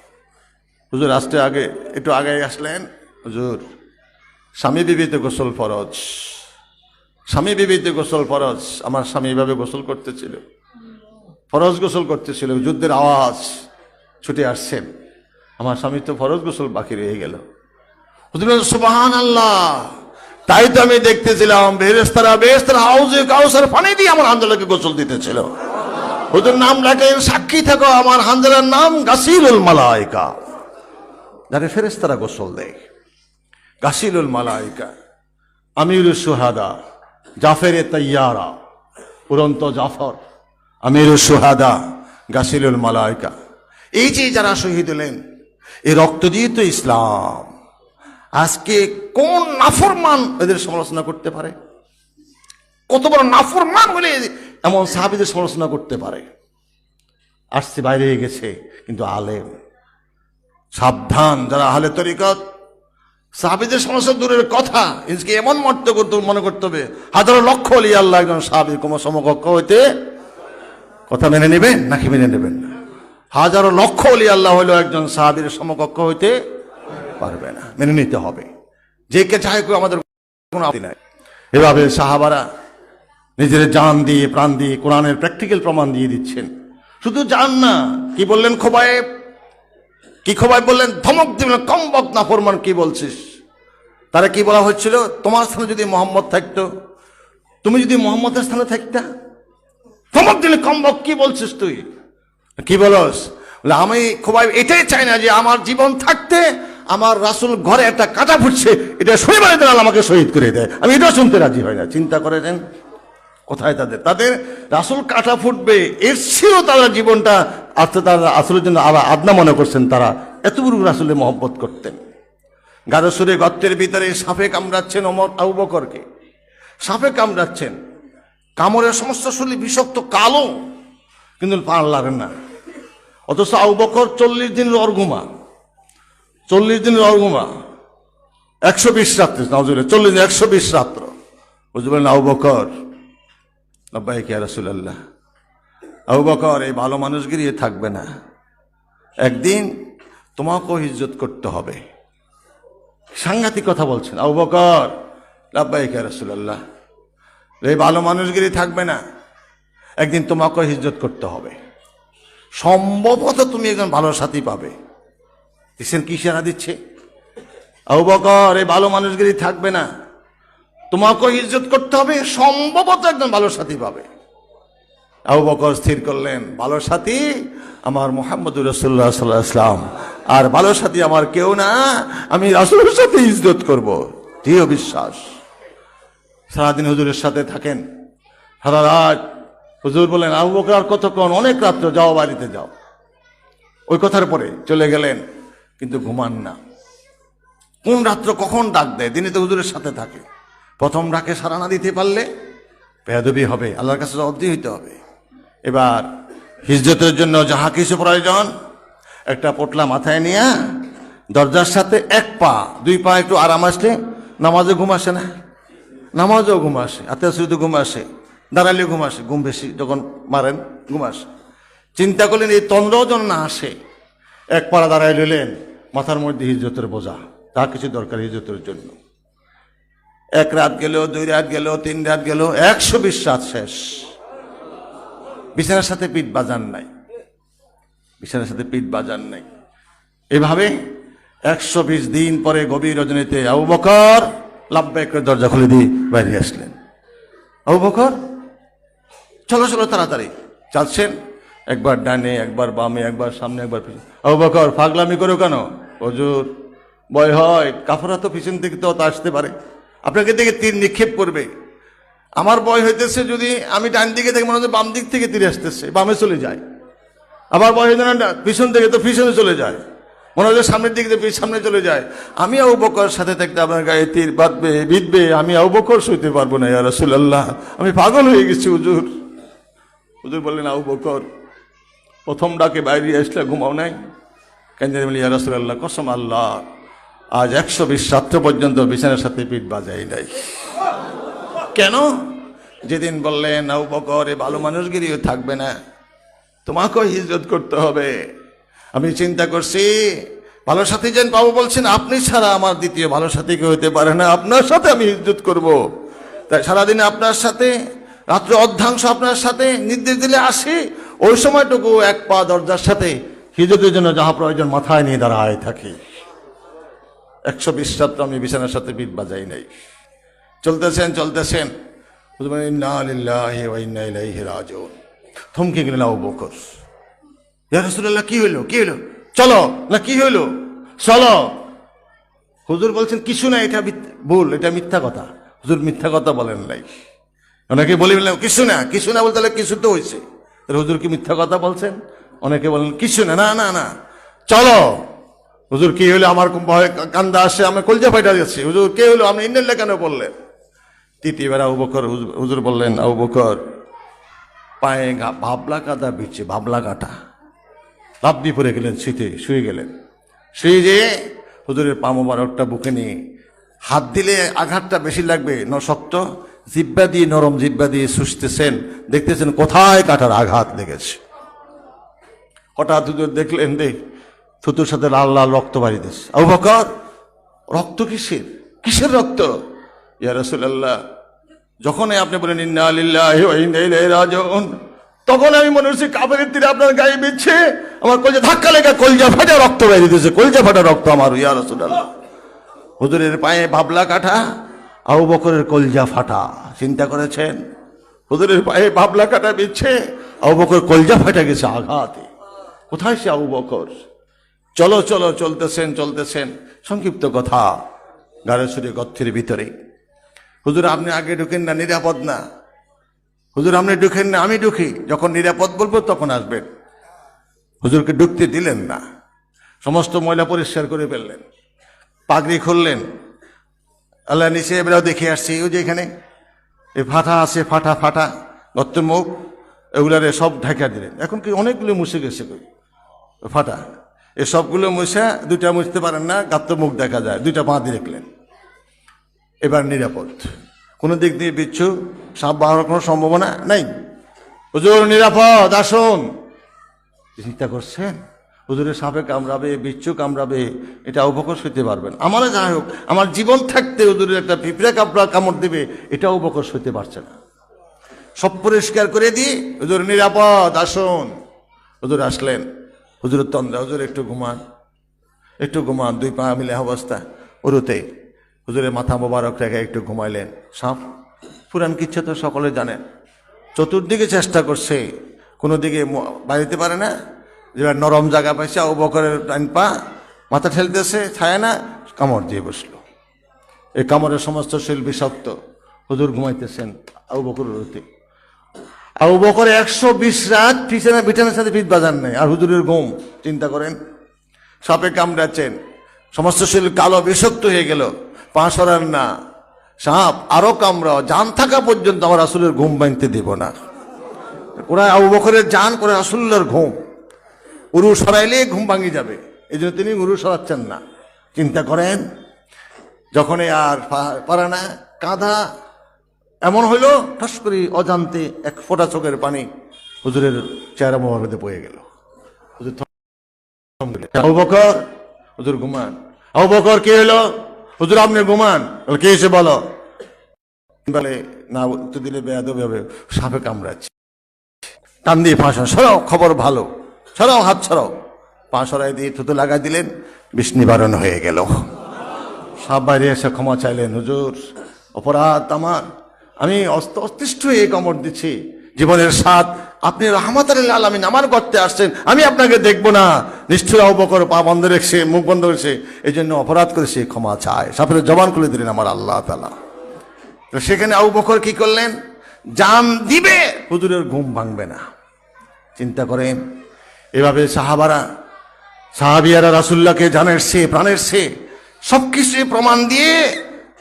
S1: হুজুর আসতে আগে একটু আগে আসলেন। হুজুর, স্বামী বিবিতে গোসল ফরজ, স্বামী বিবিতে গোসল ফরজ। আমার স্বামী এভাবে গোসল করতেছিল, ফরজ গোসল করতেছিল, যুদ্ধের আওয়াজ ছুটে আসছেন, আমার স্বামী তো ফরজ গোসল বাকি রয়ে গেল। হুজুর সুবহানাল্লাহ, তাই তো আমি দেখতেছিলাম ফেরেশতারা হাউজে কাউসার পানি দিয়ে আমার হানজালাকে গোসল দিতেছিল। হুজুর নাম রাখেন, সাক্ষী থাকো, আমার হানজালার নাম গাসিলুল মালায়েকা, যারে ফেরেশতারা গোসল দেয়। গাসিলুল মালায়েকা, আমিরুস সুহাদা, জাফেরে তাইয়ারা, উড়ন্ত জাফর, আমিরুস সুহাদা, গাসিলুল মালায়েকা। এই যে যারা শহীদ হলেন, এই রক্ত দিয়ে তো ইসলাম। আজকে কোন নাফরমান এদের সমালোচনা করতে পারে? কত বড় নাফরমান হলে এমন সাহাবীদের সমালোচনা করতে পারে? আসছে, বাইরে গেছে, কিন্তু আলেম। সাবধান যারা আহলে তরিকত, সাহাবীদের সমালোচনা দূরের কথা, ইনকে এমন মনে করতে হবে হাজারো লক্ষ ওলি আল্লাহ একজন সাহাবীর কোন সমকক্ষ হইতে, কথা মেনে নেবেন নাকি মেনে নেবেন না? হাজারো লক্ষ ওলি আল্লাহ হইলেও একজন সাহাবীর সমকক্ষ হইতে পারবে না, মেনে নিতে হবে। যে কে চাহে কেউ আমাদের কোনো আপত্তি নাই। এভাবে সাহাবারা নিজের জান দিয়ে, প্রাণ দিয়ে কোরআনের প্র্যাকটিক্যাল প্রমাণ দিয়ে দিচ্ছেন। শুধু জান না, কি বললেন খোবায়েব, কি খোবায়েব বললেন, ধমক দিলেন, কম বক না ফরমান, কি বলছিস? তারা কি বলা হচ্ছিল, তোমার স্থানে যদি মোহাম্মদ থাকতো, তুমি যদি মোহাম্মদের স্থানে থাকতা, ধমক দিলে, কম বক, কি বলছিস তুই, কি বলস? আমি খোবায়েব এটাই চাই না যে আমার জীবন থাকতে আমার রাসূল ঘরে একটা কাঁটা ফুটছে, এটা শনিবারে দিন আমাকে শহীদ করে দেয়, আমি এটাও শুনতে রাজি হয় না। চিন্তা করেছেন কোথায় তাদের রাসূল কাঁটা ফুটবে, এর চেয়েও তারা জীবনটা তারা আসলের জন্য আদনা মনে করছেন। তারা এতগুলো রাসূলের মহব্বত করতেন। গারসুরে গর্তের ভিতরে সাপে কামড়াচ্ছেন আবু বকরকে, সাপে কামড়াচ্ছেন, কামড়ের সমস্ত শরীর বিষাক্ত কালো, কিন্তু পারলেন না। অথচ আবু বকর 40 দিনের অর্ঘুমা, 40 দিনের অর্ঘুমা, 120 রাত্রে, 120 রাত্র। বুঝবেন আবু বকর, লাব্বাইক ইয়া রাসূলুল্লাহ, আবু বকর এই ভালো মানুষগিরি থাকবে না, একদিন তোমাকেও হিজ্জত করতে হবে। সাংঘাতিক কথা বলছেন আবু বকর, লাব্বাইক ইয়া রাসূলুল্লাহ, এই ভালো মানুষগিরি থাকবে না, একদিন তোমাকেও হিজ্জত করতে হবে। সম্ভবত তুমি একজন ভালো সাথী পাবে। দেখছেন কি ইশারা দিচ্ছে? আবু বকর এই ভালো মানুষগিরি থাকবে না, তোমাকেও ইজ্জত করতে হবে, সম্ভবত একজন ভালো সাথী পাবে। আবু বকর স্থির করলেন, ভালো সাথী আমার মুহাম্মদুর রাসূলুল্লাহ সাল্লাল্লাহু আলাইহি ওয়াসাল্লাম, আর ভালো সাথী আমার কেউ না, আমি রাসূলের সাথে ইজ্জত করব। দৃঢ় বিশ্বাস। সারাদিন হুজুরের সাথে থাকেন, সারা রাত। হুজুর বলেন, আবু বকর আর কতক্ষণ? অনেক রাত্র, যাও বাড়িতে যাও। ওই কথার পরে চলে গেলেন, কিন্তু ঘুমান না। কোন রাত্র কখন ডাক দেয়? দিনে তো হুজুরের সাথে থাকে। প্রথম ডাকে সাড়া না দিতে পারলে বেয়াদবি হবে, আল্লাহর কাছে জবাবদিহি হইতে হবে। এবার হিজ্জতের জন্য যাহা কিছু প্রয়োজন, একটা পোটলা মাথায় নিয়ে দরজার সাথে 1 পা 2 পা একটু আরাম আসলে নামাজে ঘুম আসে না? নামাজও ঘুম আসে, আত্মীয় ঘুম আসে, দাঁড়ালে ঘুম আসে, ঘুম বেশি যখন মারেন ঘুম আসে। চিন্তা করলেন এই তন্দ্রাও যেন না আসে, এক পাড়া দাঁড়ায় নিলেন, মাথার মধ্যে হিজরতের বোঝা, তা কিছু দরকার হিজরতের জন্য। এক রাত গেল, 2 রাত গেল, 3 রাত গেল, 120 রাত শেষ। বিছানার সাথে পিঠ বাজান নাই, বিছানার সাথে পিঠ বাজান নাই। এভাবে 120 দিন পরে গভীর রজনীতে আবু বকর লাব্বাইক করে দরজা খুলে দিয়ে বাইরে আসলেন। আবু বকর চলো চলো তাড়াতাড়ি চাচ্ছেন, একবার ডানে, একবার বামে, একবার সামনে, একবার পিছনে। আবু বকর পাগলামি করো কেন? হুজুর ভয় হয়, কাফেররা তো পিছন থেকে তো আসতে পারে, আপনাকে দেখে তীর নিক্ষেপ করবে। আমার ভয় হইতেছে যদি আমি ডান দিকে দেখি মনে হচ্ছে বাম দিক থেকে তীর আসতেছে, বামে চলে যায়। আবার ভয় হইতে না পিছন থেকে তো পিছনে চলে যায়, মনে হচ্ছে সামনের দিকে সামনে চলে যায়। আমি আবু বকর সাথে থাকতে আপনার গায়ে তীর বাঁধবে বিঁধবে, আমি আবু বকর সইতে পারবো না ইয়া রাসূলুল্লাহ, আমি পাগল হয়ে গেছি হুজুর। হুজুর বললেন আবু বকর প্রথম ডাকে বাইরে আসলে ঘুমাও নাই? কেন বলি ইয়া রাসূলুল্লাহ কসম আল্লাহ আজ 120 রাত্র পর্যন্ত বিছানার সাথে পিঠ বাজাই নাই। কেন? যেদিন বললেন আবু বকর এ ভালো মানুষগিরিও থাকবে না, তোমাকেও হিজরত করতে হবে। আমি চিন্তা করছি ভালো সাথী যেন পাবো, বলছেন আপনি ছাড়া আমার দ্বিতীয় ভালো সাথী কেউ হতে পারে না, আপনার সাথে আমি হিজরত করব। তাই সারাদিনে আপনার সাথে, রাত্রে অর্ধাংশ আপনার সাথে, নির্দেশ দিলে আসি, ওই সময়টুকু এক পা দরজার সাথে হিজরতের জন্য যাহা প্রয়োজন মাথায় নিয়ে দাঁড়ায় থাকি। 120 রাত্র আমি বিছানার সাথে পিঠ বাজাই নাই। চলতেছেন ইন্না লিল্লাহি ওয়া ইন্না ইলাইহি রাজিউন। থমকে গেলেন আবু বকর। ইয়া রাসূলুল্লাহ কি হইলো? চলো না, কি হইলো? চলো। হুজুর বলছেন কিছু না, এটা ভুল, এটা মিথ্যা কথা। হুজুর মিথ্যা কথা বলেন নাই। অনেকে বলে কিছু না বলতে হলে কিছু তো হয়েছে, হুজুর কি মিথ্যা কথা বলছেন? অনেকে বলেন কিছু না, না না চলো। হুজুর কি হইলো? আমার ভয় কান্দা আসে, আমি কলজা ফাইটা যাচ্ছি। হুজুর কে হইলো? আপনি ইন্নাল্লাহ কেন বললেন? তৃতীয়বার আবু বকর, হুজুর বললেন আবু বকর পায়ে ভাবলা কাটা বিচ্ছে, ভাবলা কাটা, লাফ দিয়ে পড়ে গেলেন, শীতে শুয়ে গেলেন। শুয়ে যেয়ে হুজুরের পা মোবারকটা বুকে নিয়ে হাত দিলে আঘাতটা বেশি লাগবে, শক্ত জিব্বা দিয়ে, নরম জিব্বা দিয়ে শুষতেছেন, দেখতেছেন কোথায় কাটার আঘাত লেগেছে। হঠাৎ হুজুর দেখলেন থুতুর সাথে লাল লাল রক্ত বাড়িতেছে। আবু বকর রক্ত কিসের রক্ত? ইয়া রাসূলুল্লাহ যখনই আপনি বলেন ইন্না লিল্লাহি ওয়া ইন্না ইলাইহি রাজিউন, তখন আমি মনে হচ্ছে কাফেরের তীরে আপনার গায়ে বিচ্ছে, আমার কলজা ধাক্কা লেগে কলজা ফাটা রক্ত বের হইতেছে, কলজা ফাটা রক্ত আমার। ইয়া রাসূলুল্লাহ হুজুরের পায়ে ভাবলা কাটা, আবু বকরের কলজা ফাটা। চিন্তা করেছেন হুজুরের পায়ে ভাবলা কাটা বিচ্ছে, আবু বকর কলজা ফাটা গেছে আঘাতে। কোথায় সে আবু বকর? চলতেছেন। সংক্ষিপ্ত কথা, গাড়ি সুরে গর্থের ভিতরে। হুজুর আপনি আগে ঢুকেন না, নিরাপদ না। হুজুর আপনি ঢুকেন না, আমি ঢুকি, যখন নিরাপদ বলবো তখন আসবেন। হুজুরকে ঢুকতে দিলেন না, সমস্ত ময়লা পরিষ্কার করে ফেললেন, পাগড়ি খুললেন। আল্লাহ নিচে এবারেও দেখে আসছি, ওই যে এখানে এই ফাটা আছে, ফাটা গর্তের মুখ, এগুলারে সব ঢাকা দিলেন। এখন কি অনেকগুলো মুছে গেছে ফাটা, এ সবগুলো মুছে, দুইটা মুছতে পারেন না, গাত্র মুখ দেখা যায়, দুইটা পা দিয়ে রাখলেন। এবার নিরাপদ, কোনো দিক দিয়ে বিচ্ছু সাপ বাড়ানোর কোনো সম্ভাবনা নাই। হুজুর নিরাপদ, আসুন। চিন্তা করছেন হুজুরের সাপে কামড়াবে, বিচ্ছু কামড়াবে, এটা আবু বকর সইতে পারবেন? আমারও যাই হোক, আমার জীবন থাকতে হুজুরের একটা পিঁপড়া কামড় দেবে, এটা আবু বকর সইতে পারছে না। সব পরিষ্কার করে দিয়ে হুজুর নিরাপদ, আসুন। হুজুর আসলেন, হুজুরের তন্দ্রা, হুজুর একটু ঘুমান, 2 পা মিলে অবস্থা উরুতে। হুজুরের মাথা মোবারক রেখে একটু ঘুমাইলেন। সাপ পুরান কিচ্ছা তো সকলে জানেন, চতুর্দিকে চেষ্টা করছে, কোনো দিকে বাড়িতে পারে না। যেবার নরম জায়গা পাইছে, আবু বকরের ডান পা মাথা ঠেলতেছে, ছায় না, কামড় দিয়ে বসলো। এই কামড়ের সমস্ত শরীর বিষাক্ত। হুজুর ঘুমাইতেছেন, আবু বকর উরুতে। আবু বকর 120 রাত বিছানার সাথে পিঠ বাজান নাই, আর হুজুরের ঘুম। চিন্তা করেন, সাপে কামড়াচ্ছেন, সমস্ত শরীর কালো বিষাক্ত হয়ে গেল, পা সরান না, সাপ আরো কামড়াও, জান থাকা পর্যন্ত আমার রাসূলের ঘুম ভাঙতে দেব না। ওরা আবু বকরের জান করে রাসূলুল্লাহর ঘুম, উরু সরাইলে ঘুম ভাঙি যাবে, এই জন্য তিনি উরু সরাচ্ছেন না। চিন্তা করেন, যখনই আর পারে না, কাঁধা এমন হইলো ঠাস করে অজান্তে এক ফোঁটা চোখের পানি হুজুরের চেহারা মোবারকে পড়ে গেল। হুজুর আবু বকর, হুজুর ঘুমান। আবু বকর কি হলো? হুজুর আপনি ঘুমান। কে এসে বলো? বলে না উত্তর দিলে বেয়াদবি হবে, সাপে কামড়াচ্ছে। টান দিয়ে ফাঁসা সরাও, খবর ভালো, সরাও, হাত সরাও। পা সরাই দিয়ে থুতু লাগাই দিলেন, বিষ নিবারণ হয়ে গেল। সাপ বাইরে এসে ক্ষমা চাইলেন, হুজুর অপরাধ আমার, আমি অতিষ্ঠ হয়ে কামড় দিচ্ছি, জীবনের স্বাদ, আপনি রহমতুল আলামিন আমার গর্তে আসছেন, আমি আপনাকে দেখব না। নিষ্ঠুর আবু বকর পা বন্ধ রেখেছে, মুখ বন্ধ করেছে, এই জন্য অপরাধ করেছে, ক্ষমা চায়। সাপের জবান খুলে দিলেন আমার আল্লাহ তাআলা। তো সেখানে আবু বকর কি করলেন? জান দিবে, হুজুরের ঘুম ভাঙবে না। চিন্তা করেন, এভাবে সাহাবিয়ারা রাসূলুল্লাহকে জানের সে প্রাণের সে সবকিছু প্রমাণ দিয়ে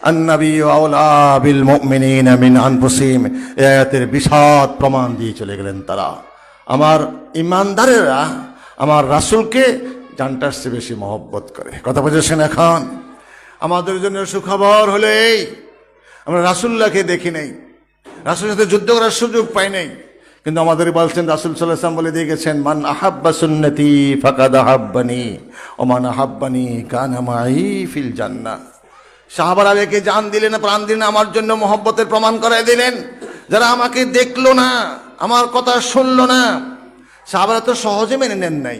S1: আন-নবী আওলা বিল মুমিনিনা মিন আনফুসিহিম আয়াতের বিশদ প্রমাণ দিয়ে চলে গেলেন তারা। আমার ইমানদারেরা আমার রাসূলকে জানটার চেয়ে বেশি মহব্বত করে। কথা বুঝেছেন? এখন আমাদের জন্য সুখবর হলে এই, আমরা রাসূলুল্লাহকে দেখি নাই, রাসূলের সাথে যুদ্ধ করার সুযোগ পাই নাই, কিন্তু আমাদের বলছেন রাসূল সাল্লাল্লাহু আলাইহি ওয়াসাল্লাম বলে দিয়ে গেছেন, মান আহাব্বা সুন্নতি ফাকাদ আহাব্বানি ওয়া মান আহাব্বানি কানা মাই ফিল জান্নাহ। সাহাবারা একে জান দিলেন, প্রাণ দিলেন, আমার জন্য মহব্বতের প্রমাণ করায় দিলেন। যারা আমাকে দেখলো না, আমার কথা শুনলো না, সাহাবারা তো সহজে মেনে নেন নাই।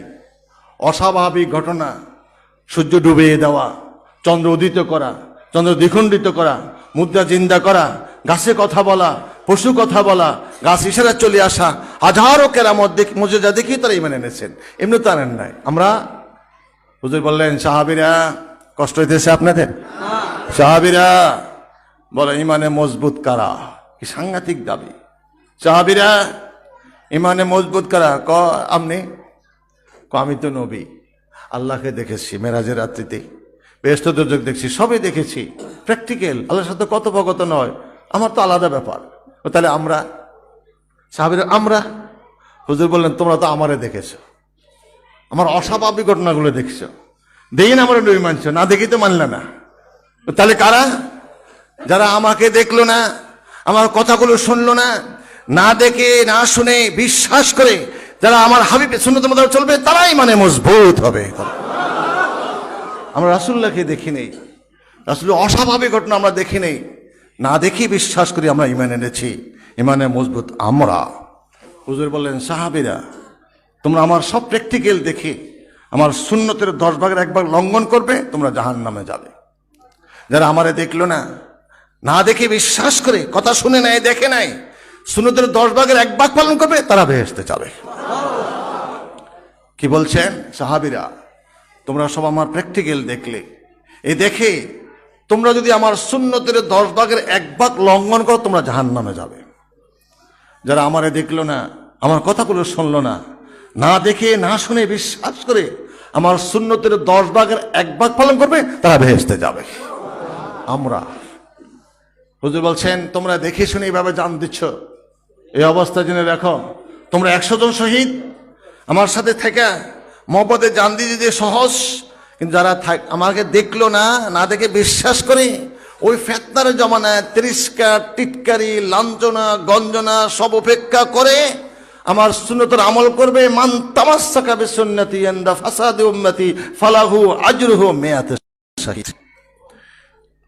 S1: অস্বাভাবিক ঘটনা, সূর্য ডুবিয়ে দেওয়া, চন্দ্র উদিত করা, চন্দ্র দ্বিখণ্ডিত করা, মুদ্রা জিন্দা করা, গাছে কথা বলা, পশু কথা বলা, গাছ ইশারা চলে আসা, হাজারো কেরামত মুজিজা দেখি তারা ইমান এনেছেন, এমনি তো আনেন নাই। আমরা হুজুর বললেন, সাহাবীরা কষ্ট হইতেছে আপনাদের? সাহাবীরা বলে ইমানে মজবুত কারা, কি সাংঘাতিক দাবি। সাহাবীরা ইমানে মজবুত কারা, আপনি আমি তো নবী, আল্লাহকে দেখেছি মেরাজের রাত্রিতে, বেহেশত দোজখ দেখছি, সবই দেখেছি, প্র্যাকটিক্যাল, আল্লাহর সাথে কথোপকথন নয়, আমার তো আলাদা ব্যাপার। তাহলে আমরা সাহাবীরা আমরা, হুজুর বললেন তোমরা তো আমারে দেখেছো, আমার অস্বাভাবিক ঘটনাগুলো দেখছো, দেখি না আমরা নবী মানছো, না দেখি তো মানলে না। তাহলে কারা? যারা আমাকে দেখলো না, আমার কথাগুলো শুনলো না, না দেখে না শুনে বিশ্বাস করে যারা আমার হাবিবের সুন্নতের মধ্যে চলবে, তারাই মানে মজবুত হবে। আমরা রাসূলুল্লাহকে দেখি নেই, রাসূলের অস্বাভাবিক ঘটনা আমরা দেখি নেই, না দেখি বিশ্বাস করি আমরা ঈমান এনেছি, ঈমানে মজবুত আমরা। হুজুর বললেন, সাহাবীরা তোমরা আমার সব প্র্যাকটিক্যাল দেখে আমার সুন্নতের 10 ভাগের 1 ভাগ লঙ্ঘন করবে, তোমরা জাহান্নামে যাবে। যারা আমারে দেখলো না, না দেখে বিশ্বাস করে, কথা শুনে নাই, দেখে নাই, সুন্নতের 10 ভাগের 1 ভাগ পালন করবে, তারা বেহেশতে যাবে। কি বলছেন? সাহাবীরা তোমরা সব আমার প্র্যাকটিক্যাল দেখলে, এই দেখে তোমরা যদি আমার সুন্নতের 10 ভাগের 1 ভাগ লঙ্ঘন করো, তোমরা জাহান্নামে যাবে। যারা আমারে দেখলো না, আমার কথাগুলো শুনলো না, না দেখে না শুনে বিশ্বাস করে আমার সুন্নতের 10 ভাগের 1 ভাগ পালন করবে, তারা বেহেশতে যাবে। আমরা হুজুর বলছেন, তোমরা দেখে শুনে এইভাবে জান দিচ্ছ, এই অবস্থা জেনে রাখো, তোমরা 100 জন শহীদ আমার সাথে থেকে মহব্বতে জান দিয়ে দিতে সহজ, কিন্তু যারা আমাকে দেখলো না, না দেখে বিশ্বাস করে ওই ফেতনার জমানায় তিরস্কার, টিটকারি, লাঞ্ছনা, গঞ্জনা সব উপেক্ষা করে আমার সুন্নতের আমল করবে, মান তামাসসাকা বিসুন্নতি ইনদা ফাসাদি উম্মতি ফালাহু আজরুহু মিয়াতে শাহীদ।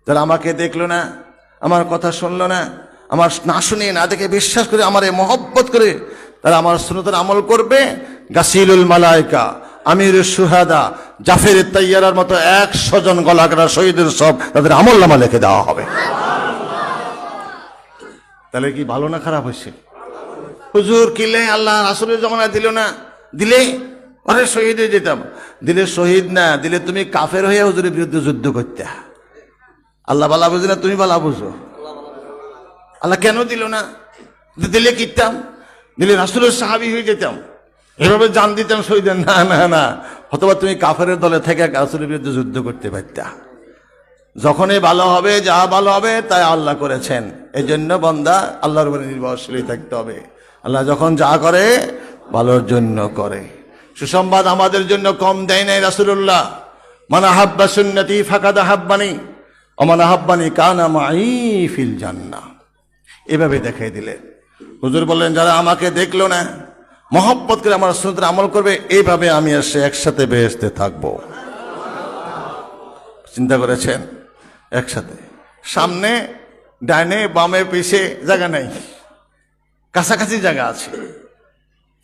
S1: যারা আমাকে দেখলো না, আমার কথা শুনলো না, আমার না শুনে না দেখে বিশ্বাস করে আমারে মহব্বত করে তারা আমার সুন্নতের আমল করবে, গাসিলুল মালায়েকা, আমিরুশ শুহাদা, জাফর তাইয়ারার মতো 100 জন গলাকাটা শহীদের সব তাদের আমলনামা লিখে দেওয়া হবে। তাহলে কি ভালো না খারাপ হয়েছে? হুজুর কিলে আল্লাহ রাসূলের জামানায় দিল না, দিলে আরে শহীদ হয়ে যেতাম। দিলে শহীদ না, দিলে তুমি কাফের হয়ে হুজুরের বিরুদ্ধে যুদ্ধ করতে। আল্লাহ বালা বুঝে না, তুমি বালা বুঝো। আল্লাহ কেন দিল না? দিলে কিতাম, দিলে রাসূলের সাহাবী হয়ে যেতাম, এভাবে জান দিতাম শহীদের। না না না, অথবা তুমি কাফের দলে থেকে রাসূলের বিরুদ্ধে যুদ্ধ করতে পারতা। যখনই ভালো হবে, যা ভালো হবে তাই আল্লাহ করেছেন, এই জন্য বান্দা আল্লাহর উপরে নির্ভরশীল থাকতে হবে। আল্লাহ যখন যা করে ভালোর জন্য করে। সুসংবাদ আমাদের জন্য কম দেয় নাই রাসূলুল্লাহ, মান আহাব্বা সুন্নতি ফাকাদ আহাব্বানি ওয়া মান আহাব্বানি কানা মাই ফিল জান্নাহ। এভাবে দেখাই দিলেন। হুজুর বললেন, যারা আমাকে দেখলো না, মহব্বত করে আমার সুন্নাতের আমল করবে, এইভাবে আমি আর সে একসাথে বেহেশতে থাকবো। চিন্তা করেছেন? একসাথে, সামনে ডাইনে বামে পিছে জায়গা নাই, কাছাকাছি জায়গা আছে,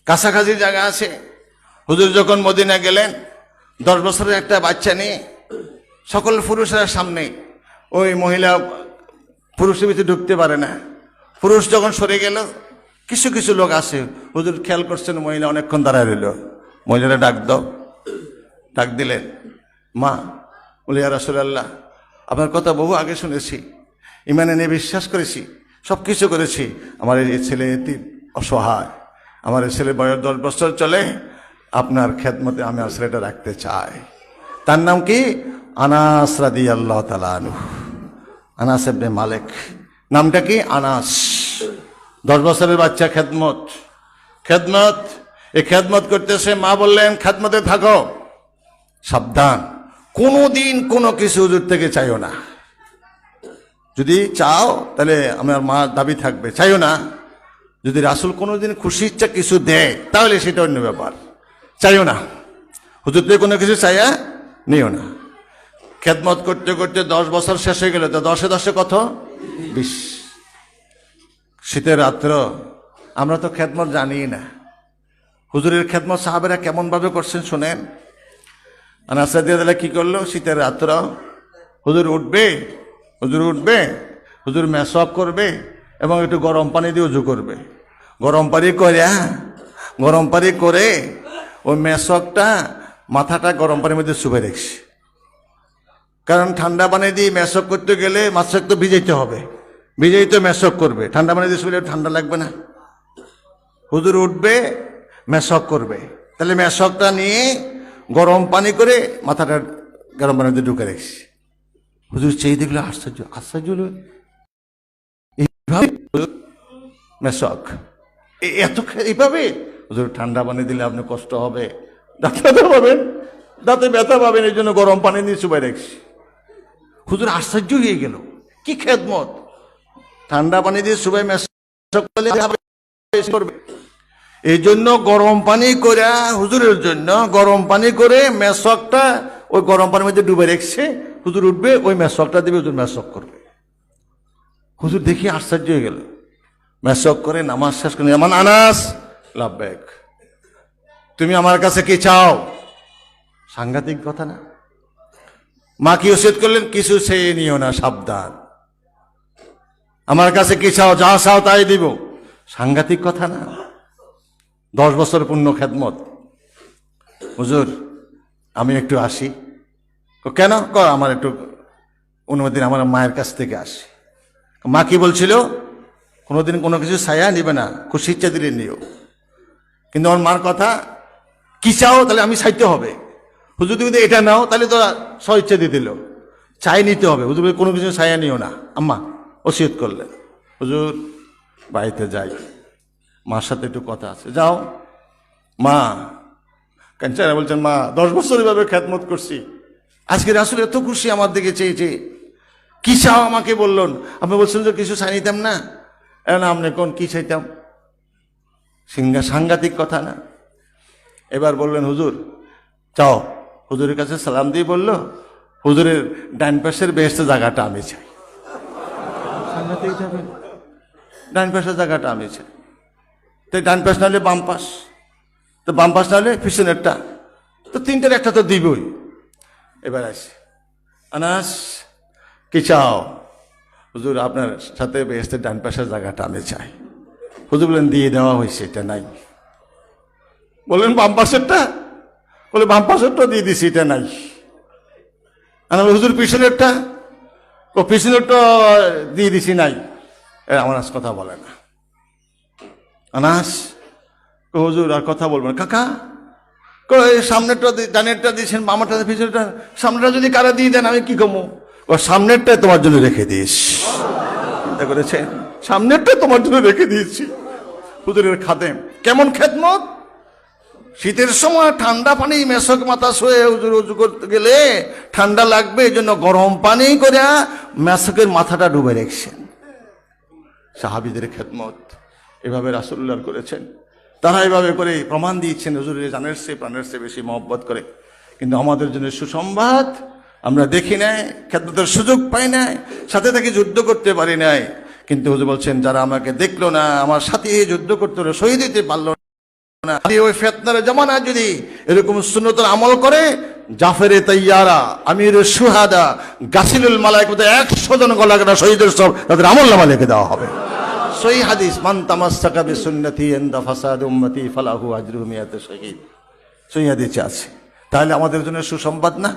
S1: কাছাকাছি জায়গা আছে। হুজুর যখন মদিনা গেলেন 10 বছরের একটা বাচ্চা নিয়ে, সকল পুরুষেরা সামনে, ওই মহিলা পুরুষের ভিতরে ঢুকতে পারে না। পুরুষ যখন সরে গেল, কিছু কিছু লোক আসে, হুজুর খেয়াল করছেন মহিলা অনেকক্ষণ দাঁড়ায় রইল। মহিলারা ডাক দাও, ডাক দিলেন। মা বলে, ইয়া রাসূলুল্লাহ, আপনার কথা বহু আগে শুনেছি, ইমানে নিয়ে বিশ্বাস করেছি, সব কিছু করেছি। আমার এই ছেলে এতিম, অসহায়, আমার এই ছেলে বয়স 10 বছর চলে, আপনার খেদমতে আমি আর ছেলেটা রাখতে চাই। তার নাম কি? আনাস রাদিয়াল্লাহু তাআলা আনহু, আনাস ইবনে মালিক। নামটা কি? আনাস। 10 বছরের বাচ্চা, খেদমত, খেদমত, এই খেদমত করতেছে। মা বললেন, খেদমতে থাকো, সাবধান, কোনোদিন কোনো কিছু হুজুর থেকে চাইও না। যদি চাও তাহলে আমার মা দাবি থাকবে, চাইও না। যদি রাসূল কোনোদিন খুশি ইচ্ছা কিছু দেয় তাহলে সেটা অন্য ব্যাপার, চাইও না। হুজুর থেকে কোনো কিছু চাইয়া নিও না। খেদমত করতে করতে 10 বছর শেষ হয়ে গেল, তো 10 এ 10 কত? 20। শীতের রাত্র, আমরা তো খেদমত জানি না। হুজুরের খেদমত সাহাবেরা কেমন ভাবে করছেন শুনেন। আনাস রাদিয়াল্লাহু কি করলো? শীতের রাত্র, হুজুর উঠবে, হুজুর উঠবে, হুজুর মেসওয়াক করবে এবং একটু গরম পানি দিয়ে উজু করবে। গরম পানি করে, গরম পানি করে ওই মেসওয়াকটা, মাথাটা গরম পানির মধ্যে চুবে রেখেছে। কারণ ঠান্ডা পানি দিয়ে মেসওয়াক করতে গেলে মেসওয়াক তো ভিজাইতে হবে, ভিজাই তো মেসওয়াক করবে, ঠান্ডা পানি দিয়ে শুলে ঠান্ডা লাগবে না। হুজুর উঠবে, মেসওয়াক করবে, তাহলে মেসওয়াকটা নিয়ে গরম পানি করে মাথাটা গরম পানির মধ্যে ঢুকে রেখেছে। হুজুর চেয়ে দেখলো, আশ্চর্য, আশ্চর্য হলো, এইভাবে মেসওয়াক, এত এইভাবে। হুজুর, ঠান্ডা পানি দিলে আপনি কষ্ট হবে, দাঁতে ব্যথা পাবেন, দাঁতে ব্যথা পাবেন, এই জন্য গরম পানি দিয়ে চুবাই রাখছি। হুজুর আশ্চর্য হয়ে গেল, কি খেদমত! ঠান্ডা পানি দিয়ে চুবাই মেসওয়াক করবে, এই জন্য গরম পানি করে, হুজুরের জন্য গরম পানি করে মেসওয়াকটা ওই গরম পানির মধ্যে ডুবে রেখেছে। হুজুর উঠবে, ওই মেসওয়াকটা দিবে, হুজুর মেসওয়াক করবে। হুজুর দেখি আশ্চর্য হয়ে গেল, মেসওয়াক করে নামাজ শেষ করে, আমার আনাস, লাব্বাইক, তুমি আমার কাছে কি চাও? সাংঘাতিক কথা না? মা কি ওসিয়ত করলেন? কিছু চেয়ে নিও না, সাবধান, আমার কাছে কি চাও? যা চাও তাই দিব। সাংঘাতিক কথা না? 10 বছর পূর্ণ খেদমত। হুজুর, আমি একটু আসি। কেন? আমার একটু অনুমতি, আমার মায়ের কাছ থেকে আসি। মা কি বলছিল? কোনোদিন কোনো কিছু ছায়া নিবে না, খুশি ইচ্ছা দিলে নিও। কিন্তু আমার মার কথা, কি চাও? তাহলে আমি চাইতে হবে। হুজুর তুমি এটা নাও, তাহলে তো স্ব ইচ্ছা দিয়ে দিল, চাই নিতে হবে। হুজুর কোনো কিছু ছায়া নিও না, আম্মা ওসিয়ত করলেন। হুজুর বাড়িতে যাই, মার সাথে একটু কথা আছে, যাও। মা কাঞ্চারা বলছেন, মা 10 বছর এভাবে খেদমত করছি, আজকে রাসূল এত খুশি আমার দিকে চেয়েছে, কি চাও আমাকে বললেন? আপনি বলছেন যে কিছু চাই নিতাম না, না আপনি কোন কি চাইতাম? সাংঘাতিক কথা না? এবার বললেন, হুজুর চাও। হুজুরের কাছে সালাম দিয়ে বলল, হুজুরের ডান পাশের বেহেশতের জায়গাটা আমি চাই। সাংঘাতিক যাবে, ডান পাশের জায়গাটা আমি চাই। তো ডান পাশ নাহলে বাম পাশ, তো বাম পাশ নাহলে পিছনেরটা, তো 3টার একটা তো দিবই। এবার আসি, আনাস কি চাও? হুজুর আপনার সাথে বেহেশতের ডান পাশের জায়গাটা আমি চাই। হুজুর বললেন, দিয়ে দেওয়া হয়েছে, এটা নাই। বললেন বাম পাশেরটা? বলে বাম পাশেরটা দিয়ে দিছি, এটা নাই। হুজুর পিছনেরটা? ও পিছনেরটা দিয়ে দিছি, নাই। আমার কথা বলে না। আনাস হুজুর আর কথা বলবেন? কাকা সামনেরটা ডানেরটা দিয়েছেন, বামারটা পিছনেরটা, সামনেটা যদি কারা দিয়ে দেন আমি কি কমো? ও সামনেরটা তোমার জন্য রেখে দিস। চিন্তা করেছেন? সামনেরটা তোমার জন্য রেখে দিয়েছি। হুজুরের খাদেম কেমন খেদমত! শীতের সময় ঠান্ডা পানি মেসক মাথা শুয়ে হুজুর উজু করতে গেলে ঠান্ডা লাগবে, এই জন্য গরম পানি করে মেসকের মাথাটা ডুবে রেখেছেন। সাহাবীদের খেদমত এভাবে রাসূলুল্লাহ করেছেন। তারা এভাবে করে প্রমাণ দিয়েছেন হুজুরের জানের চেয়ে প্রাণের চেয়ে বেশি মহব্বত করে। কিন্তু আমাদের জন্য সুসংবাদ, আমরা দেখি নাই, খেদমতের সুযোগ পাই নাই, সাথে থেকে যুদ্ধ করতে পারি নাই। কিন্তু হুজুর বলছেন যারা আমাকে দেখলো না, আমার সাথে যুদ্ধ করতে হলো, শহীদ হতে পারলো না, ওই ফিতনার জামানা যদি এরকম সুন্নতের আমল করে, জাফরে তাইয়ারা, আমিরুল শুহাদা, গাসিলুল মালায়েকা 100 জন গলা কাটা শহীদের সব তাদের আমলনামা লিখে দেওয়া হবে। সহিহ হাদিস, মান তামাসসাকা বিসুন্নতি ইনদা ফাসাদ উম্মতি ফালাহু আজরু মিয়াত শহীদ, সহিহ হাদিসে আছে। তাহলে আমাদের জন্য সুসংবাদ না?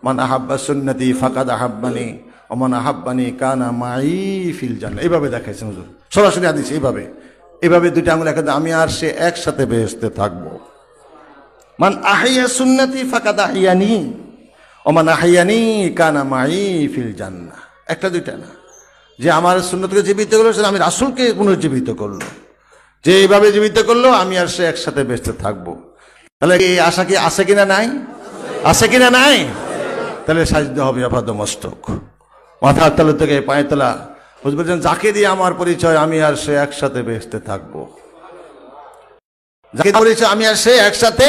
S1: মান আহাব্বা সুন্নতি ফাকাদ আহাব্বানি ওয়া মান আহাব্বানি কানা মাই ফিল জান্নাহ। এইভাবে দেখাইছেন হুজুর সরাসরি হাদিস। এইভাবে দুইটা আঙুল একাতে আমি আর সে একসাথে বেহেশতে থাকবো। মান আহিয়া সুন্নতি ফাকাদ আহিয়ানি ওয়া মান আহিয়ানি কানা মাই ফিল জান্নাহ। একটা দুইটা না, যে আমার সুন্নতকে জীবিত করলো সে আমি রাসূলকে পুনর্জীবিত করলো, যে এইভাবে জীবিত করলো আমি আর সে একসাথে বেহেশতে থাকবো। তাহলে এই আশা কি আছে কিনা নাই? আছে কিনা নাই? তাহলে সাজতে হবে আপাদ মস্তক, মাথার তলা থেকে পায়ের তলা। বুঝবেন যাকে দিয়ে আমার পরিচয় আমি আর সে একসাথে বেহেশতে থাকবো, যাকে পরিচয় আমি আর সে একসাথে,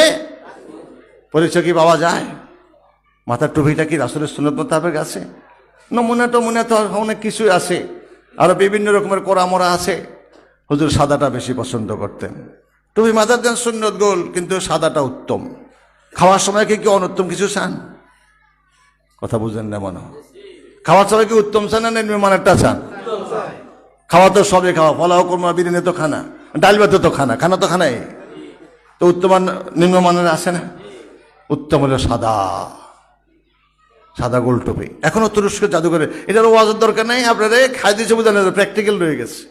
S1: পরিচয় কি পাওয়া যায়? মাথার টুপিটা কি রাসূলের সুন্নত মোতাবেক আছে? নমুনা টমুনা তো অনেক কিছুই আছে, আরো বিভিন্ন রকমের কোরামোরা আছে। হুজুর সাদাটা বেশি পছন্দ করতেন। টুপি মাথার দেন সুন্নত গোল, কিন্তু সাদাটা উত্তম। খাওয়ার সময় কি অনুত্তম কিছু চান? কথা বুঝেন না মনে হয়। খাওয়ার সময় কি উত্তম চান না নিম্নমানেরটা চান? খাওয়া তো সবে খাওয়া, পোলাও কোরমা বিরিয়ানি তো খানা, ডাল ভাত তো খানা, খানা তো খানাই। তো উত্তম নিম্নমানের আসে না? উত্তম হলো সাদা, সাদা গোল টুপি। এখনো তুরস্কের জাদুঘরে, এটার ওয়াজের দরকার নাই, আপনারা খাই দিয়েছে বোঝানো, প্র্যাকটিক্যাল রয়ে গেছে।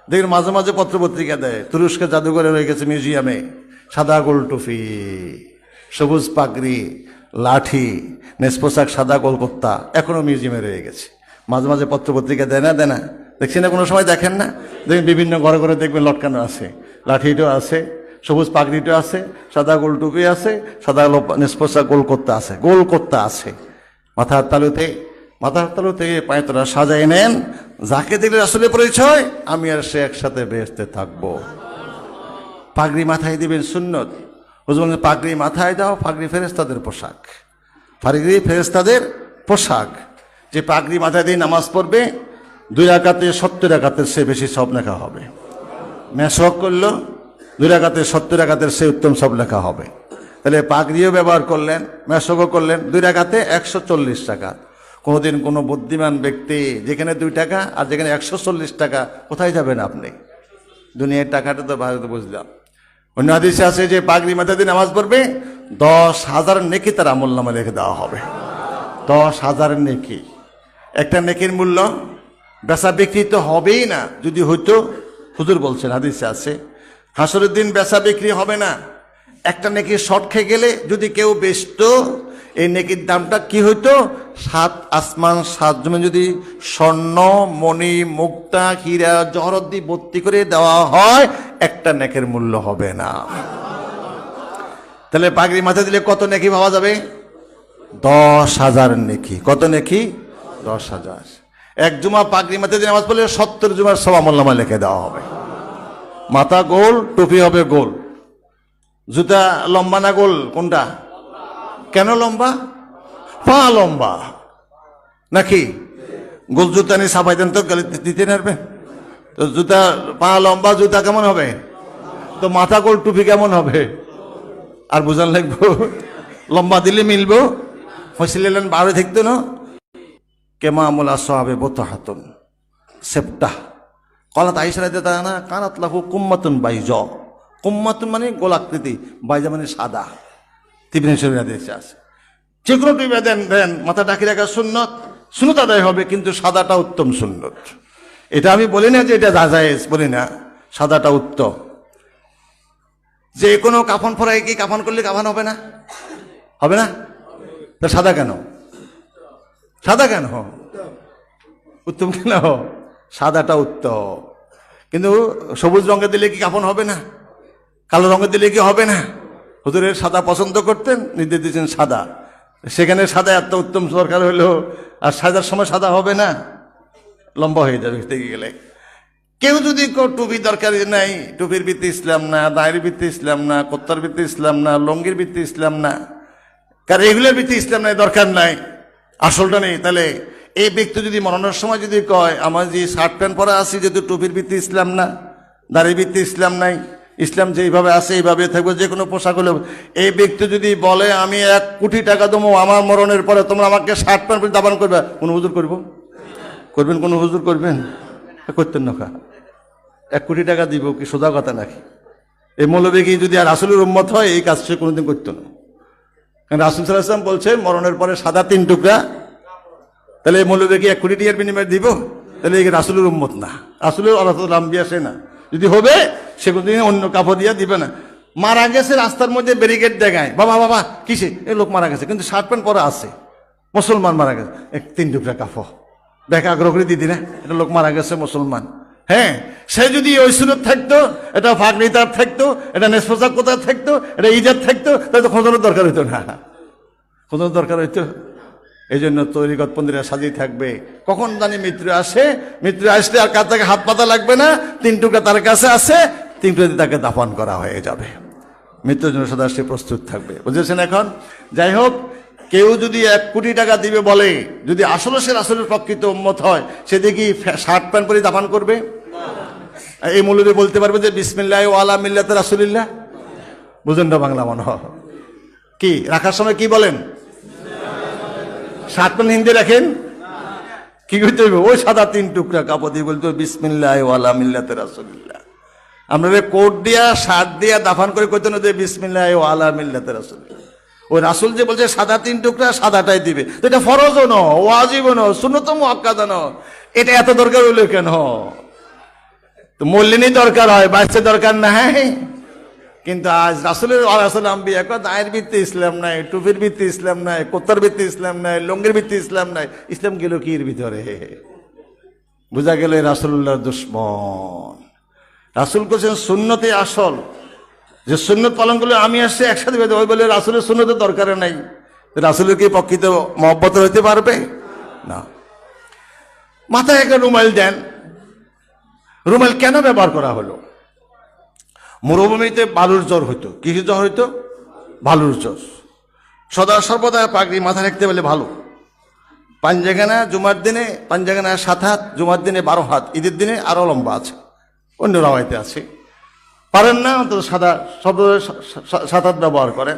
S1: দেখুন মাঝে মাঝে পত্রপত্রিকা দেয়, তুরস্কের জাদুঘরে রয়ে গেছে মিউজিয়ামে সাদা গোল টুপি, সবুজ পাগড়ি, লাঠি, নেস পোশাক, সাদা কলকাতা, এখনো মিউজিয়ামে রয়ে গেছে। মাঝে মাঝে পত্রপত্রিকা দেয় না, দেখছি না? কোনো সময় দেখেন না? দেখবেন বিভিন্ন ঘরে ঘরে দেখবেন লটকানো আছে, লাঠিটাও আছে, সবুজ পাগড়িটাও আছে, সাদা গোল টুপি আছে, সাদা নেস পোশাক গোলকত্তা আছে। মাথার তালুতে পায়ে তোরা সাজাই নেন, যাকে দেখলে আসলে পরিচয় আমি আর সে একসাথে বেহেশতে থাকবো। পাগড়ি মাথায় দিবেন সুন্নত। হুজুর পাগড়ি মাথায় দাও, পাগড়ি ফেরেশতাদের পোশাক, পাগড়ি ফেরেশতাদের পোশাক। যে পাগড়ি মাথায় দিয়ে নামাজ পড়বে 2 রাকাতে 70 রাকাতের সে বেশি সব লেখা হবে। মেশক করলো 2 রাকাতে 70 রাকাতের সে উত্তম সব লেখা হবে। তাহলে পাগড়িও ব্যবহার করলেন, মেশকও করলেন, 2 রাকাতে 140 টাকা। কোনোদিন কোনো বুদ্ধিমান ব্যক্তি যেখানে 2 টাকা আর যেখানে 140 টাকা, কোথায় যাবেন আপনি? দুনিয়ার টাকাটা তো ভারতে বুঝলাম। অন্য হাদিসে আছে যে পাগড়ি মাথায় দিয়ে নামাজ পড়বে 10,000 নেকি তার আমলনামা লিখে দেওয়া হবে। 10,000 নেকি। একটা নেকির মূল্য বেচা বিক্রি তো হবেই না। যদি হইতো, হুজুর বলছেন হাদিসে আছে, হাসরের দিন বেচা বিক্রি হবে না। একটা নেকির শর্ট খেয়ে গেলে যদি কেউ বেচতো, এই নেকির দামটা কি হইতো? 7 আসমান 7 জমিন যদি স্বর্ণ, মণি, মুক্তা, হীরা, জহরত দিয়ে ভর্তি করে দেওয়া হয়, একটা নেকের মূল্য হবে না। তাহলে পাগড়ি মাথায় দিলে কত নেকি পাওয়া যাবে? 10,000 নেকি। কত নেকি? 10,000। এক জুমা পাগড়ি মাথায় দিয়ে নামাজ পড়লে 70 জুমার সব আমলনামা লিখে দেওয়া হবে। মাথা গোল, টুপি হবে গোল। জুতা লম্বা না গোল? কোনটা? কেন লম্বা? পা লম্বা নাকি? গোল জুতা নিয়ে সাফাই দেন তো, গালি দিতে পারবেন তো? জুতা পা লম্বা, জুতা কেমন হবে? তো মাথা গোল, টুপি কেমন হবে? আর বুঝান লাগবো? লম্বা দিলে মিলবো। ফসিলেন বাড়ি থাকতো না কেমা আমলা সাহাবে বোতা হাতুন সেপ্টা কলাত আইসারা দিতে না কানাত লাখু কুম্মাতুন বাইজ। কুম্মাতুন মানে গোলাকৃতি, বাইজা মানে সাদা। তিবিনেশ্বরী হাদিসে আছে। যে কোনো টুপি দেন, মাথা ঢাকি রাখা সুন্নত আদায় হবে, কিন্তু সাদাটা উত্তম সুন্নত। এটা আমি বলি না যে এটা জায়েজ, বলি না, সাদাটা উত্তম। যে কোনো কাফন পরায় কি কাফন করলে কাফন হবে না? হবে না? তা সাদা কেন? সাদা কেন? উত্তম কেন? সাদাটা উত্তম। কিন্তু সবুজ রঙে দিলে কি কাফন হবে না? কালো রঙে দিলে কি হবে না? হুজুরের সাদা পছন্দ করতেন, নির্দেশ দিয়েছেন সাদা। সেখানে সাদা এত উত্তম দরকার হইলো, আর সাজার সময় সাদা হবে না, লম্বা হয়ে যাবে থেকে গেলে। কেউ যদি টুপি দরকারি নাই, টুপির ভিত্তি ইসলাম না, দায়ের ভিত্তি ইসলাম না, কোত্তার ভিত্তি ইসলাম না, লঙ্গির ভিত্তি ইসলাম না, কারণ এগুলোর ভিত্তি ইসলাম নাই, দরকার নাই, আসলটা নেই, তাহলে এই ব্যক্তি যদি মরণের সময় যদি কয় আমার যে শার্ট প্যান্ট পরা আছি যেহেতু টুপির ভিত্তি ইসলাম না, দাড়ির ভিত্তি ইসলাম নাই, ইসলাম যেইভাবে আছে এইভাবে থাকবে, যে কোনো পোশাক হলে, এই ব্যক্তি যদি বলে আমি 1 কোটি টাকা দেবো আমার মরণের পরে তোমরা আমাকে শার্ট প্যান্ট পরে দাবান করবে, কোনো হুজুর করবেন? কোনো হুজুর করবেন? করতেন না। 1 কোটি টাকা দিব কি সোজা কথা নাকি? এই মৌলবী কি যদি আর রাসূলের উম্মত হয় এই কাজ সে কোনোদিন করতো না। কারণ রাসূল সাল্লাল্লাহু আলাইহি ওয়াসাল্লাম বলছে মরণের পরে সাদা 3 টুকরা, তাহলে এই মৌলবী কি 1 কোটি টাকার বিনিময়ে দিব? তাহলে এই রাসূলের উম্মত না, রাসূলের আলাদা আম্বিয়া সে না। যদি হবে সে কোনোদিন অন্য কাপড় দিয়ে দিবে না। মারা গেছে রাস্তার মধ্যে ব্যারিকেড দেখায়, বাবা কিসে এই লোক মারা গেছে, কিন্তু শার্ট প্যান্ট পরা আছে, মুসলমান মারা গেছে, 3 টুকরা কাপড় দেখা আগ্রহ করে দিদি না, এটা লোক মারা গেছে মুসলমান। হ্যাঁ, সে যদি ওই সুরত থাকতো, এটা ফাঁকনি তার থাকতো, এটা নেশপোশাক কোথায় থাকতো, এটা ইজাত থাকতো, তাহলে তো খোঁজানোর দরকার হইতো না, খোঁজানোর দরকার হইতো। এই জন্য তরিকতপন্থীরা সাজিয়ে থাকবে, কখন জানি মৃত্যু আসে, মৃত্যু আসলে আর কার তাকে হাত পাতা লাগবে না, 3 টুকরা তার কাছে আছে, 3 টুকরা তাকে দাফন করা হয়ে যাবে, মৃত্যুর জন্য সদা সে প্রস্তুত থাকবে। বুঝেছেন? এখন যাই হোক, কেউ যদি 1 কোটি টাকা দিবে বলে, যদি আসলে সে রাসূলের প্রকৃত উম্মত হয়, সে দেখি শার্ট প্যান্ট পরে দাফন করবে? এই মৌলবী বলতে পারবে যে বিসমিল্লাহ ওয়া আলা মিল্লাতি রাসূলিল্লাহ? বুঝেন না বাংলা মনে হয়? কি রাখার সময় কি বলেন? শার্ট প্যান্ট হিন্দি রাখেন, কি করতে হবে? ওই সাদা 3 টুকরা কাপড় দিয়ে বলতে হবে বিসমিল্লাহ ওয়া আলা মিল্লাতি রাসূলিল্লাহ। আমরা কোট দিয়া শার্ট দিয়া দাফন করে কইতে না যে বিসমিল্লাহ ওয়া আলা মিল্লাতি রাসূলিল্লাহ। ওই রাসূল যে বলছে সাদা 3 টুকরা, সাদাটাই দিবে, তো এটা ফরজও নয়, ওয়াজিবও নয়, সুন্নত মুআক্কাদা নয়, এটা এত দরকার হইলো কেন? তো মল্লিনী দরকার হয়, বাচ্চা দরকার নাই। কিন্তু আজ রাসূলের আলাইহিস আম্বিয়া দায়ের ভিত্তি ইসলাম নাই, টুপির ভিত্তি ইসলাম নাই, কোত্তার ভিত্তি ইসলাম নাই, লঙ্গির ভিত্তি ইসলাম নাই, ইসলাম গেল কি এর ভিতরে? বোঝা গেল রাসূলুল্লাহর দুশমন। রাসূল বলেছেন সুন্নতে আসল, যে সুন্নত পালন করলে আমি আসছি একসাথে বেঁধে, ওই বলে রাসূলের সুন্নতের দরকার নাই, রাসূলের কি প্রকৃত মহব্বত হইতে পারবে না? মাথায় একটা রুমাল দেন, রুমাল কেন ব্যবহার করা হলো? মরুভূমিতে বালুর জ্বর হইতো, কিসের জ্বর হইতো? বালুর জ্বর। সদা সর্বদা পাগড়ি মাথায় রাখতে বলে ভালো। পাঞ্জাগানা জুমার দিনে, পাঞ্জাগানা 7 হাত, জুমার দিনে 12 হাত, ঈদের দিনে আরো লম্বা আছে, অন্য রাওয়াইতে আছে। পারেন না অন্তত সাদা শব্দ 7 হাত ব্যবহার করেন।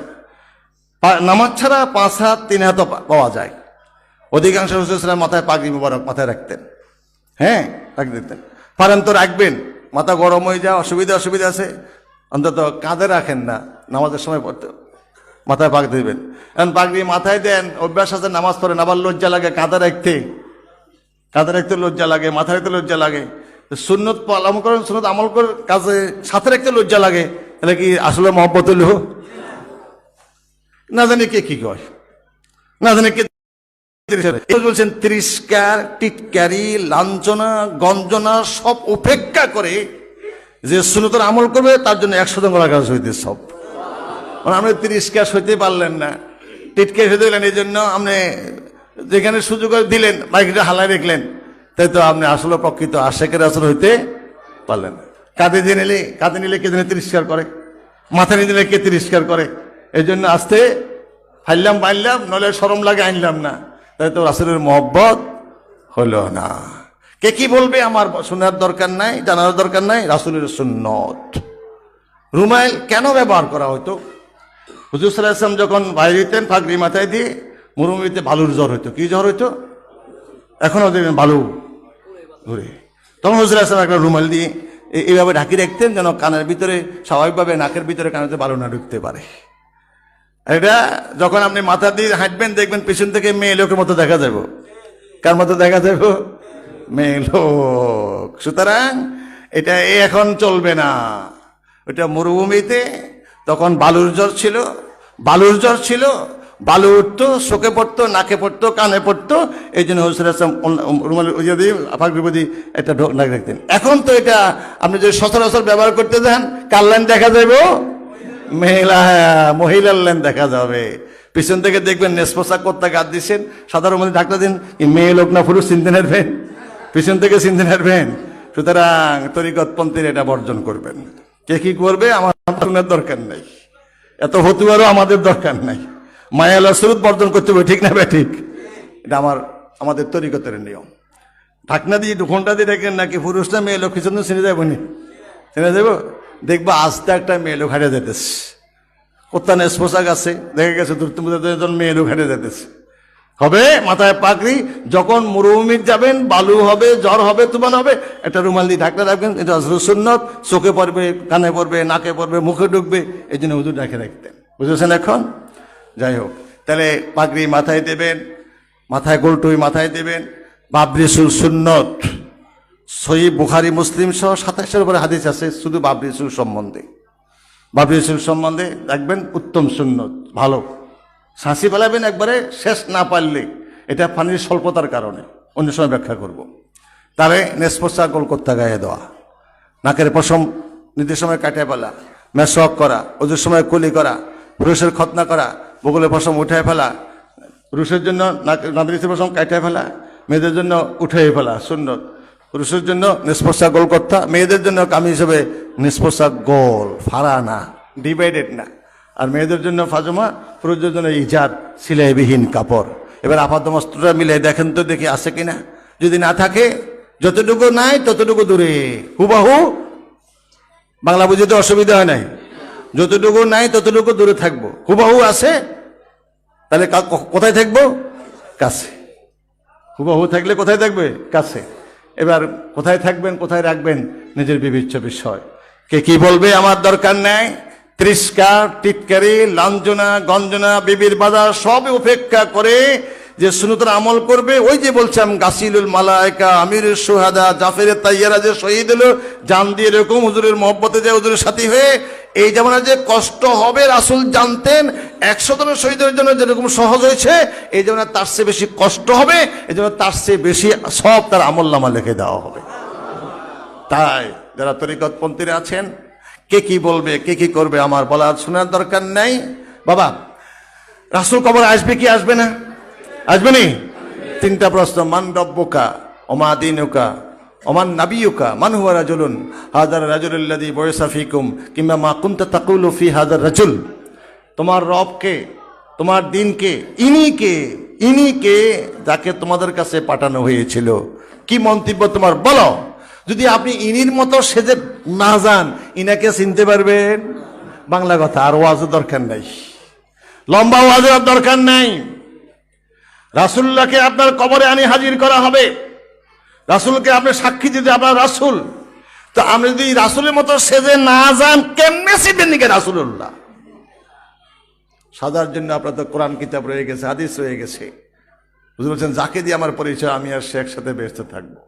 S1: নামাজ ছাড়া 5 হাত 3 হাতও পাওয়া যায়। অধিকাংশ রাসূলুল্লাহ মাথায় পাগড়ি মোবারক মাথায় রাখতেন। হ্যাঁ, রাখতে দিতেন। পারেন তো রাখবেন, মাথা গরম হয়ে যায়, অসুবিধা আছে, অন্তত কাঁধে রাখেন না, নামাজের সময় পড়তে মাথায় পাগড়ি দিবেন। এখন পাগড়ি মাথায় দেন, অভ্যাস আছে, নামাজ পড়েন, আবার লজ্জা লাগে কাঁধে রাখতে লজ্জা লাগে, মাথায় রাখতে লজ্জা লাগে। সুন্নত আমল করেন, সুন্নত আমল করে কাজে সাথে রাখতে লজ্জা লাগে, তাহলে কি আসলে মহব্বত হইল? না জানি কে কি কয়, না জানি কে বলছেন তিরস্কার, টিটকারি, লাঞ্ছনা, গঞ্জনা সব উপেক্ষা করে যে সুন্নতের আমল করবে তার জন্য 100 কাজ হইতে সব। আপনি তিরস্কার সইতে পারলেন না, টিটকারি হইতে দিলেন, এই জন্য আপনি যেখানে সুযোগ দিলেন বাইকটা হালাই রেখলেন, তাই তো আপনি আসলে প্রকৃত আশেকের আসল হইতে পারলেন না। কাঁধে নিলে কে দিনে তিরস্কার করে, মাথায় নিয়ে দিলে কে তিরস্কার করে? এই জন্য আস্তে ফাইলাম বাইলাম, নলে শরম লাগে আনলাম না, তাই তো রাসূলের মহব্বত হলো না। কে কি বলবে আমার শোনার দরকার নাই, জানার দরকার নাই, রাসূলের সুন্নত। রুমাল কেন ব্যবহার করা হতো? হুজুর সাল্লাল্লাহু আলাইহি ওয়াসাল্লাম যখন বাইরে হইতেন পাগড়ি মাথায় দিয়ে, মরুভূমিতে বালুর জ্বর হইতো। কি জ্বর হইতো? এখনো দেখবেন বালু ঘুরে, তখন হুজুর সাল্লাল্লাহু আলাইহি ওয়াসাল্লাম একটা রুমাল দিয়ে এইভাবে ঢাকি রাখতেন যেন কানের ভিতরে, স্বাভাবিকভাবে নাকের ভিতরে কানেতে বালু না ঢুকতে পারে। এটা যখন আপনি মাথা দিয়ে হাঁটবেন দেখবেন পিছন থেকে মেয়ে লোকের মতো দেখা যাব। কার মতো দেখা যাব? মেয়ে লোক। সুতরাং এটা এখন চলবে না। ওটা মরুভূমিতে তখন বালুর জ্বর ছিল, বালু উঠতো, চোখে পড়তো, নাকে পড়তো, কানে পড়তো, এই জন্য হুজুর রুমাল একটা নাক রাখতেন। এখন তো এটা আপনি যদি সচরাচর ব্যবহার করতে যান, কার লাইন দেখা যাইব? মহিলার লাইন দেখা যাবে। পিছন থেকে দেখবেন নেশপোশাক করতে গাদ দিচ্ছেন, সাধারণ মধ্যে ডাক্তার দিন, মেয়ে লোক না পুরুষ চিনতে নারবেন, পিছন থেকে চিনতে নারবেন, সুতরাং তরিকতপন্থীর এটা বর্জন করবেন। কে কি করবে আমার শোনার দরকার নাই, এত ফতুয়ারও আমাদের দরকার নাই। মায়ালা সুরত বর্জন করতে হবে, ঠিক না ভাই? ঠিক, এটা আমাদের তরিকতের নিয়ম। ঢাকনা দিয়ে ঘন্টা দিয়ে দেখেন নাকি পুরুষ না মেয়ে লোক কিছু চিনে যাবো নি, চিনে যাবো। দেখবো আস্তে একটা মেয়ে লোক হারিয়ে যেতেছে, কোত্তানেস পোশাক আছে, দেখে গেছে দুজন মেয়ে লোক হারিয়ে যেতেছে। হবে মাথায় পাগড়ি, যখন মরুভূমির যাবেন, বালু হবে, জ্বর হবে, তুফান হবে, একটা রুমাল দিয়ে ঢাকনা রাখবেন। এটা সুন্নত, চোখে পড়বে, কানে পড়বে, নাকে পড়বে, মুখে ঢুকবে, এই জন্য হুজুর রেখে রাখতেন। বুঝেছেন এখন? যাই হোক, তাহলে পাগড়ি মাথায় দেবেন, মাথায় গোলটুই মাথায় দেবেন। বাবরি চুল সুন্নত, সহিহ বুখারী মুসলিম সহ 27-এর উপরে হাদিস আছে শুধু বাবরি চুল সম্বন্ধে। বাবরি চুল সম্বন্ধে দেখবেন উত্তম সুন্নত, ভালো। শাঁসি ফেলাবেন একবারে শেষ না পারলে, এটা পানির স্বল্পতার কারণে, অন্য সময় ব্যাখ্যা করব। তারে নেসপোসা গোল করতে গায়ে দেওয়া, নাকের পশম নির্দিষ্ট সময় কাটে ফেলা, মেসওয়াক করা, ওজুর সময় কুলি করা, পুরুষের খতনা করা, বগলের পশম উঠে ফেলা, পুরুষের জন্য নাদরিসের পশম কাটে ফেলা, মেয়েদের জন্য উঠে ফেলা সুন্নত। পুরুষের জন্য নিষ্পোষা গোল কর্তা, মেয়েদের জন্য কামিজ হিসেবে নিষ্পোষা গোল, ফাড়া না, ডিভাইডেড না। আর মেয়েদের জন্য ফাজমা, পুরুষদের জন্য ইজার, সিলাইবিহীন কাপড়। এবার আপাতমস্ত্রটা মিলে দেখেন তো, দেখি আছে কিনা। যদি না থাকে, যতটুকু নাই ততটুকু দূরে, হুবাহু বাংলা বুঝতে অসুবিধা হয় নাই, যতটুকু নাই ততটুকু দূরে থাকবো। হুবাহু আছে, তাহলে কোথায় থাকবো? কাছে। হুবাহু থাকলে কোথায় থাকবে? কাছে। এবার কোথায় থাকবেন, কোথায় রাখবেন, নিজের বিবেচ্য বিষয়। কে কি বলবে আমার দরকার নেই। তিরস্কার, টিটকারি, লাঞ্ছনা, গঞ্জনা, বিবির বাজার সব উপেক্ষা করে যে সুন্নতের আমল করবে। ওই যে বলছিলাম, গাসিলুল মালায়েকা, আমিরুল শুহাদা, জাফের তাইয়ারা যে শহীদ হলো জান দিয়ে, এরকম হুজুরের মহব্বতে যে হুজুরের সাথী হয়ে, এই জামানায় যে কষ্ট হবে রাসূল জানতেন। 100 জনের শহীদের জন্য যেরকম সহজ হয়েছে, এই জামানায় তার চেয়ে বেশি কষ্ট হবে, এই জন্য তার চেয়ে বেশি সব তার আমলনামা লিখে দেওয়া হবে। তাই যারা তরিকতপন্থীরা আছেন, কে কি বলবে, কে কি করবে আমার বলার শোনার দরকার নাই। বাবা, রাসূল কবরে আসবে কি আসবে না? আসবে নি? 3টা প্রশ্ন। মান রব্বুকা ওমা দীনুকা ওমান নাবিয়ুকা মান হুয়া রাজুলুন হাযার রাজুলুল্লাযী বুইসা ফীকুম কিংবা মা কুনতা তাকুলু ফি হাযার রাজুল। তোমার রবকে, তোমার দিনকে, ইনি কে যাকে তোমাদের কাছে পাঠানো হয়েছিল, কি মন্তব্য তোমার বলো। যদি আপনি ইনির মতো সেজে না যান, ইনাকে চিনতে পারবেন? বাংলা কথা। আর ওয়াজের দরকার নাই, লম্বা ওয়াজের দরকার নাই। রাসূলুল্লাহকে আপনার কবরে আনি হাজির করা হবে, রাসূলকে আপনি সাক্ষী দিতে আপনার রাসূল। তো আপনি যদি রাসূলের মতো সেজে না যান, কেমনে চিনবেন নাকি রাসূলুল্লাহ? সাজার জন্য আপনার তো কোরআন কিতাব রয়ে গেছে, হাদিস রয়ে গেছে। বুঝতে পারছেন? যাকে দিয়ে আমার পরিচয়, আমি আর সে একসাথে বেহেশতে থাকবো।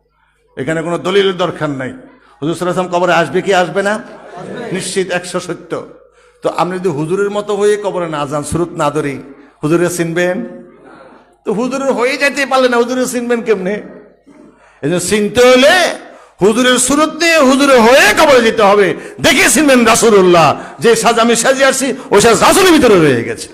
S1: এখানে কোনো দলিলের দরকার নাই। হুজুর সাল্লাল্লাহু আলাইহি ওয়াসাল্লাম কবরে আসবে কি আসবে না? নিশ্চিত, 100 সত্য। তো আপনি যদি হুজুরের মতো হয়ে কবরে না যান, সুরত না ধরি, হুজুরে চিনবেন? তো হুজুরের হয়ে যেতে পারলে না, হুজুরে চিনবেন কেমনে? এই জন্য চিনতে হলে হুজুরের সুরত নিয়ে হুজুরে হয়ে কবরে যেতে হবে। দেখে চিনবেন রাসূলুল্লাহ। যে সাজ আমি সাজিয়ে আসছি, ওই সাজ রাসূলের ভিতরে রয়ে গেছে।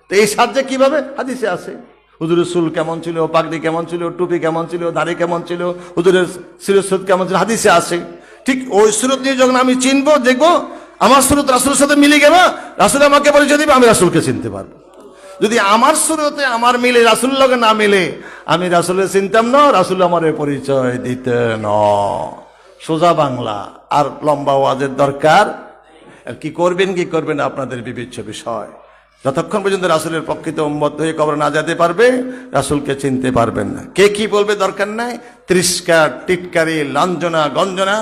S1: তো এই সাজে কিভাবে? হাদিসে আছে। হুজুরের চুল কেমন ছিল, পাগড়ি কেমন ছিল, টুপি কেমন ছিল, দাড়ি কেমন ছিল, হুজুরের সুরত কেমন ছিল, হাদিসে আছে। ঠিক ওই সুরত নিয়ে যখন আমি চিনবো, দেখবো আমার সুরত রাসূলের সাথে মিলে গেল, রাসূল আমাকে পরিচয় দিবে, আমি রাসূলকে চিনতে পারবো। যদি আমার সুরতে আমার মিলে, রাসূলের লগে না মিলে, আমি রাসূলের চিনতাম না, রাসূল আমার পরিচয় দিতেন না। সোজা বাংলা। আর লম্বা ওয়াজের দরকার। আর কি করবেন আপনাদের বিবেচ্য বিষয়। যতক্ষণ পর্যন্ত রাসূলের প্রকৃত উম্মত হয়ে কবরে না যেতে পারবে, রাসূলকে চিনতে পারবেন না। কে কি বলবে দরকার নাই। তিরস্কার, টিটকারি, লাঞ্ছনা, গঞ্জনা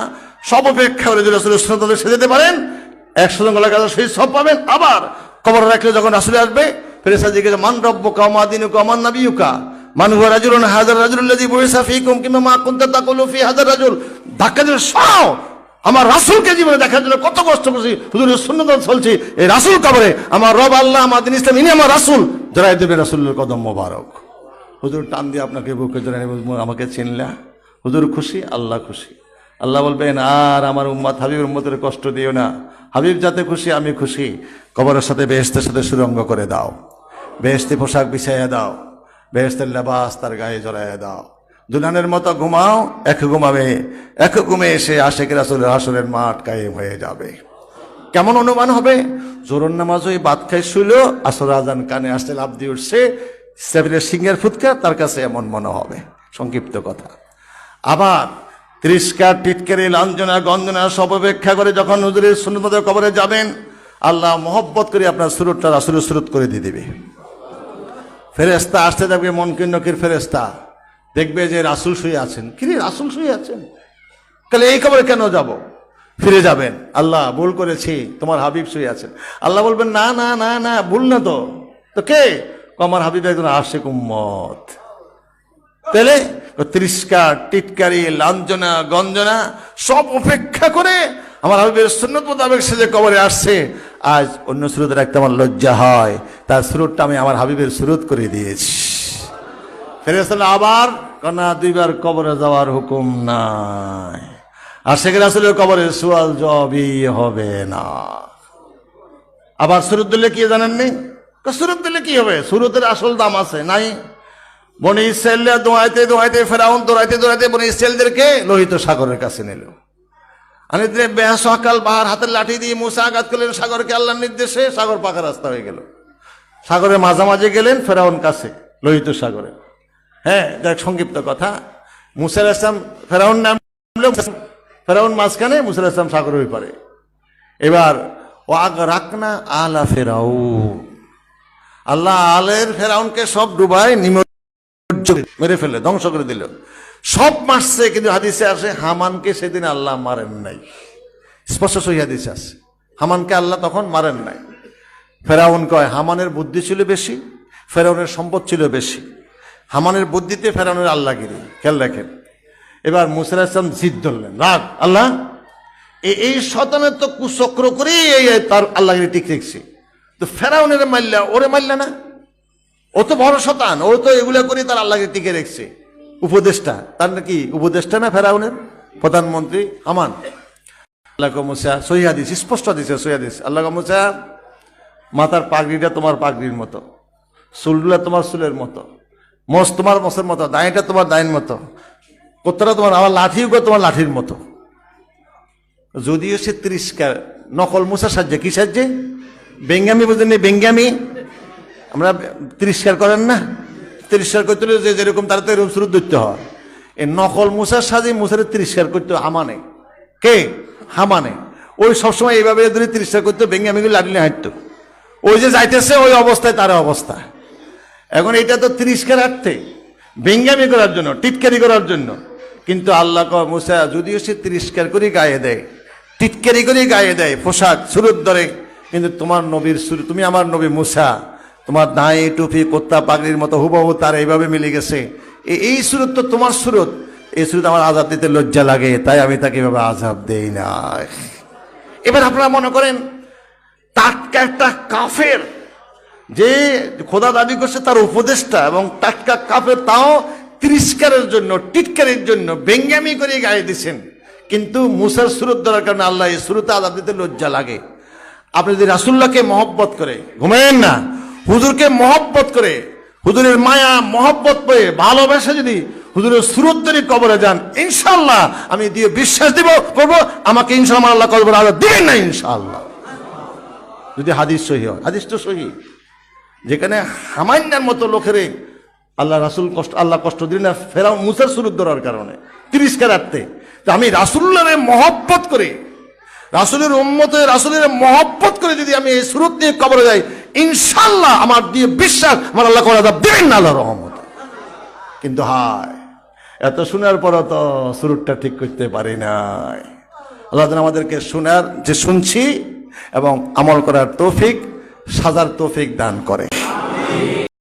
S1: সব উপেক্ষা করে যদি রাসূলের সুন্নতে সেজে পারেন, 100 জন গলার কাছে শহীদ সব পাবেন। আবার কবরে রাখলে যখন রাসূল আসবে, ফেরেশতা জিজ্ঞাসা, মান রব্বুকা ওমা দীনুকা ওমান নাবিয়ুকা মান হুয়া রাজুলুন হাযার রাজুলুল্লাযী বুইসা ফীকুম কিংবা মা কুনতা তাকুলু ফি হাযার রাজুল। ধাক্কা দিয়ে সরাও। আমার রাসূলকে জীবনে দেখার জন্য কত কষ্ট করছি, হুজুরের সুন্নাত চলছি, এই রাসূল কবরে আমার রব আল্লাহ, আমার দিন ইসলাম, ইনি আমার রাসূল। জড়াই দেবে রাসূলের কদম মোবারক। হুজুর টান দিয়ে আপনাকে বুকে জড়াই, আমাকে চিনলা। হুজুর খুশি, আল্লাহ খুশি। আল্লাহ বলবেন, আর আমার উম্মত হাবিবের উম্মতের কষ্ট দিও না। হাবিব যাতে খুশি, আমি খুশি। কবরের সাথে বেহেশতের সাথে সুরঙ্গ করে দাও, বেহেশতি পোশাক বিছাইয়া দাও, বেহেশতের লেবাস তার গায়ে জড়াইয়া দাও। দুলহানের মতো ঘুমাও, এক ঘুমাবে, এক ঘুমে এসে আশেখ রাসূলের হাসরের মাঠ কায়েম হয়ে যাবে। কেমন অনুমান হবে? জোহর নামাজ ওই ভাত খাই শুইল, আসর আজান কানে আসতে লাভ দিয়ে উঠছে, সেভেনের সিংহের ফুৎকার, তার কাছে এমন মনে হবে। সংক্ষিপ্ত কথা। আবার তিরস্কার, টিটকারি, লাঞ্ছনা, গঞ্জনা সব অপেক্ষা করে যখন হুজুরের সুন্নত মতো কবরে যাবেন, আল্লাহ মহব্বত করে আপনার সুরতটা রাসূলের সুরত করে দিয়ে দেবে। ফেরেশতা আসতে থাকবে, মুনকির নকির ফেরেশতা দেখবে যে রাসূল শুয়ে আছেন। কি রে, রাসূল শুয়ে আছেন? তাহলে এই কবরে কেন যাব? ফিরে যাবেন, আল্লাহ ভুল করেছি, তোমার হাবিব শুয়ে আছেন। আল্লাহ বলবেন, না না না না, ভুল না তো। তো কে? আমার হাবিব একজন আশিক উম্মত। তাহলে তিরস্কার, টিটকারি, লাঞ্ছনা, গঞ্জনা সব উপেক্ষা করে আমার হাবিবের সুন্নত মোতাবেক সে যে কবরে আসছে, আজ অন্য সুরত রাখতে আমার লজ্জা হয়, তার সুরতটা আমি আমার হাবিবের সুরত করে দিয়েছি। ফেরেশতারা আবার কনা দুইবার কবরে যাওয়ার হুকুম নাই, আর শেখ রাসূলের কবরে সুয়াল জবাবই হবে না। আবার সুরত দিলে কি জানেননি? সুরত দিলে কি হবে? সুরতের আসল দাম আছে নাই? বনি ইসরাইলরা দোয়াইতে দোয়াইতে, ফেরাউন দৌড়াইতে দৌড়াইতে বনি ইসরাইলদেরকে লোহিত সাগরের কাছে নিল। আনিদ্রে বেহাসকাল বাহার হাতের লাঠি দিয়ে মুসা আঘাত করলেন সাগরকে আল্লাহর নির্দেশে, সাগর পাকা রাস্তা হয়ে গেল। সাগরের মাঝামাঝি গেলেন ফেরাউন কাছে, লোহিত সাগরে। হ্যাঁ, দেখ সংক্ষিপ্ত কথা। মুসা আলাইহিস সালাম ফেরাউন নামলো, ফেরাউন মাঝখানে, মুসা আলাইহিস সালাম সাগরের ওই পারে। এবার ওয়াগরাকনা আলা ফেরাউন, আল্লাহ আলের ফেরাউনকে সব ডুবাই মেরে ফেলে, ধ্বংস করে দিল। সব মারছে, কিন্তু হাদিসে আসে হামানকে সেদিন আল্লাহ মারেন নাই। স্পষ্ট সহি হাদিসে আছে, হামানকে আল্লাহ তখন মারেন নাই। ফেরাউন কয় হামানের বুদ্ধি ছিল বেশি, ফেরাউনের সম্পদ ছিল বেশি। হামানের বুদ্ধিতে ফেরাউনের আল্লাহগিরি, খেয়াল রাখেন। এবার মুসা আলাইহিস সালাম জিদ ধরলেন, রাগ, আল্লাহ এই শয়তানের তো কুচক্র করে তার আল্লাহগিরি ঠিক রেখেছে, তো ফেরাউনের মারলা, ওরে মারলা না? ও তো বড় শয়তান, ও তো এগুলা করে তার আল্লাহকে টিকে রেখেছে। উপদেষ্টা, তার নাকি উপদেষ্টা না ফেরাউনের, প্রধানমন্ত্রী হামান। আল্লাহ মুসা, সহি হাদিস, স্পষ্ট দিছে সহি হাদিস, আল্লাহ মুসা মাথার পাগড়িটা তোমার পাগড়ির মতো, চুলগুলা তোমার চুলের মতো, মোষ তোমার মোষের মতো, দাঁড়িটা তোমার দাঁড়ির মতো, কোত্তাটা তোমার, আমার লাঠিও তোমার লাঠির মতো। যদিও সে তিরস্কার, নকল মুসা সাহায্যে, কি সাহায্যে? বেঙ্গামি, বুঝলেন? বেঙ্গামি আমরা তিরস্কার করেন না, তিরস্কার করতে হলে যে যেরকম তার তো এরকম সুরত ধরতে হয়। এই নকল মুসার সাজে মুসারে তিরস্কার করতে হামানে, কে? হামানে। ওই সবসময় এইভাবে ধরে তিরস্কার করতে, বেঙ্গামিগুলো লাগলে হাঁটতো, ওই যে যাইতেছে ওই অবস্থায় তার অবস্থা। এখন এটা তো তিরস্কার আর্থে, বেঙ্গামি করার জন্য, টিটকারি করার জন্য। কিন্তু আল্লাহ কয় মুসা যদিও সে তিরস্কার করে গায়ে দেয়, টিটকারি করে গায়ে দেয়, পোশাক সুরত ধরে, কিন্তু তোমার নবীর সুরত, তুমি আমার নবী মুসা, তোমার দাঁড়ি টুপি কোত্তা পাগড়ির মতো হুবহু তার এইভাবে মিলে গেছে। এই সুরত তো তোমার সুরত, এই সুরত আমার আজাব দিতে লজ্জা লাগে, তাই আমি তাকে এভাবে আজাব দেই না। এবার আপনারা মনে করেন টাটকা একটা কাফের, যে খোদা দাবি করছে তার উপদেষ্টা, এবং টাটকা কাফের, তাও তিরস্কারের জন্য, টিটকারির জন্য বেঙ্গামি করে গায়ে দিচ্ছেন। কিন্তু মুসার সুরত ধরার কারণে আল্লাহ এই সুরতে আজাব দিতে লজ্জা লাগে। আপনি যদি রাসূলুল্লাহকে মহব্বত করে ঘুমায়েন না, হুজুরকে মহব্বত করে, হুজুরের মায়া মহব্বত পেয়ে ভালোবাসা যদি হুজুরের সুরত ধরে কবরে যান, ইনশাআল্লাহ আমি দিয়ে বিশ্বাস দিব করবো, আমাকে ইনশাআল্লাহ আল্লাহ কবরে আজাব দিবেন না ইনশাআল্লাহ, যদি হাদিস সহি হয়। হাদিস তো সহি, যেখানে হামান্নার মতো লোকের আল্লাহ রাসূল কষ্ট, আল্লাহ কষ্ট দিলেন না ফেরাউন মুসার সুরত ধরার কারণে, তিরস্কারার্থে। তো আমি রাসূলুল্লাহরে মহব্বত করে, রাসূলের উম্মতে রাসূলের মহব্বত করে যদি আমি এই সুরত নিয়ে কবরে যাই, ইনশাআল্লাহ আমার দিয়ে বিশ্বাস আমার আল্লাহ কবরে আযাব দিবেন না, আল্লাহর রহমত। কিন্তু হায়, এত শোনার পরও তো সুরতটা ঠিক করতে পারি নাই। আল্লাহ যেন আমাদেরকে শোনার, যে শুনছি এবং আমল করার তৌফিক, সাজার তৌফিক দান করে।